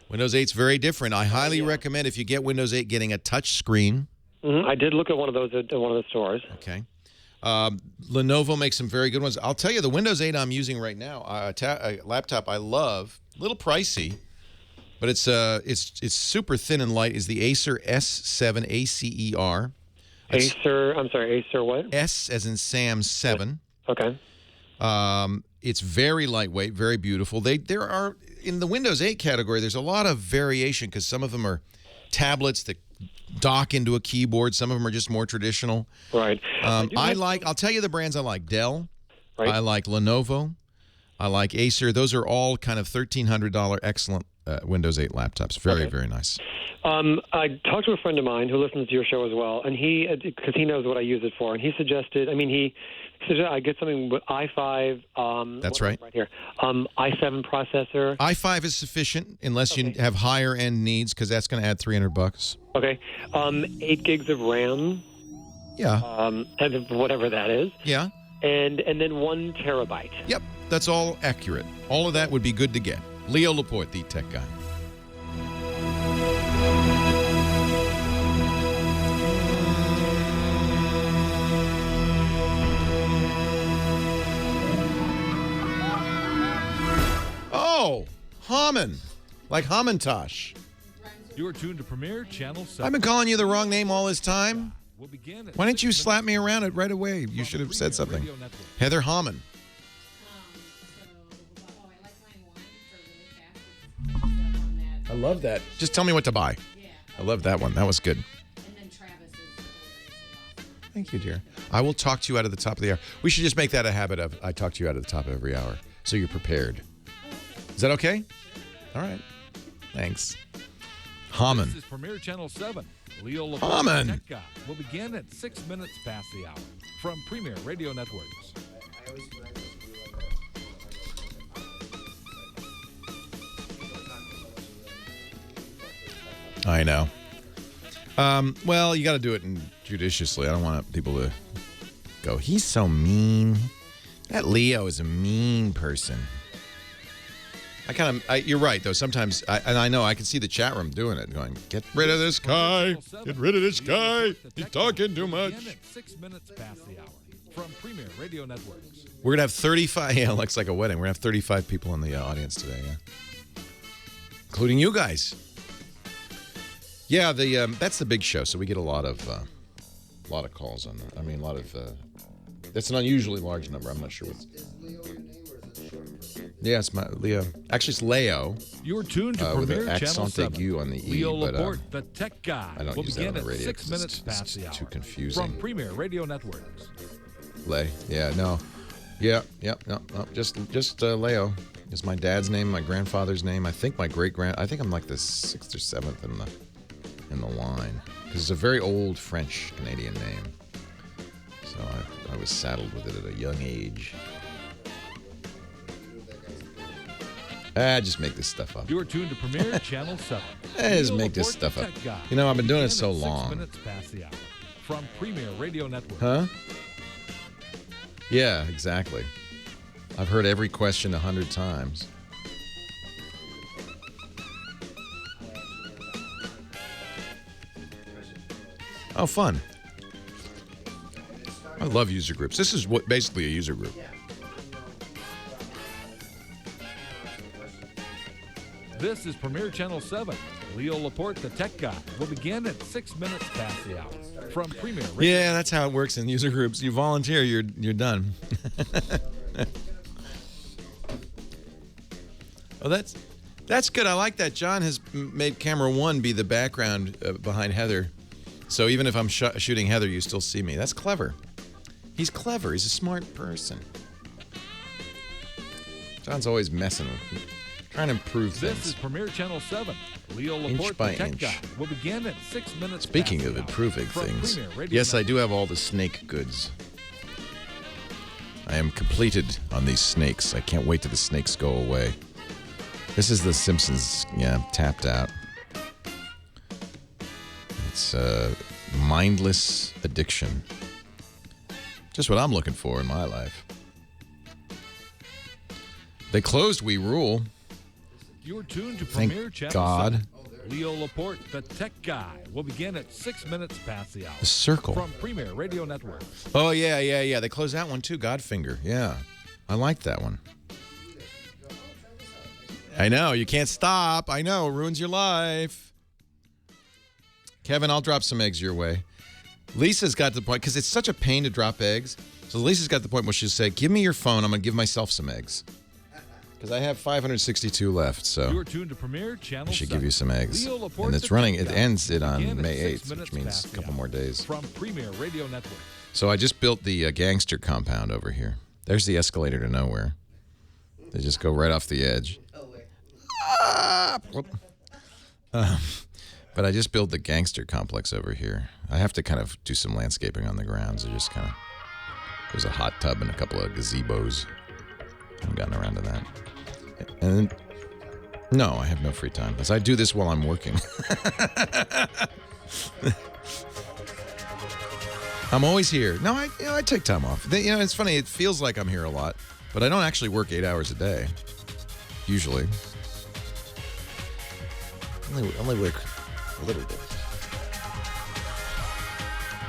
Windows 8's very different. I highly recommend, if you get Windows 8, getting a touch screen. I did look at one of those at one of the stores. Okay. Lenovo makes some very good ones. I'll tell you, the Windows 8 I'm using right now, a laptop I love, a little pricey, but it's super thin and light, is the Acer S7 ACER. Acer what? S as in Sam 7. Okay. It's very lightweight, very beautiful. There are, in the Windows 8 category, there's a lot of variation because some of them are tablets that dock into a keyboard. Some of them are just more traditional. Right. I'll tell you the brands I like. Dell. Right. I like Lenovo. I like Acer. Those are all kind of $1,300 excellent Windows 8 laptops. Very, very nice. I talked to a friend of mine who listens to your show as well, and because he knows what I use it for, and he suggested, I get something with i5. That's right. Right here. i7 processor. i5 is sufficient unless you have higher end needs, because that's going to add $300. Okay. 8 gigs of RAM. Yeah. Whatever that is. Yeah. And then 1 terabyte. Yep. That's all accurate. All of that would be good to get. Leo Laporte, the tech guy. Oh, Haman. Like Hamantash. You're tuned to Premier Channel 7. I've been calling you the wrong name all this time. We'll begin at Why didn't you slap me around it right away? You should have said something. Heather Haman. I love that. Just tell me what to buy. I love that one. That was good. Thank you, dear. I will talk to you out of the top of the hour. We should just make that a habit of I talk to you out of the top of every hour, so you're prepared. Is that okay? All right. Thanks. Haman. This is Premier Channel 7. Leo Laporte, Haman. Tech Guy. We'll begin at 6 minutes past the hour from Premier Radio Networks. I know. Well, you got to do it judiciously. I don't want people to go, he's so mean. That Leo is a mean person. You're right, though. Sometimes, I know, I can see the chat room doing it, going, get rid of this guy. Get rid of this guy. He's talking too much. 6 minutes past the hour from Premier Radio Networks. We're going to have 35, yeah, it looks like a wedding. We're going to have 35 people in the audience today, yeah. Including you guys. Yeah, that's the big show, so we get a lot of calls on that. I mean, that's an unusually large number. I'm not sure what's... Yeah, it's Leo. Actually, it's Leo. You're tuned to with Premier an Channel accent 7. aigu on the E. Leo but, Laporte, the tech guy. I don't will use that on begin the radio. At 6 minutes past the hour. Too confusing. From Premier Radio Networks. Yeah, no. Yeah, no. Just Leo. Is my dad's name, my grandfather's name. I think I think I'm like the 6th or 7th in the line. Because it's a very old French-Canadian name. So I was saddled with it at a young age. Just make this stuff up. You're tuned to Premier Channel 7. Just make this stuff up. You know, I've been doing it so long. 6 minutes past the hour from Premier Radio Network. Huh? Yeah, exactly. I've heard every question 100 times. Oh, fun. I love user groups. This is basically a user group. This is Premier Channel 7. Leo Laporte, the tech guy, will begin at 6 minutes past the hour. From Premier Radio. Yeah, that's how it works in user groups. You volunteer, you're done. Oh, that's good. I like that. John has made camera 1 be the background behind Heather. So even if I'm shooting Heather, you still see me. That's clever. He's clever. He's a smart person. John's always messing with me. Trying to improve things. This is Premier Channel 7. Leo Inch Laporte, by the tech inch. guy, will begin at 6 minutes Speaking past of the hour. improving From things, Premier Radio yes, I Network. do have all the snake goods. I am completed on these snakes. I can't wait till the snakes go away. This is the Simpsons, tapped out. It's mindless addiction. Just what I'm looking for in my life. They closed We Rule. You're tuned to Thank Premier Channel God. 7. Leo Laporte, the tech guy, will begin at 6 minutes past the hour. The Circle. From Premier Radio Network. Oh, yeah. They closed that one too, Godfinger. Yeah. I like that one. I know. You can't stop. I know. It ruins your life. Kevin, I'll drop some eggs your way. Lisa's got to the point, because it's such a pain to drop eggs. So Lisa's got to the point where she'll say, give me your phone. I'm going to give myself some eggs. Because I have 562 left, so You're tuned to Premier Channel I should 7. give you some eggs. Leo Laporte, And it's the running. tech It guy, ends it on begin at May 6 8th, minutes which means past a the couple hour. more days. From Premier Radio Network. So I just built the gangster compound over here. There's the escalator to nowhere. They just go right off the edge. Whoop. But I just built the gangster complex over here. I have to kind of do some landscaping on the grounds. There's a hot tub and a couple of gazebos. I haven't gotten around to that. And no, I have no free time because I do this while I'm working. I'm always here. No, I take time off. It's funny. It feels like I'm here a lot, but I don't actually work 8 hours a day. Usually, only work a little bit.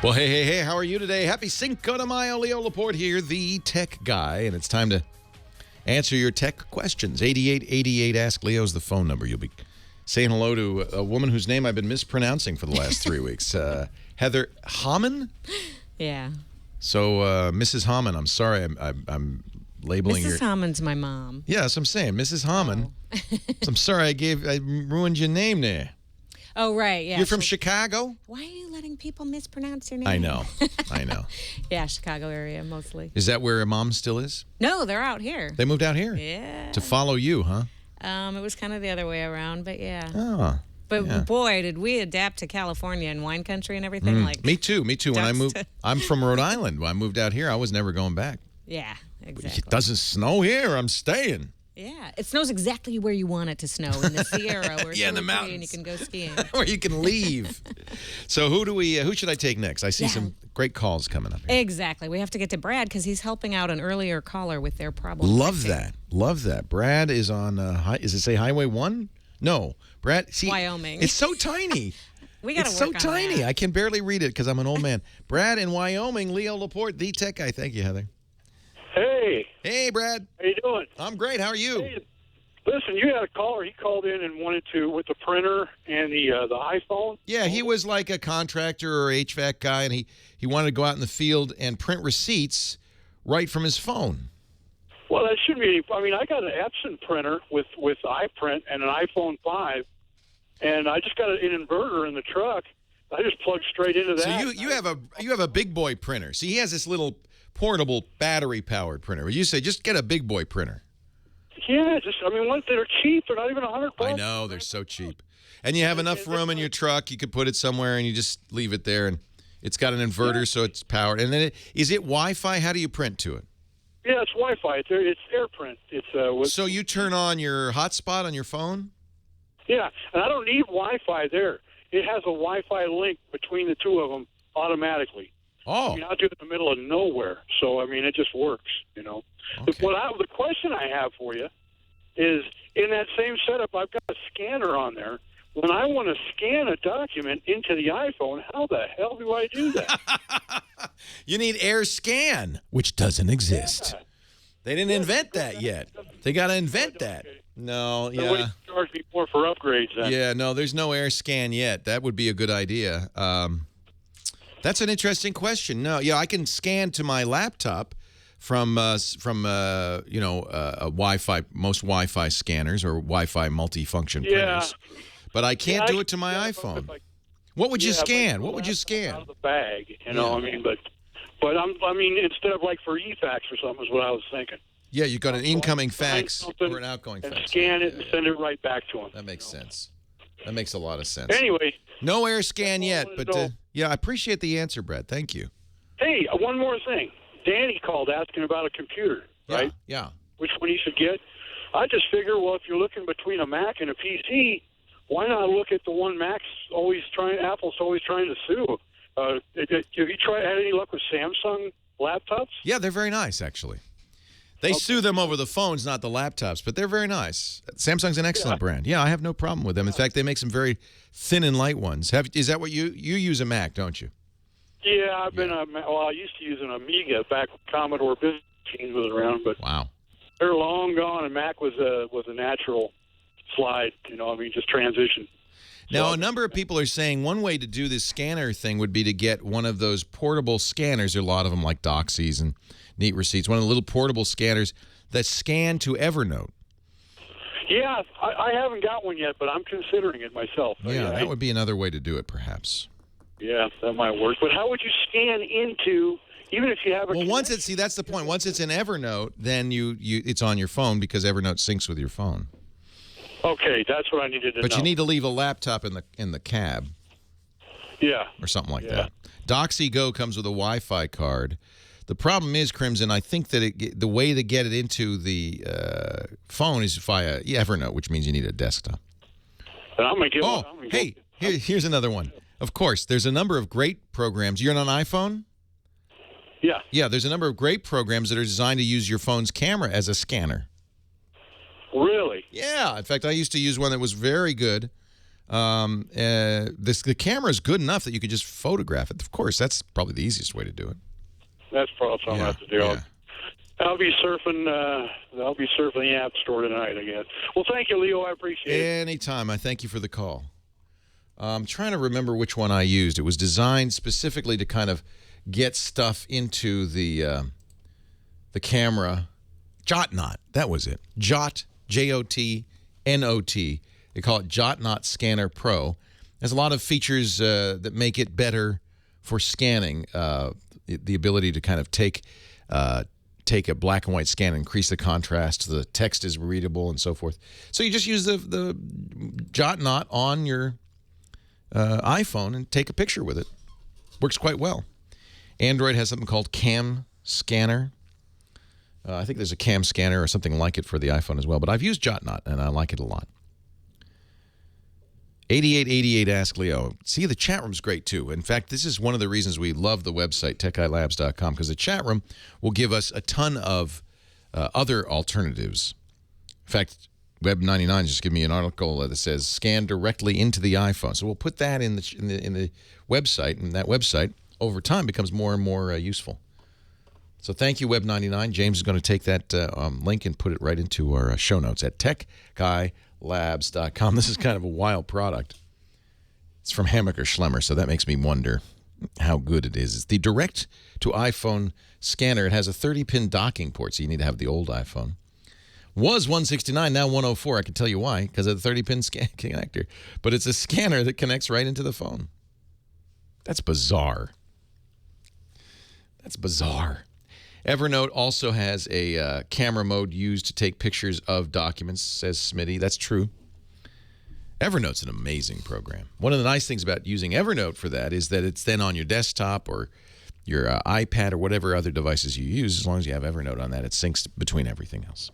Well, hey, how are you today? Happy Cinco de Mayo. Leo Laporte here, the tech guy, and it's time to answer your tech questions. 8888 Ask Leo's the phone number. You'll be saying hello to a woman whose name I've been mispronouncing for the last 3 weeks. Heather Hamann? Yeah. So, Mrs. Hamann, I'm sorry. I'm labeling Mrs. Hammond's my mom. Yes, I'm saying Mrs. Hamann. I'm sorry I ruined your name there. Oh, right, yeah. You're from Chicago? Why are you letting people mispronounce your name? I know. Yeah, Chicago area mostly. Is that where your mom still is? No, they're out here. They moved out here? Yeah. To follow you, huh? It was kind of the other way around, but yeah. Oh. But yeah. boy, did we adapt to California and wine country and everything. Like Me too. When I moved, I'm from Rhode Island. When I moved out here, I was never going back. Yeah, exactly. It doesn't snow here. I'm staying. Yeah, it snows exactly where you want it to snow, in the Sierra, where it's in the really pretty mountains, and you can go skiing, where you can leave. So who should I take next? I see some great calls coming up here. Exactly. We have to get to Brad because he's helping out an earlier caller with their problem. Love that. Brad is on. Does it say Highway 1? No, Brad. See, Wyoming. It's so tiny. We got to It's work so on tiny. that. I can barely read it because I'm an old man. Brad in Wyoming. Leo Laporte, the tech guy. Thank you, Heather. Hey, Brad. How you doing? I'm great. How are you? Hey, listen, you had a caller. He called in and wanted to with the printer and the iPhone. Yeah, he was like a contractor or HVAC guy, and he wanted to go out in the field and print receipts right from his phone. Well, that shouldn't be. I mean, I got an Epson printer with iPrint and an iPhone 5, and I just got an inverter in the truck. I just plugged straight into that. So you have a big boy printer. See, he has this little portable battery powered printer. You say just get a big boy printer. Yeah, ones that are cheap. They're not even $100. I know, they're so cheap. And you have enough room in your truck. You could put it somewhere and you just leave it there. And it's got an inverter, so it's powered. And then is it Wi-Fi? How do you print to it? Yeah, it's Wi-Fi. It's AirPrint. It's so you turn on your hotspot on your phone? Yeah, and I don't need Wi-Fi there. It has a Wi-Fi link between the two of them automatically. Oh. I mean, I'll do it in the middle of nowhere. So, I mean, it just works, you know. Okay. The question I have for you is, in that same setup, I've got a scanner on there. when I want to scan a document into the iPhone, how the hell do I do that? You need Air Scan, which doesn't exist. Yeah. They didn't invent that yet. They got to invent that. No, yeah. Somebody charge me more for upgrades then. Yeah, no, there's no Air Scan yet. That would be a good idea. That's an interesting question. No, yeah, I can scan to my laptop from a Wi-Fi, most Wi-Fi scanners or Wi-Fi multifunction printers. But I can't do it to my iPhone. What would you scan? What would you scan? Out of the bag, I mean, but I mean, instead of like for eFax or something is what I was thinking. Yeah, you got an incoming fax or an outgoing fax. And scan it and send it right back to him. That makes sense. That makes a lot of sense. Anyway. No Air Scan yet, but yeah, I appreciate the answer, Brad. Thank you. Hey, one more thing. Danny called asking about a computer, right? Yeah. Which one you should get. I just figure, well, if you're looking between a Mac and a PC, why not look at the one Apple's always trying to sue? Have you had any luck with Samsung laptops? Yeah, they're very nice, actually. They sue them over the phones, not the laptops, but they're very nice. Samsung's an excellent brand. Yeah, I have no problem with them. In fact, they make some very thin and light ones. Is that what you use a Mac, don't you? Yeah, I used to use an Amiga back when Commodore Business Machine was around, but wow, they're long gone, and Mac was a natural slide. Just transition. Now, a number of people are saying one way to do this scanner thing would be to get one of those portable scanners. There are a lot of them, like Doxies and Neat Receipts. One of the little portable scanners that scan to Evernote. Yeah, I haven't got one yet, but I'm considering it myself. Yeah, that would be another way to do it, perhaps. Yeah, that might work. But how would you scan into, even if you have a... Well, that's the point. Once it's in Evernote, then it's on your phone because Evernote syncs with your phone. Okay, that's what I needed to know. But you need to leave a laptop in the cab. Yeah. Or something like that. Doxy Go comes with a Wi-Fi card. The problem is, Crimson, I think that the way to get it into the phone is via Evernote, which means you need a desktop. And I'm gonna here's another one. Of course, there's a number of great programs. You're on an iPhone? Yeah. Yeah, there's a number of great programs that are designed to use your phone's camera as a scanner. Really? Yeah. In fact, I used to use one that was very good. The camera is good enough that you could just photograph it. Of course, that's probably the easiest way to do it. That's probably something I have to do. Yeah. I'll be surfing the App Store tonight, I guess. Well, thank you, Leo. I appreciate it. Anytime. I thank you for the call. I'm trying to remember which one I used. It was designed specifically to kind of get stuff into the camera. JotNot. That was it. Jot, J-O-T-N-O-T. They call it JotNot Scanner Pro. It has a lot of features that make it better for scanning. The ability to kind of take a black and white scan and increase the contrast. The text is readable and so forth. So you just use the JotNot on your iPhone and take a picture with it. Works quite well. Android has something called Cam Scanner. I think there's a Cam Scanner or something like it for the iPhone as well. But I've used JotNot, and I like it a lot. 8888 Ask Leo. See, the chat room's great, too. In fact, this is one of the reasons we love the website, techguylabs.com, because the chat room will give us a ton of other alternatives. In fact, Web99 just gave me an article that says scan directly into the iPhone. So we'll put that in the website, and that website, over time, becomes more and more useful. So thank you, Web99. James is going to take that link and put it right into our show notes at techguylabs.com. This is kind of a wild product. It's from Hammaker Schlemmer, so that makes me wonder how good it is. It's the direct-to-iPhone scanner. It has a 30-pin docking port, so you need to have the old iPhone. Was 169, now 104. I can tell you why, because of the 30-pin connector. But it's a scanner that connects right into the phone. That's bizarre. That's bizarre. Evernote also has a camera mode used to take pictures of documents, says Smitty. That's true. Evernote's an amazing program. One of the nice things about using Evernote for that is that it's then on your desktop or your iPad or whatever other devices you use. As long as you have Evernote on that, it syncs between everything else.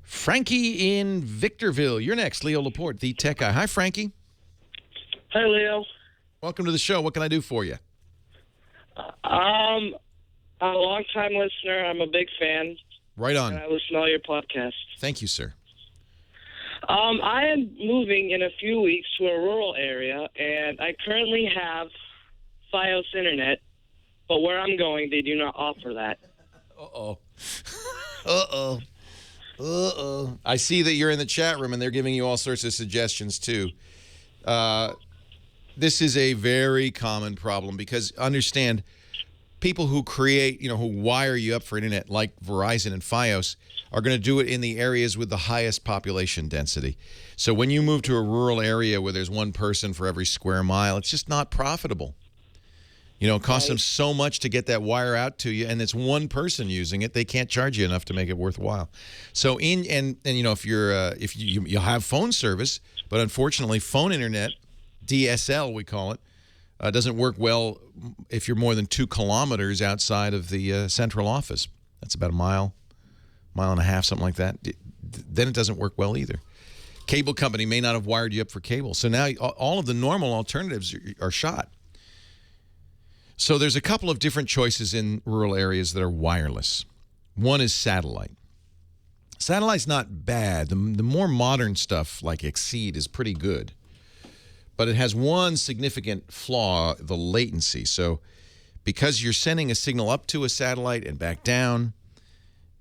Frankie in Victorville. You're next, Leo Laporte, the tech guy. Hi, Frankie. Hi, Leo. Welcome to the show. What can I do for you? I'm a long-time listener. I'm a big fan. Right on. And I listen to all your podcasts. Thank you, sir. I am moving in a few weeks to a rural area, and I currently have Fios internet, but where I'm going, they do not offer that. Uh-oh. Uh-oh. Uh-oh. I see that you're in the chat room, and they're giving you all sorts of suggestions, too. This is a very common problem because, understand, people who create, who wire you up for internet, like Verizon and Fios, are going to do it in the areas with the highest population density. So when you move to a rural area where there's one person for every square mile, it's just not profitable. It costs them so much to get that wire out to you, and it's one person using it. They can't charge you enough to make it worthwhile. So if you have phone service, but unfortunately phone internet, DSL we call it, doesn't work well if you're more than 2 kilometers outside of the central office. That's about a mile and a half, something like that. Then it doesn't work well either. Cable company may not have wired you up for cable. So now all of the normal alternatives are shot. So there's a couple of different choices in rural areas that are wireless. One is satellite. Satellite's not bad. The more modern stuff like Exceed is pretty good. But it has one significant flaw, the latency. So because you're sending a signal up to a satellite and back down,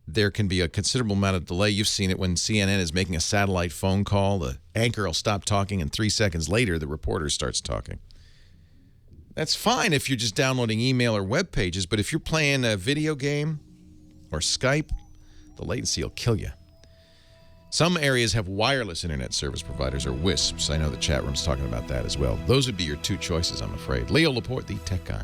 there can be a considerable amount of delay. You've seen it when CNN is making a satellite phone call. The anchor will stop talking, and 3 seconds later, the reporter starts talking. That's fine if you're just downloading email or web pages, but if you're playing a video game or Skype, the latency will kill you. Some areas have wireless internet service providers, or WISPs. I know the chat room's talking about that as well. Those would be your 2 choices, I'm afraid. Leo Laporte, the tech guy.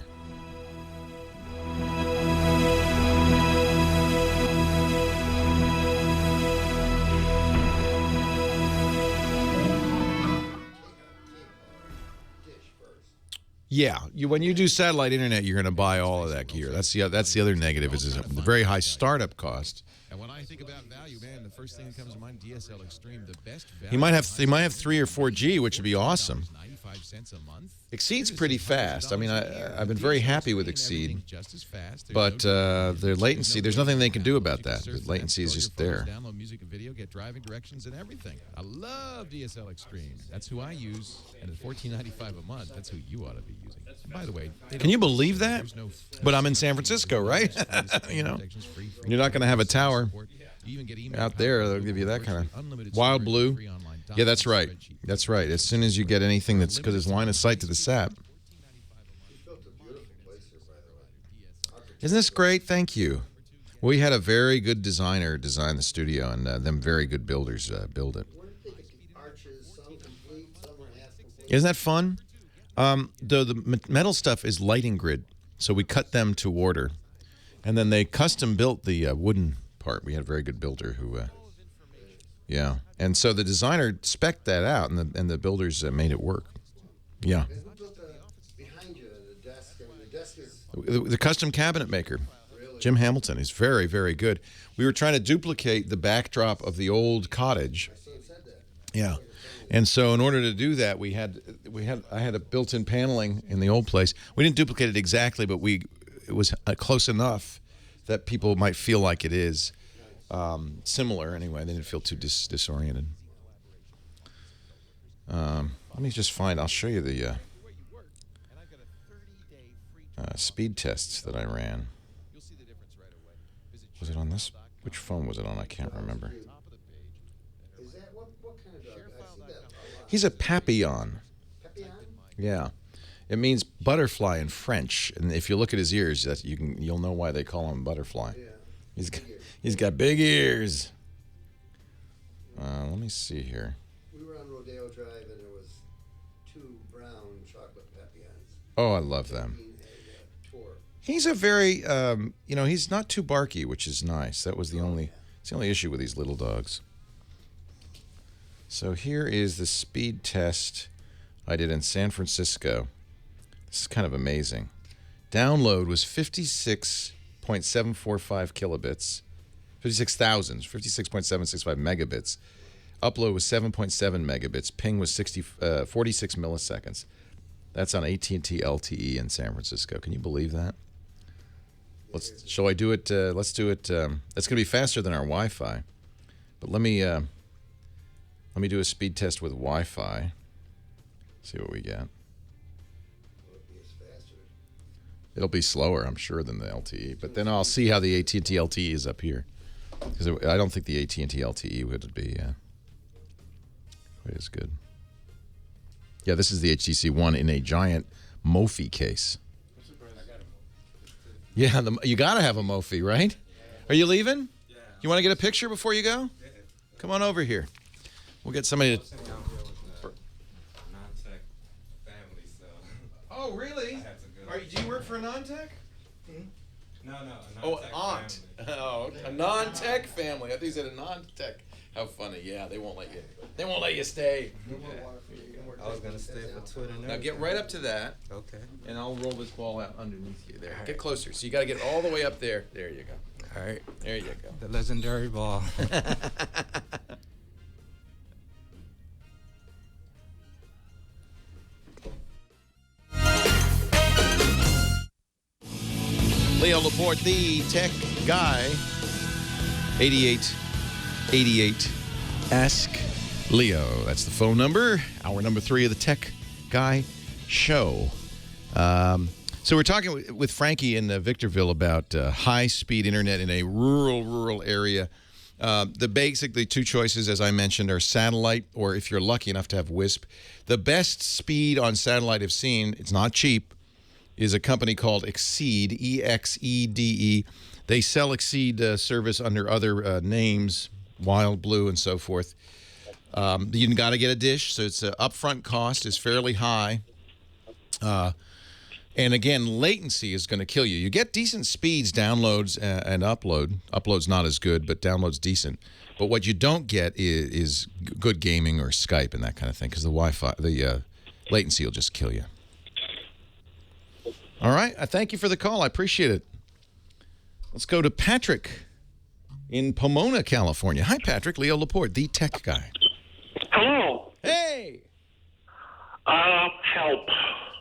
Yeah, when you do satellite internet, you're going to buy all of that gear. That's the other negative is the very high startup cost. And when I think about value, man, the first thing that comes to mind, DSL Extreme, the best value. You might have 3 or 4G, which would be awesome. 95 cents a month. Exceed's pretty fast. I mean, I've been very happy with Exceed, but the latency, there's nothing they can do about that. The latency is just there. Download music and video, get driving directions and everything. I love DSL Extreme. That's who I use, and at $14.95 a month, that's who you ought to be using. And by the way, can you believe that? But I'm in San Francisco, right? You're not going to have a tower out there. They'll give you that kind of wild blue. Yeah, that's right. That's right. As soon as you get anything that's because it's line of sight to the SAP. Isn't this great? Thank you. We had a very good designer design the studio, and them very good builders build it. Isn't that fun? The metal stuff is lighting grid, so we cut them to order, and then they custom built the wooden part. We had a very good builder who, yeah, and so the designer spec'd that out, and the builders made it work. Yeah. The custom cabinet maker, Jim Hamilton, is very, very good. We were trying to duplicate the backdrop of the old cottage. Yeah. And so in order to do that, I had a built-in paneling in the old place. We didn't duplicate it exactly, but it was close enough that people might feel like it is similar anyway. They didn't feel too disoriented. Let me just I'll show you the speed tests that I ran. Was it on this? Which phone was it on? I can't remember. He's a papillon. Yeah, it means butterfly in French, and if you look at his ears, you'll know why they call him butterfly. He's got big ears. Let me see here. We were on Rodeo Drive, and there was 2 brown chocolate papillons. Oh, I love them. He's a very, he's not too barky, which is nice. That was it's the only issue with these little dogs. So here is the speed test I did in San Francisco. This is kind of amazing. Download was 56.745 kilobits, 56.765 megabits. Upload was 7.7 megabits. Ping was 46 milliseconds. That's on AT&T LTE in San Francisco. Can you believe that? Shall I do it? Let's do it. It's going to be faster than our Wi-Fi. But let me... Let me do a speed test with Wi-Fi. See what we get. It'll be slower, I'm sure, than the LTE. But then I'll see how the AT&T LTE is up here. Because I don't think the AT&T LTE would be quite as good. Yeah, this is the HTC One in a giant Mophie case. Yeah, you got to have a Mophie, right? Are you leaving? Yeah. You want to get a picture before you go? Yeah. Come on over here. We'll get somebody to... Oh, really? Do you work for a non-tech? No, Oh, aunt. Oh, a non-tech family. I think you said a non-tech. How funny. Yeah, they won't let you. They won't let you stay. I was gonna stay for Twitter. Now get right up to that. Okay. And I'll roll this ball out underneath you. There. Get closer. So you got to get all the way up there. There you go. All right. There you go. The legendary ball. Leo Laporte, the tech guy. 8888 Ask Leo. That's the phone number. Hour number 3 of the Tech Guy Show. So we're talking with Frankie in Victorville about high-speed internet in a rural area. The basically two choices, as I mentioned, are satellite, or if you're lucky enough to have WISP. The best speed on satellite I've seen, it's not cheap, is a company called Exceed, E-X-E-D-E. They sell Exceed service under other names, Wild Blue and so forth. You got to get a dish, so it's upfront cost is fairly high. And again, latency is going to kill you. You get decent speeds, downloads and upload. Upload's not as good, but download's decent. But what you don't get is good gaming or Skype and that kind of thing, because the Wi-Fi, the latency will just kill you. All right. I thank you for the call. I appreciate it. Let's go to Patrick in Pomona, California. Hi, Patrick. Leo Laporte, the tech guy. Hello. Hey. Help.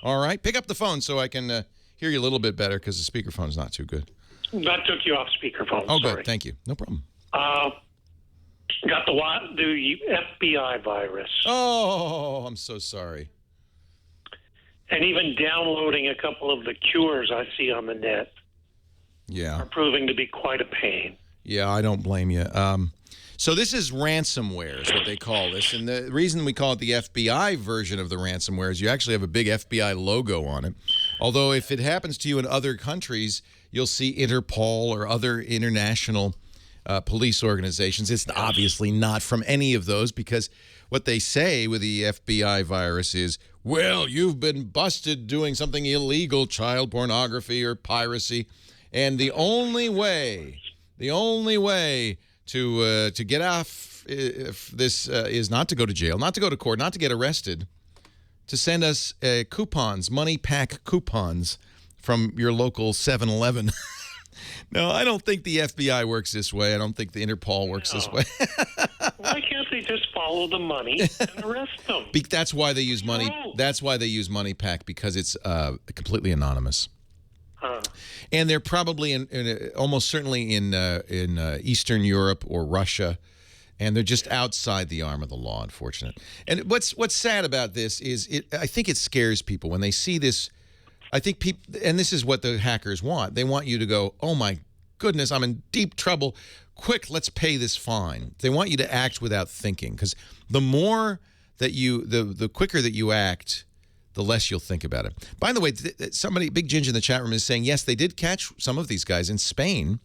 All right. Pick up the phone so I can hear you a little bit better, because the speakerphone's not too good. That took you off speakerphone. Oh, sorry. good. Thank you. No problem. Got the FBI virus. Oh, I'm so sorry. And even downloading a couple of the cures I see on the net are proving to be quite a pain. Yeah, I don't blame you. So this is ransomware is what they call this. And the reason we call it the FBI version of the ransomware is you actually have a big FBI logo on it. Although if it happens to you in other countries, you'll see Interpol or other international police organizations. It's obviously not from any of those, because what they say with the FBI virus is, well, you've been busted doing something illegal, child pornography or piracy, and the only way to get off this is not to go to jail, not to go to court, not to get arrested, to send us coupons, money pack coupons from your local 7-Eleven. No, I don't think the FBI works this way. I don't think the Interpol works this way. Why can't they just follow the money and arrest them? That's why they use money. That's why they use Money Pack, because it's completely anonymous. And they're probably almost certainly in Eastern Europe or Russia, and they're just outside the arm of the law, unfortunately. And what's sad about this is I think it scares people when they see this. I think people, and this is what the hackers want. They want you to go, oh my goodness, I'm in deep trouble. Quick, let's pay this fine. They want you to act without thinking, because the more that the quicker that you act, the less you'll think about it. By the way, somebody, Big Ginger in the chat room, is saying, yes, they did catch some of these guys in Spain.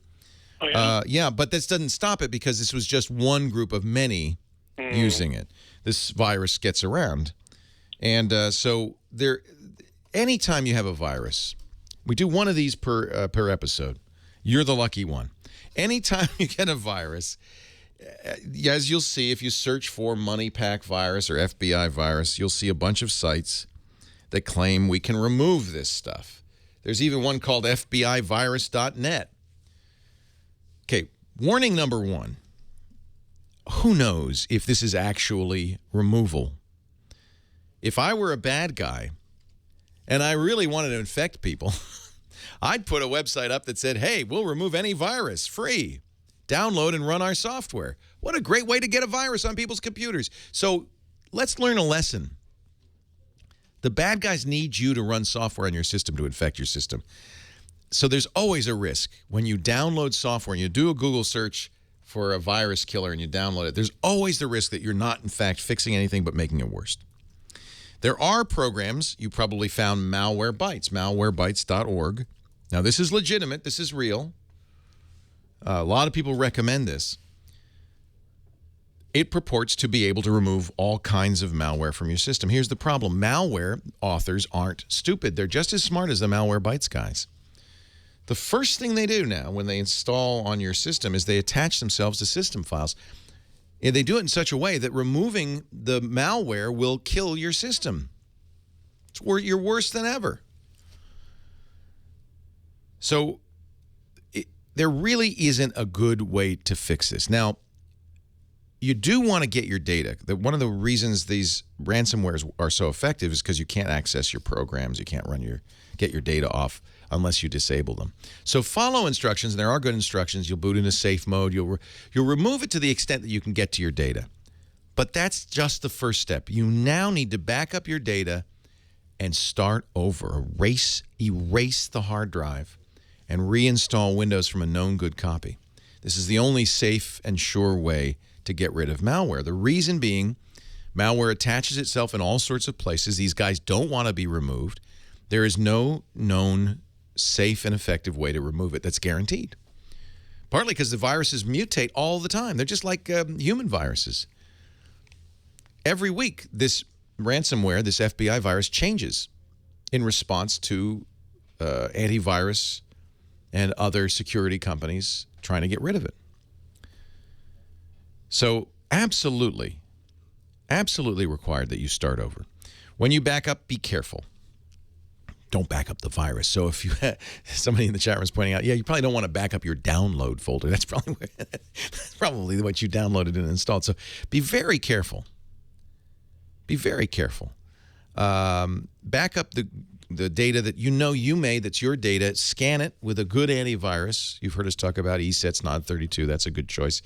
Oh, yeah? Yeah, but this doesn't stop it, because this was just one group of many using it. This virus gets around. And so anytime you have a virus, we do one of these per episode. You're the lucky one. Anytime you get a virus, as you'll see, if you search for Money Pack virus or FBI virus, you'll see a bunch of sites that claim we can remove this stuff. There's even one called FBIvirus.net. Okay, warning number 1. Who knows if this is actually removal? If I were a bad guy and I really wanted to infect people, I'd put a website up that said, hey, we'll remove any virus free. Download and run our software. What a great way to get a virus on people's computers. So let's learn a lesson. The bad guys need you to run software on your system to infect your system. So there's always a risk. When you download software and you do a Google search for a virus killer and you download it, there's always the risk that you're not, in fact, fixing anything but making it worse. There are programs, you probably found Malwarebytes, malwarebytes.org. Now, this is legitimate. This is real. A lot of people recommend this. It purports to be able to remove all kinds of malware from your system. Here's the problem. Malware authors aren't stupid. They're just as smart as the Malwarebytes guys. The first thing they do now when they install on your system is they attach themselves to system files. And they do it in such a way that removing the malware will kill your system. You're worse than ever. So there really isn't a good way to fix this. Now, you do want to get your data. One of the reasons these ransomwares are so effective is because you can't access your programs. You can't get your data off unless you disable them. So follow instructions, and there are good instructions. You'll boot into safe mode. You'll remove it to the extent that you can get to your data. But that's just the first step. You now need to back up your data and start over. Erase the hard drive and reinstall Windows from a known good copy. This is the only safe and sure way to get rid of malware. The reason being, malware attaches itself in all sorts of places. These guys don't want to be removed. There is no known safe and effective way to remove it that's guaranteed. Partly because the viruses mutate all the time. They're just like human viruses. Every week, this ransomware, this FBI virus, changes in response to antivirus and other security companies trying to get rid of it. So absolutely required that you start over. When you back up, be careful. Don't back up the virus. So if you somebody in the chat room is pointing out, yeah, you probably don't want to back up your download folder. That's probably what you downloaded and installed. So be very careful. Be very careful. Back up the data that you made, that's your data. Scan it with a good antivirus. You've heard us talk about ESET's Nod 32. That's a good choice.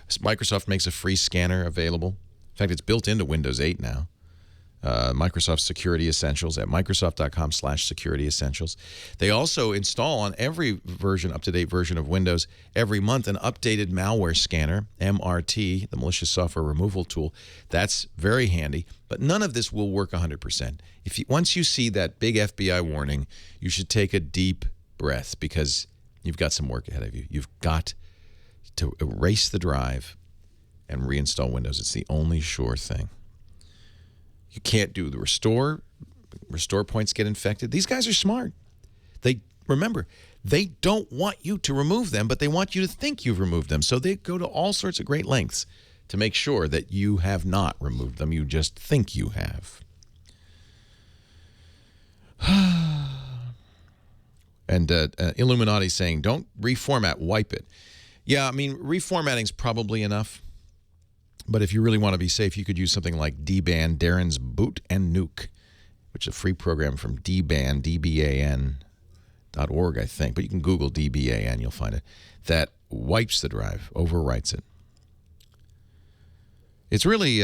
Microsoft makes a free scanner available. In fact, it's built into Windows 8 now. Microsoft Security Essentials at Microsoft.com/Security Essentials. They also install on every version, up-to-date version of Windows every month, an updated malware scanner, MRT, the malicious software removal tool. That's very handy, but none of this will work 100%. Once you see that big FBI warning, you should take a deep breath because you've got some work ahead of you. You've got to erase the drive and reinstall Windows. It's the only sure thing. You can't do the restore. Restore points get infected. These guys are smart. Remember, they don't want you to remove them, but they want you to think you've removed them. So they go to all sorts of great lengths to make sure that you have not removed them. You just think you have. And Illuminati saying, don't reformat, wipe it. Yeah, I mean, reformatting's probably enough. But if you really want to be safe, you could use something like DBAN, Darren's Boot and Nuke, which is a free program from DBAN, DBAN.org, I think. But you can Google DBAN, you'll find it. That wipes the drive, overwrites it. It's really,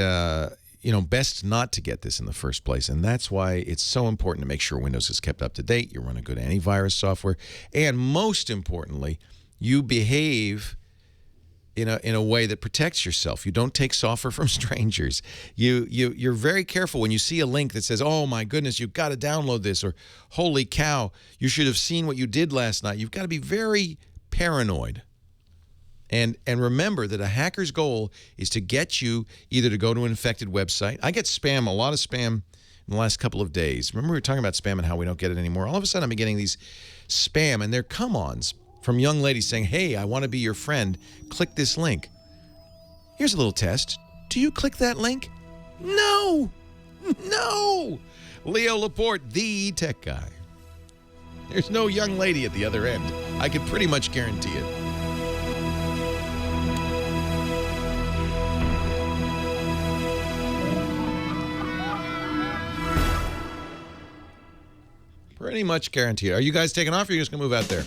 best not to get this in the first place. And that's why it's so important to make sure Windows is kept up to date. You run a good antivirus software. And most importantly, you behave in a way that protects yourself. You don't take software from strangers. You're very careful when you see a link that says, oh my goodness, you've got to download this, or holy cow, you should have seen what you did last night. You've got to be very paranoid. And remember that a hacker's goal is to get you either to go to an infected website. I get spam, a lot of spam in the last couple of days. Remember we were talking about spam and how we don't get it anymore. All of a sudden I'm getting these spam, and they're come-ons from young ladies saying, hey, I want to be your friend. Click this link. Here's a little test. Do you click that link? No. No. Leo Laporte, the tech guy. There's no young lady at the other end. I can pretty much guarantee it. Pretty much guarantee it. Are you guys taking off, or are you just going to move out there?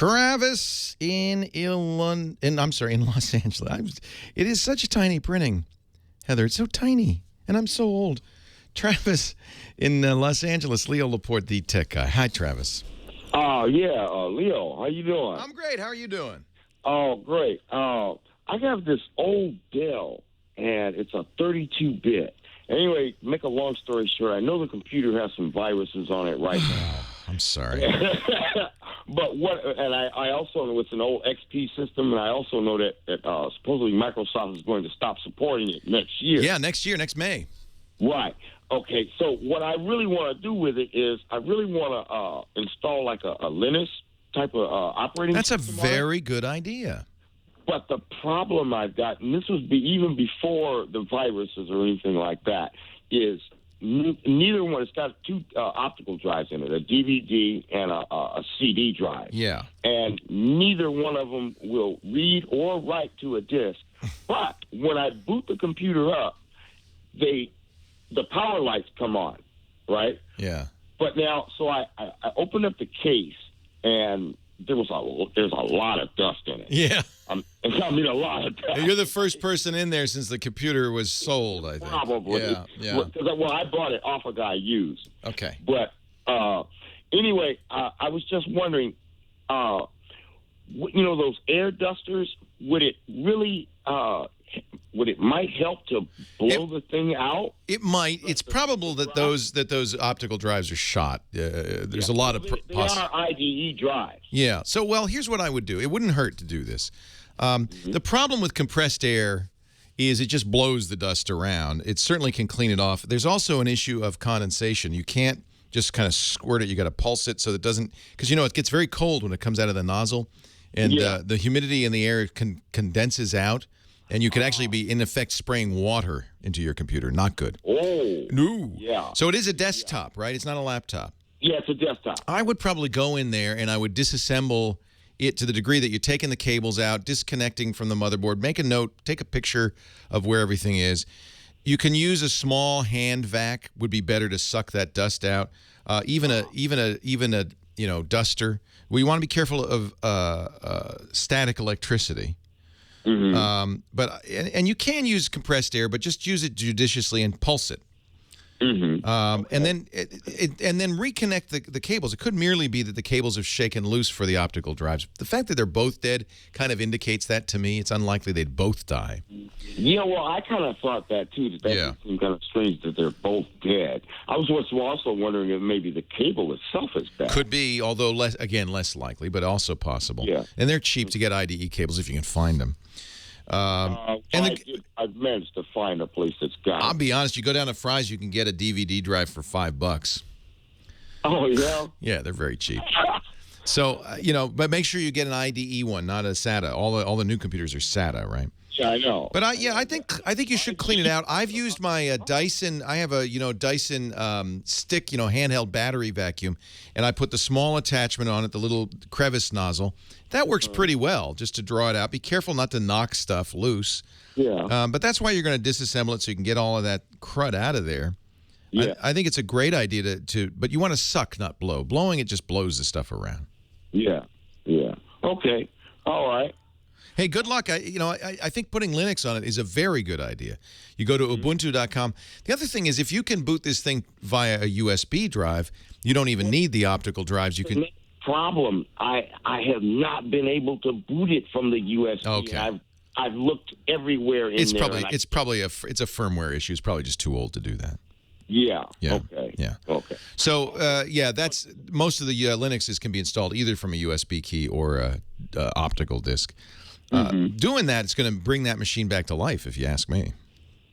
Travis in Los Angeles. It is such a tiny printing, Heather. It's so tiny, and I'm so old. Travis in Los Angeles, Leo Laporte, the tech guy. Hi, Travis. Leo, how you doing? I'm great. How are you doing? Oh, great. I have this old Dell, and it's a 32-bit. Anyway, make a long story short, I know the computer has some viruses on it right now. I'm sorry. But I also know it's an old XP system, and I also know that supposedly Microsoft is going to stop supporting it next year. Yeah, next year, next May. Right. Okay, so what I really want to do with it is I really want to install like a Linux type of operating system. That's a very good idea. But the problem I've got, and this was even before the viruses or anything like that, is neither one. It's got two optical drives in it, a DVD and a CD drive. Yeah. And neither one of them will read or write to a disk. But when I boot the computer up, the power lights come on, right? Yeah. But now, so I opened up the case, and there's a lot of dust in it. Yeah. I mean, a lot of dust. You're the first person in there since the computer was sold, I think. Probably. Yeah. Well, I bought it off a guy used. Okay. But anyway, I was just wondering, those air dusters, would it really... would it might help to blow the thing out? It might. It's probable that those optical drives are shot. There's a lot of they are IDE drives. Yeah. So, well, here's what I would do. It wouldn't hurt to do this. The problem with compressed air is it just blows the dust around. It certainly can clean it off. There's also an issue of condensation. You can't just kind of squirt it. You got to pulse it so that it doesn't, because it gets very cold when it comes out of the nozzle, and the humidity in the air condenses out. And you could actually be, in effect, spraying water into your computer. Not good. Oh. No. Yeah. So it is a desktop, right? It's not a laptop. Yeah, it's a desktop. I would probably go in there and I would disassemble it to the degree that you're taking the cables out, disconnecting from the motherboard. Make a note. Take a picture of where everything is. You can use a small hand vac. Would be better to suck that dust out. Even a duster. We want to be careful of static electricity. Mm-hmm. But you can use compressed air, but just use it judiciously and pulse it. Mm-hmm. And then reconnect the cables. It could merely be that the cables have shaken loose for the optical drives. The fact that they're both dead kind of indicates that to me. It's unlikely they'd both die. Yeah, well, I kind of thought that too. That seemed kind of strange that they're both dead. I was also wondering if maybe the cable itself is bad. Could be, although less likely, but also possible. Yeah. And they're cheap to get IDE cables if you can find them. I've managed to find a place that's got it. I'll be honest, you go down to Fry's, you can get a DVD drive for $5. Oh, yeah? Yeah, they're very cheap. So, but make sure you get an IDE one, not a SATA. All the new computers are SATA, right? Yeah, I know. But I think you should clean it out. I've used my Dyson. I have a Dyson stick, handheld battery vacuum, and I put the small attachment on it, the little crevice nozzle. That works pretty well, just to draw it out. Be careful not to knock stuff loose. Yeah. But that's why you're going to disassemble it so you can get all of that crud out of there. Yeah. I think it's a great idea but you want to suck, not blow. Blowing it just blows the stuff around. Yeah. Yeah. Okay. All right. Hey, good luck. I think putting Linux on it is a very good idea. You go to Ubuntu.com. The other thing is, if you can boot this thing via a USB drive, you don't even need the optical drives. You can. Problem. I have not been able to boot it from the USB. Okay. I've looked everywhere in there. It's probably a firmware issue. It's probably just too old to do that. Yeah. Yeah. Okay. Yeah. Okay. So that's most of the Linuxes can be installed either from a USB key or a optical disk. Doing that, it's going to bring that machine back to life, if you ask me.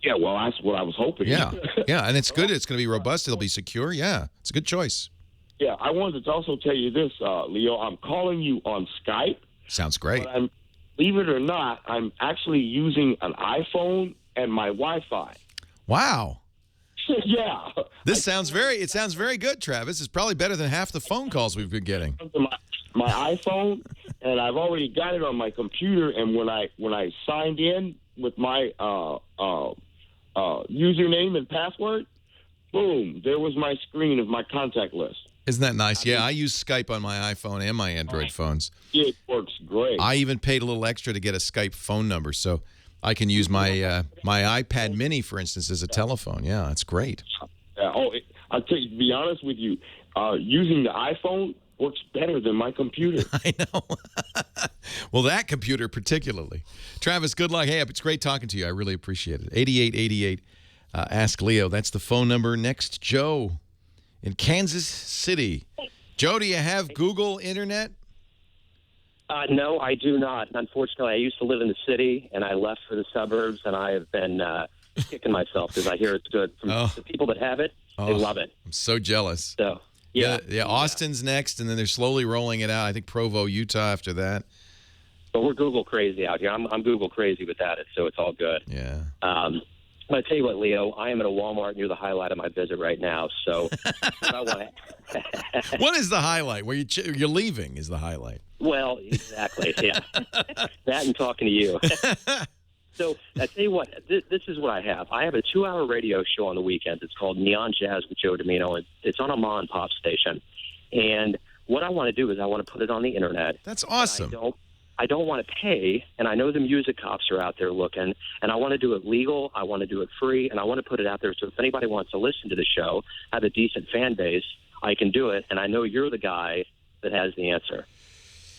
Yeah, well, that's what I was hoping. Yeah, and it's good. It's going to be robust. It'll be secure. Yeah, it's a good choice. Yeah, I wanted to also tell you this, Leo. I'm calling you on Skype. Sounds great. But believe it or not, I'm actually using an iPhone and my Wi-Fi. Wow. Yeah. It sounds very good, Travis. It's probably better than half the phone calls we've been getting. My iPhone, and I've already got it on my computer. And when I signed in with my username and password, boom, there was my screen of my contact list. Isn't that nice? Yeah, I use Skype on my iPhone and my Android phones. It works great. I even paid a little extra to get a Skype phone number, so I can use my my iPad Mini, for instance, as a telephone. Yeah, that's great. I'll tell you, to be honest with you, using the iPhone works better than my computer. I know. Well, that computer particularly. Travis, good luck. Hey, it's great talking to you. I really appreciate it. 8888, Ask Leo. That's the phone number. Next, Joe in Kansas City. Joe, do you have Google Internet? No, I do not. Unfortunately, I used to live in the city, and I left for the suburbs, and I have been kicking myself because I hear it's good. From the people that have it, they love it. I'm so jealous. So, yeah. Austin's next, and then they're slowly rolling it out. I think Provo, Utah after that. But we're Google crazy out here. I'm Google crazy without it, so it's all good. Yeah. But I tell you what, Leo, I am at a Walmart near the highlight of my visit right now. So what I want to... What is the highlight? Where you're leaving is the highlight. Well, exactly. Yeah. That and talking to you. So I tell you what, this is what I have. I have a 2-hour radio show on the weekends. It's called Neon Jazz with Joe Domino, and it's on a mom and pop station. And what I want to do is I want to put it on the internet. That's awesome. I don't want to pay, and I know the music cops are out there looking, and I want to do it legal, I want to do it free, and I want to put it out there so if anybody wants to listen to the show, have a decent fan base, I can do it, and I know you're the guy that has the answer.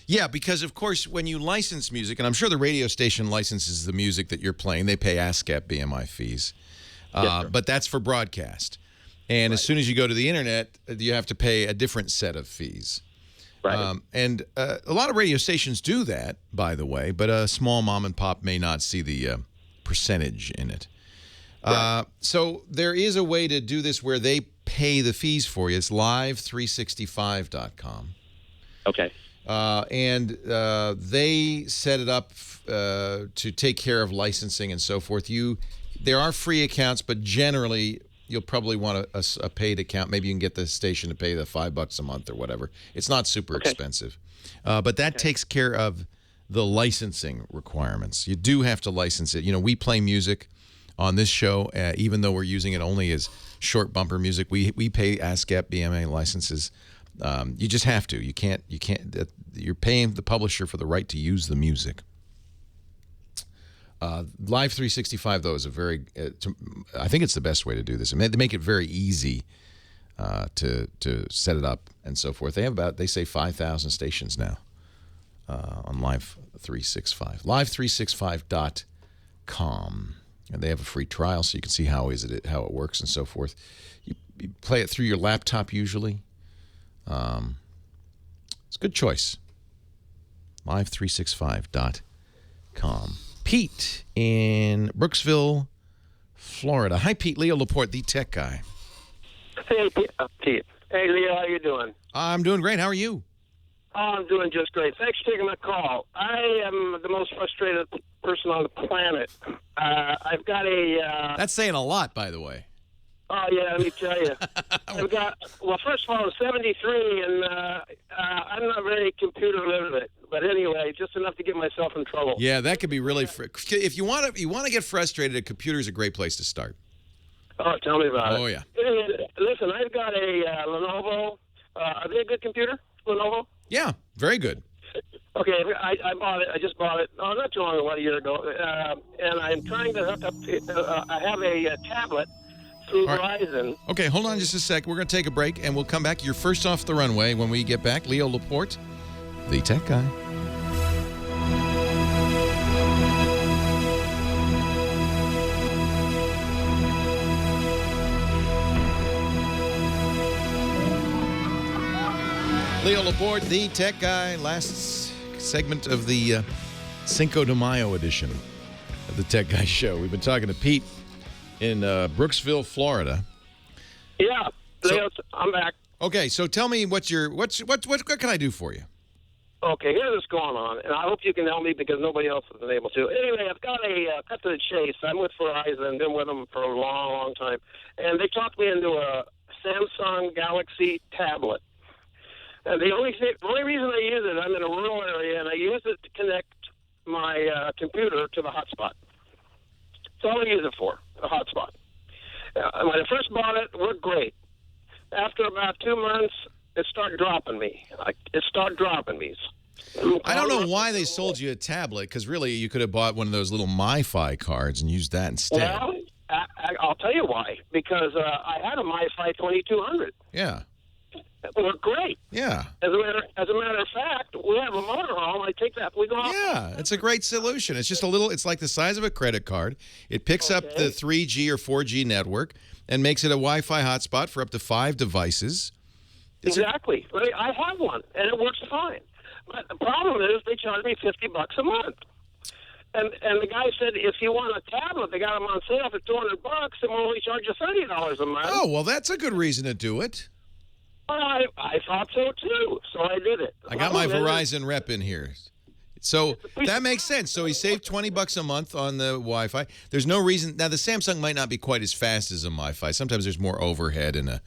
Yeah, because, of course, when you license music, and I'm sure the radio station licenses the music that you're playing, they pay ASCAP BMI fees, but that's for broadcast. And as soon as you go to the internet, you have to pay a different set of fees. Right. And a lot of radio stations do that, by the way, but a small mom and pop may not see the percentage in it. Right. So there is a way to do this where they pay the fees for you. It's live365.com. Okay. And they set it up to take care of licensing and so forth. There are free accounts, but generally you'll probably want a paid account. Maybe you can get the station to pay the $5 a month or whatever. It's not super expensive. But that takes care of the licensing requirements. You do have to license it. You know, we play music on this show, even though we're using it only as short bumper music. We pay ASCAP BMA licenses. You just have to. You can't. You're paying the publisher for the right to use the music. Live 365 though is a very. I think it's the best way to do this. They make it very easy to set it up and so forth. They have they say 5,000 stations now on Live 365. Live365.com, and they have a free trial so you can see how it works and so forth. You play it through your laptop usually. It's a good choice. Live365.com. Pete in Brooksville, Florida. Hi, Pete. Leo Laporte, the tech guy. Hey, Pete. Hey, Leo. How you doing? I'm doing great. How are you? Oh, I'm doing just great. Thanks for taking my call. I am the most frustrated person on the planet. I've got a... That's saying a lot, by the way. Oh, yeah, let me tell you. First of all, I'm 73, and I'm not very computer literate. But anyway, just enough to get myself in trouble. Yeah, that could be really... If you want to get frustrated, a computer is a great place to start. Oh, tell me about it. Oh, yeah. Listen, I've got a Lenovo. Are they a good computer, Lenovo? Yeah, very good. Okay, I bought it. I just bought it. Oh, not too long ago, about a year ago. And I'm trying to hook up... I have a tablet through Verizon. Okay, hold on just a sec. We're going to take a break, and we'll come back. You're first off the runway when we get back. Leo Laporte, the tech guy. Leo Laporte, the tech guy. Last segment of the Cinco de Mayo edition of the Tech Guy Show. We've been talking to Pete in Brooksville, Florida. Yeah, Leo, I'm back. Okay, so tell me what can I do for you? Okay, here's what's going on, and I hope you can help me because nobody else has been able to. Anyway, I've got a cut to the chase. I'm with Verizon, been with them for a long, long time, and they talked me into a Samsung Galaxy tablet. And the only reason I use it, I'm in a rural area, and I use it to connect my computer to the hotspot. That's all I use it for, the hotspot. When I first bought it, it worked great. After about 2 months, it started dropping me. It started dropping me. I don't know why they sold you a tablet, because really you could have bought one of those little MiFi cards and used that instead. Well, I'll tell you why. Because I had a MiFi 2200. Yeah. It worked great. Yeah. As a matter of fact, we have a motorhome. I take that. We go off. Yeah, it's a great solution. It's just a little, it's like the size of a credit card. It picks up the 3G or 4G network and makes it a Wi-Fi hotspot for up to 5 devices. Exactly. I have one, and it works fine. But the problem is they charge me $50 a month. And the guy said, if you want a tablet, they got them on sale for $200, and we'll only charge you $30 a month. Oh, well, that's a good reason to do it. I thought so, too, so I did it. I got my Verizon rep in here. So that makes sense. So he saved $20 a month on the Wi-Fi. There's no reason. Now, the Samsung might not be quite as fast as a MiFi. Sometimes there's more overhead in a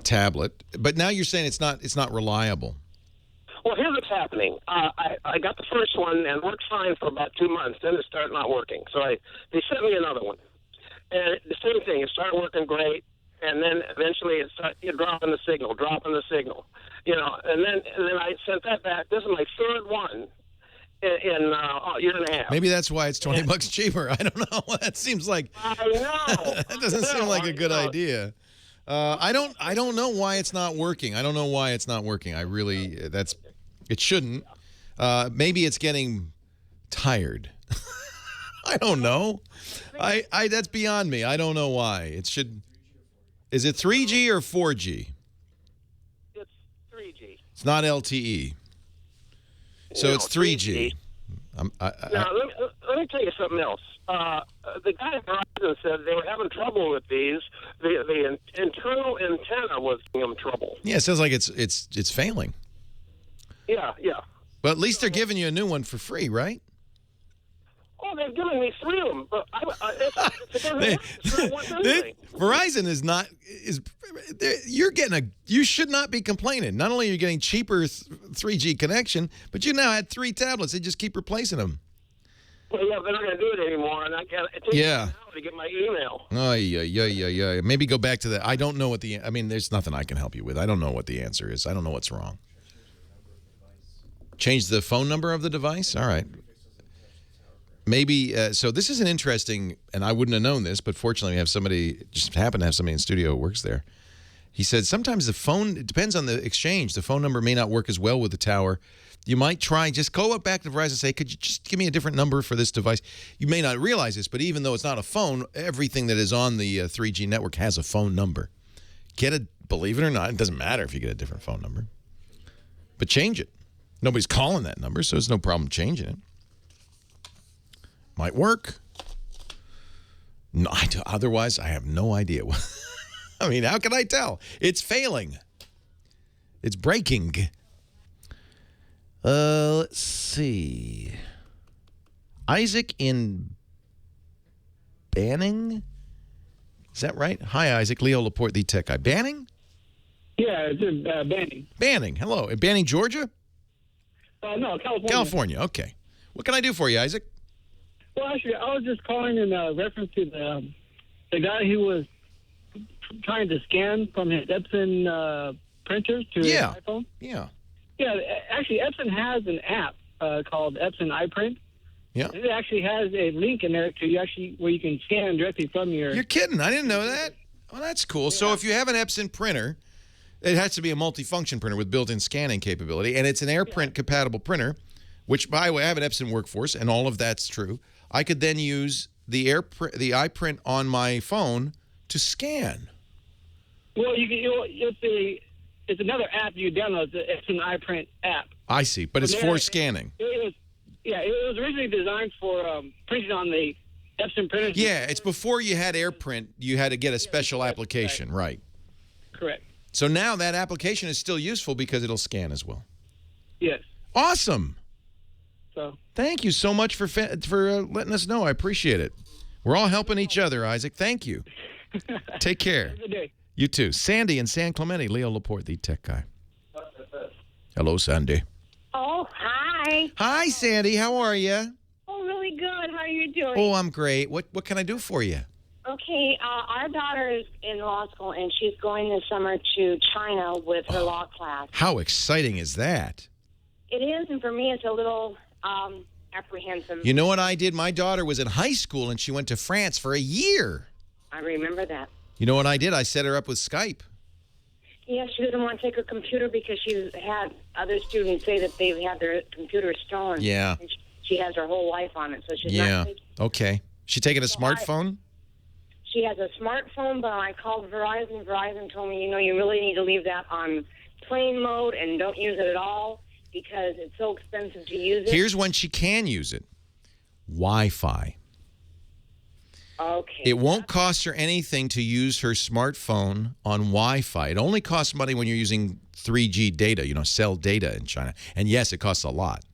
tablet. But now you're saying it's not reliable. Well, here's what's happening. I got the first one and worked fine for about 2 months. Then it started not working. So they sent me another one. And the same thing. It started working great. And then eventually it started dropping the signal. You know, and then I sent that back. This is my third one in a year and a half. Maybe that's why it's $20 cheaper. I don't know. That seems like I know. That doesn't seem like a good idea. I don't know why it's not working. I don't know why it's not working. It shouldn't. Maybe it's getting tired. I don't know. That's beyond me. I don't know why. It should. Is it 3G or 4G? It's 3G. It's not LTE. So it's 3G. Now, let me tell you something else. The guy at Verizon said they were having trouble with these. The internal antenna was giving them trouble. Yeah, it sounds like it's failing. Yeah. But at least they're giving you a new one for free, right? Oh, they've given me 3 of them, but Verizon you should not be complaining. Not only are you getting cheaper 3G connection, but you now had 3 tablets. They just keep replacing them. Well, yeah, they're not going to do it anymore, and it takes me an hour to get my email. Oh, yeah. Maybe go back to that. I don't know what there's nothing I can help you with. I don't know what the answer is. I don't know what's wrong. Change the phone number of the device? All right. Maybe, so this is an interesting, and I wouldn't have known this, but fortunately just happened to have somebody in studio who works there. He said sometimes it depends on the exchange. The phone number may not work as well with the tower. You might try, just go back to Verizon and say, could you just give me a different number for this device? You may not realize this, but even though it's not a phone, everything that is on the 3G network has a phone number. Believe it or not, it doesn't matter if you get a different phone number. But change it. Nobody's calling that number, so there's no problem changing it. Might work. No, otherwise, I have no idea. I mean, how can I tell? It's failing. It's breaking. Let's see. Isaac in Banning? Is that right? Hi, Isaac. Leo Laporte, the tech guy. Banning? Yeah, it's in Banning. Banning. Hello. In Banning, Georgia? No, California. California. Okay. What can I do for you, Isaac? Well, actually, I was just calling in reference to the guy who was trying to scan from his Epson printers to his iPhone. Yeah. Yeah, actually, Epson has an app called Epson iPrint. Yeah. And it actually has a link in there where you can scan directly from your... You're kidding. I didn't know that. Well, that's cool. Yeah. So if you have an Epson printer, it has to be a multifunction printer with built-in scanning capability, and it's an AirPrint-compatible printer, which, by the way, I have an Epson Workforce, and all of that's true. I could then use the iPrint on my phone to scan. Well, it's another app you download. It's an iPrint app. I see, but it's for scanning. It was originally designed for printing on the Epson printers. Yeah, it's before you had AirPrint, you had to get a special application, right? Correct. So now that application is still useful because it'll scan as well. Yes. Awesome. So. Thank you so much for letting us know. I appreciate it. We're all helping each other, Isaac. Thank you. Take care. Have a good day. You too. Sandy in San Clemente. Leo Laporte, the tech guy. Hello, Sandy. Oh, hi. Hi, Sandy. How are you? Oh, really good. How are you doing? Oh, I'm great. What can I do for you? Okay, our daughter is in law school, and she's going this summer to China with her law class. How exciting is that? It is, and for me, it's a little apprehensive. You know what I did? My daughter was in high school, and she went to France for a year. I remember that. You know what I did? I set her up with Skype. Yeah, she doesn't want to take her computer because she's had other students say that they've had their computer stolen. Yeah. And she has her whole life on it, so she's Yeah. not taking. Okay. She taking a smartphone? She has a smartphone, but I called Verizon. Verizon told me, you really need to leave that on plane mode and don't use it at all because it's so expensive to use it. Here's when she can use it. Wi-Fi. Okay. It won't cost her anything to use her smartphone on Wi-Fi. It only costs money when you're using 3G data, cell data in China. And yes, it costs a lot.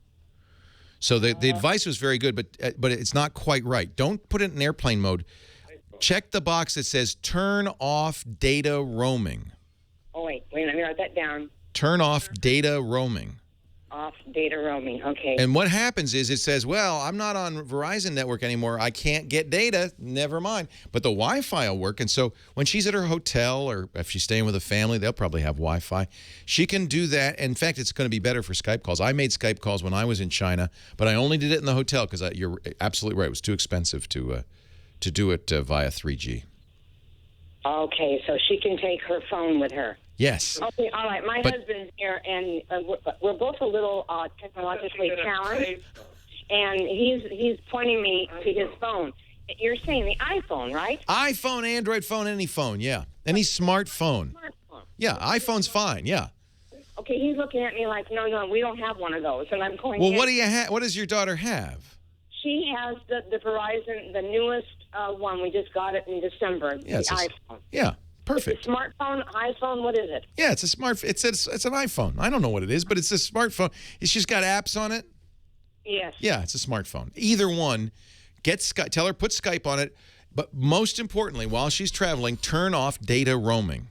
So the advice was very good, but it's not quite right. Don't put it in airplane mode. Check the box that says turn off data roaming. Oh, wait, let me write that down. Turn off data roaming. Off data roaming, okay. And what happens is it says, well, I'm not on Verizon network anymore. I can't get data. Never mind. But the Wi-Fi will work. And so when she's at her hotel or if she's staying with a family, they'll probably have Wi-Fi. She can do that. In fact, it's going to be better for Skype calls. I made Skype calls when I was in China, but I only did it in the hotel because you're absolutely right. It was too expensive to do it via 3G. Okay, so she can take her phone with her. Yes. Okay, all right. My husband's here, and we're both a little technologically challenged, and he's pointing me to his phone. You're saying the iPhone, right? iPhone, Android phone, any phone, yeah. Any smartphone. Yeah, iPhone's fine, yeah. Okay, he's looking at me like, no, we don't have one of those, and I'm going. Well, what do you have? What does your daughter have? She has the Verizon, the newest one. We just got it in December. Yeah, the iPhone. Yeah, perfect. It's a smartphone, iPhone. What is it? Yeah, it's a smartphone. It's an iPhone. I don't know what it is, but it's a smartphone. It's just got apps on it. Yes. Yeah, it's a smartphone. Either one. Get Skype. Tell her put Skype on it. But most importantly, while she's traveling, turn off data roaming.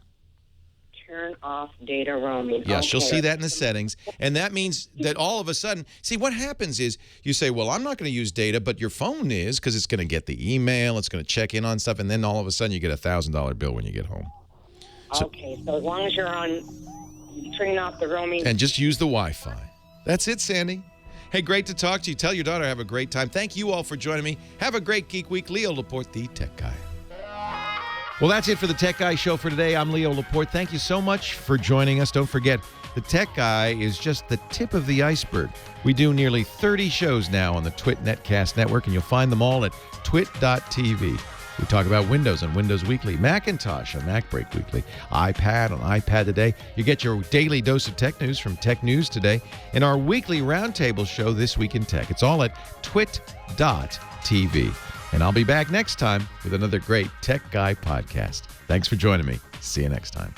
Turn off data roaming. Yeah, okay. She'll see that in the settings. And that means that all of a sudden, see, what happens is you say, well, I'm not going to use data, but your phone is because it's going to get the email, it's going to check in on stuff, and then all of a sudden you get a $1,000 bill when you get home. Okay, so as long as you're on, turning off the roaming. And just use the Wi-Fi. That's it, Sandy. Hey, great to talk to you. Tell your daughter have a great time. Thank you all for joining me. Have a great Geek Week. Leo Laporte, the Tech Guy. Well, that's it for the Tech Guy Show for today. I'm Leo Laporte. Thank you so much for joining us. Don't forget, the Tech Guy is just the tip of the iceberg. We do nearly 30 shows now on the Twit Netcast Network, and you'll find them all at twit.tv. We talk about Windows on Windows Weekly, Macintosh on MacBreak Weekly, iPad on iPad Today. You get your daily dose of tech news from Tech News Today, and our weekly roundtable show, This Week in Tech. It's all at twit.tv. And I'll be back next time with another great Tech Guy podcast. Thanks for joining me. See you next time.